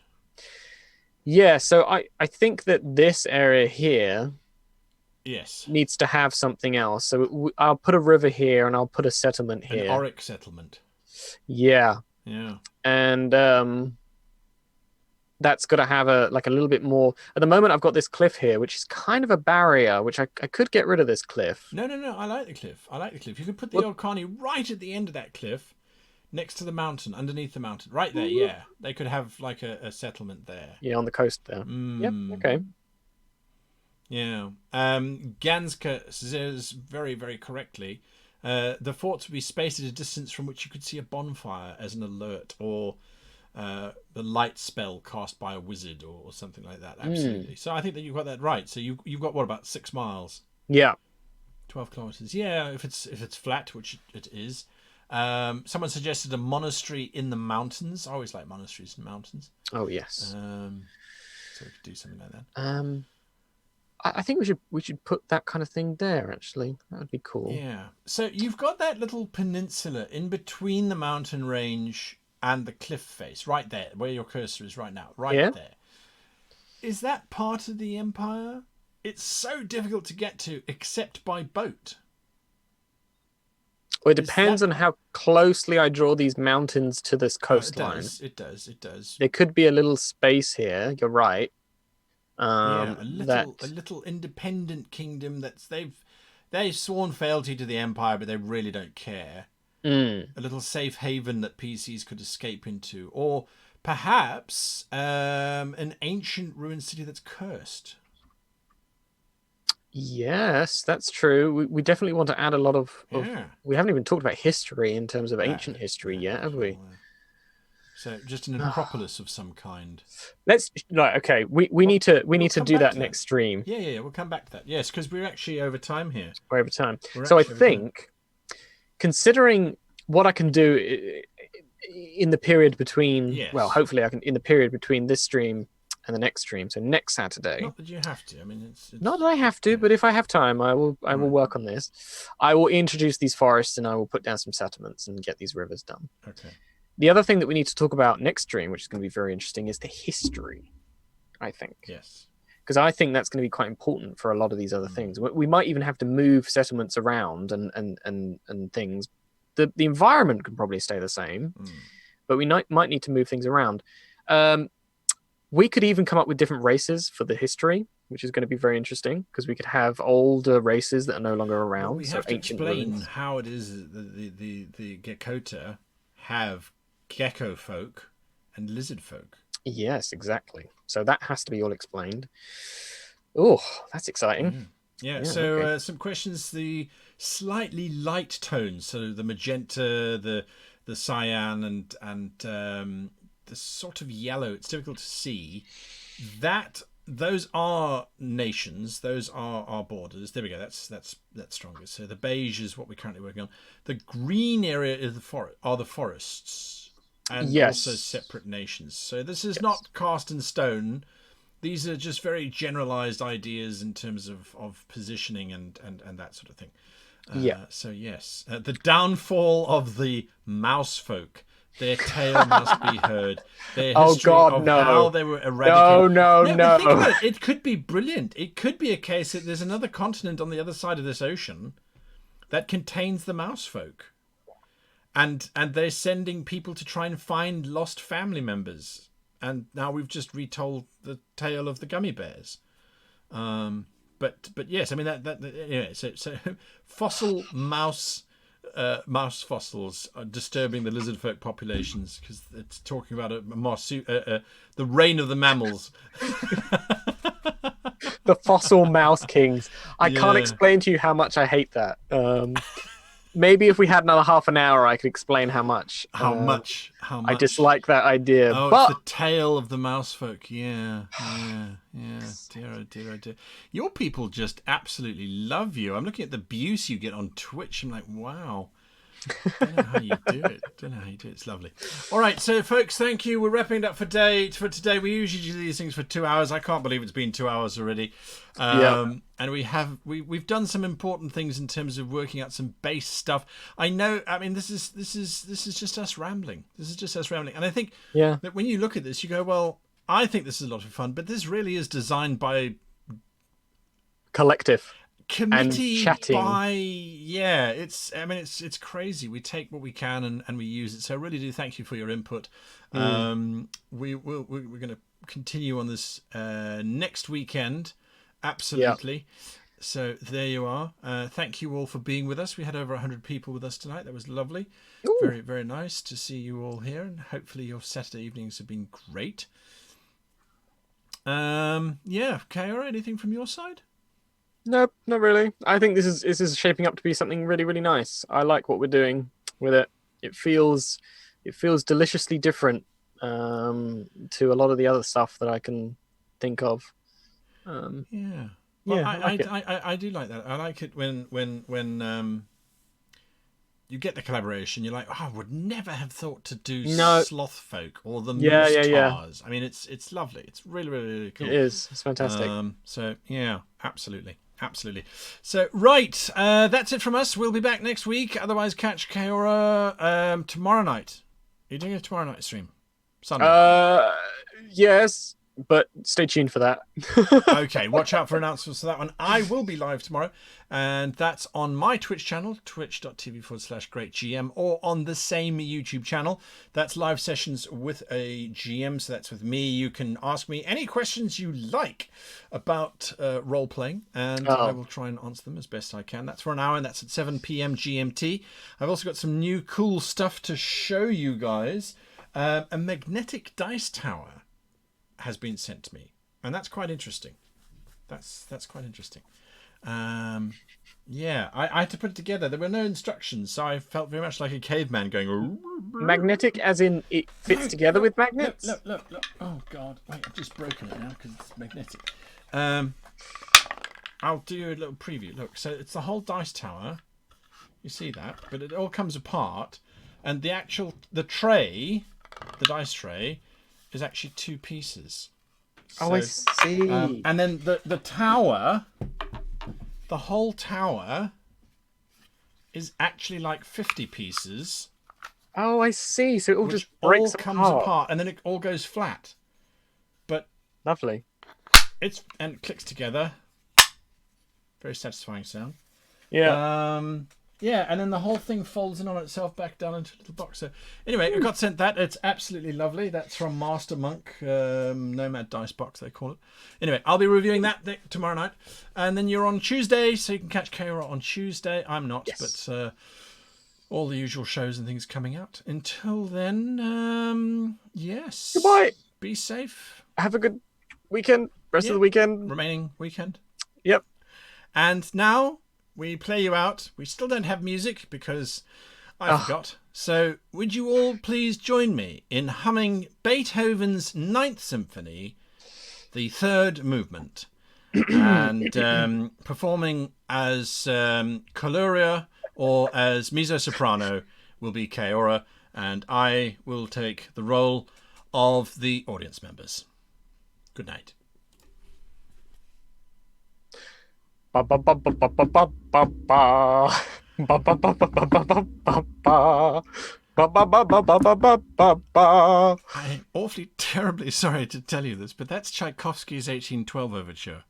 Yeah, so I think that this area here Yes, needs to have something else. So I'll put a river here and I'll put a settlement an here. Auric settlement. Yeah, Yeah. and that's got to have a little bit more. At the moment, I've got this cliff here, which is kind of a barrier, which I could get rid of this cliff. No. I like the cliff. You could put the What? Orcani right at the end of that cliff, next to the mountain, underneath the mountain, right there. Yeah, they could have like a settlement there. Yeah, on the coast there. Yep. Okay. Yeah. Ganska says very, very correctly, the forts would be spaced at a distance from which you could see a bonfire as an alert, or the light spell cast by a wizard, or something like that. Absolutely. So I think that you've got that right. So you've got what, about 6 miles? Yeah. 12 kilometers. Yeah, if it's flat, which it is. Someone suggested a monastery in the mountains. I always like monasteries in mountains. Oh yes. So we could do something like that. I think we should put that kind of thing there. Actually, that would be cool. Yeah. So you've got that little peninsula in between the mountain range and the cliff face, right there, where your cursor is right now, right there. Is that part of the empire? It's so difficult to get to, except by boat. Well, it depends on how closely I draw these mountains to this coastline. It does. There could be a little space here. You're right. A little independent kingdom they've sworn fealty to the empire, but they really don't care. A little safe haven that PCs could escape into, or perhaps an ancient ruined city that's cursed. Yes, that's true. We definitely want to add a lot of. We haven't even talked about history in terms of ancient history yet, have we? So just an acropolis of some kind. Okay. We need to do that next stream. Yeah. We'll come back to that. Yes, because we're actually over time here. We're over time. So I think, considering what I can do in the period between, well, hopefully I can in the period between this stream and the next stream. So next Saturday. Not that you have to. I mean, it's not that I have to, but if I have time, I will work on this. I will introduce these forests and I will put down some settlements and get these rivers done. Okay. The other thing that we need to talk about next stream, which is going to be very interesting, is the history, I think. Yes. Because I think that's going to be quite important for a lot of these other things. We might even have to move settlements around and things. The environment can probably stay the same, but we might need to move things around. We could even come up with different races for the history, which is going to be very interesting, because we could have older races that are no longer around. Well, we have to explain how it is that the Gekota have gecko folk and lizard folk. Yes, exactly. So that has to be all explained. Oh, that's exciting. Yeah. So some questions: the slightly light tones, so the magenta, the cyan, and the sort of yellow. It's difficult to see. Those are nations. Those are our borders. There we go. That's stronger. So the beige is what we're currently working on. The green area is are the forests, and also separate nations. So this is not cast in stone. These are just very generalized ideas in terms of positioning and that sort of thing. So yes, the downfall of the mouse folk. Their tale must be heard. Their history of how they were eradicated. No. Think about it. It could be brilliant. It could be a case that there's another continent on the other side of this ocean that contains the mouse folk. And they're sending people to try and find lost family members. And now we've just retold the tale of the gummy bears. But yes, I mean anyway. So fossil mouse fossils are disturbing the lizard folk populations, because it's talking about the reign of the mammals. The fossil mouse kings. I can't explain to you how much I hate that. maybe if we had another half an hour, I could explain how much. How much? How much? I dislike that idea. Oh, but it's the tale of the mouse folk. Yeah. Dear, oh dear, oh dear. Your people just absolutely love you. I'm looking at the abuse you get on Twitch. I'm like, wow. Don't know how you do it. It's lovely. All right, so folks, thank you. We're wrapping it up for today. We usually do these things for 2 hours. I can't believe it's been 2 hours already. And we've done some important things in terms of working out some base stuff. I know. I mean, this is just us rambling. And I think that when you look at this, you go, well, I think this is a lot of fun, but this really is designed by collective. Committee and chatting. It's crazy. We take what we can and we use it. So I really do thank you for your input. We're going to continue on this next weekend. Absolutely. So there you are. Thank you all for being with us. We had over 100 people with us tonight. That was lovely. Ooh. Very, very nice to see you all here, and hopefully your Saturday evenings have been great. Kara, anything from your side? Nope, not really. I think this is shaping up to be something really, really nice. I like what we're doing with it. It feels deliciously different to a lot of the other stuff that I can think of. I do like that. I like it when you get the collaboration. You're like, oh, I would never have thought to do Sloth Folk or the Moose Tars. I mean, it's lovely. It's really, really, really cool. It is. It's fantastic. Absolutely. So, right, that's it from us. We'll be back next week. Otherwise, catch Kaora tomorrow night. Are you doing a tomorrow night stream? Sunday? Yes, but stay tuned for that. Okay, watch out for announcements for that one. I will be live tomorrow, and that's on my Twitch channel, twitch.tv/greatgm, or on the same YouTube channel. That's live sessions with a GM, so that's with me. You can ask me any questions you like about role-playing, and I will try and answer them as best I can. That's for an hour, and that's at 7 p.m. GMT. I've also got some new cool stuff to show you guys. A magnetic dice tower has been sent to me, and that's quite interesting. That's quite interesting. I had to put it together. There were no instructions, so I felt very much like a caveman going. Magnetic, as in it fits together with magnets. Look! Oh God! Wait, I've just broken it now because it's magnetic. I'll do a little preview. Look, so it's the whole dice tower. You see that, but it all comes apart, and the tray, the dice tray, is actually two pieces. So, I see. And then the tower, the whole tower, is actually like 50 pieces. Oh, I see. So it all just breaks comes apart, and then it all goes flat. But lovely. And it clicks together. Very satisfying sound. Yeah. And then the whole thing folds in on itself back down into a little box. So anyway, I got sent that. It's absolutely lovely. That's from Master Monk, Nomad Dice Box, they call it. Anyway, I'll be reviewing that tomorrow night. And then you're on Tuesday, so you can catch Kaora on Tuesday. I'm not, but all the usual shows and things coming out. Until then, yes. Goodbye. Be safe. Have a good weekend. Rest of the weekend. Remaining weekend. Yep. And now we play you out. We still don't have music because I forgot. So would you all please join me in humming Beethoven's Ninth Symphony, the third movement, and performing as Coluria or as mezzo-soprano will be Kaora, and I will take the role of the audience members. Good night. Ba ba ba ba ba ba ba ba ba ba ba ba ba ba ba ba ba ba. I'm awfully terribly sorry to tell you this, but that's Tchaikovsky's 1812 overture.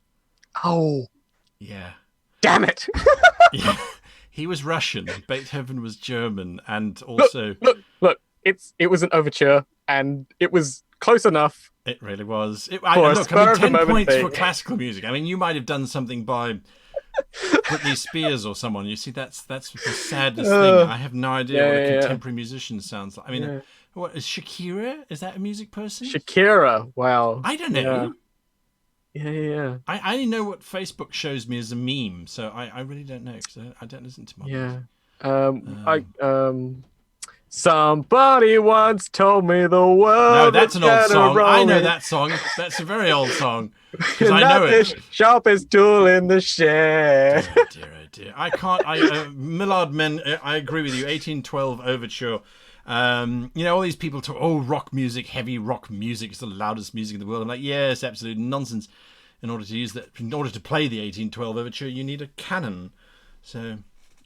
Oh, yeah. Damn it! Yeah. He was Russian. Beethoven was German, and also look. It was an overture, and it was close enough. It really was. 10 points for classical music. I mean, you might have done something by Britney Spears or someone. You see, that's the saddest thing. I have no idea what a contemporary musician sounds like. I mean, what is Shakira? Is that a music person? Shakira. Wow. I don't know. Yeah. I only know what Facebook shows me as a meme, so I really don't know because I don't listen to much. Yeah. Somebody once told me the world. No, that's an old song. I know rolling. that song. That's a very old song because Not I know the it. sharpest tool in the shed. Oh dear, oh dear. I can't. Millard Men. I agree with you. 1812 Overture. All these people talk. Oh, rock music, heavy rock music is the loudest music in the world. I'm like, yes, absolute nonsense. In order to play the 1812 Overture, you need a canon. So,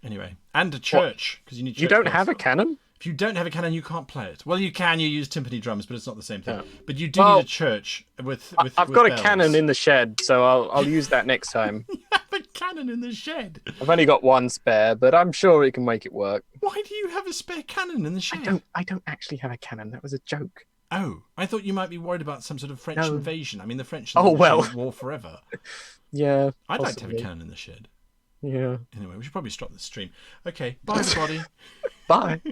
anyway, and a church because you need. You don't have a canon? If you don't have a canon, you can't play it. Well, you can. You use timpani drums, but it's not the same thing. Yeah. But you do need a church with. I've got bells. a cannon in the shed, so I'll use that next time. You have a cannon in the shed. I've only got one spare, but I'm sure we can make it work. Why do you have a spare cannon in the shed? I don't actually have a cannon. That was a joke. Oh, I thought you might be worried about some sort of French invasion. I mean, the French war forever. Yeah. I'd like to have a cannon in the shed. Yeah. Anyway, we should probably stop the stream. Okay, bye everybody. Bye.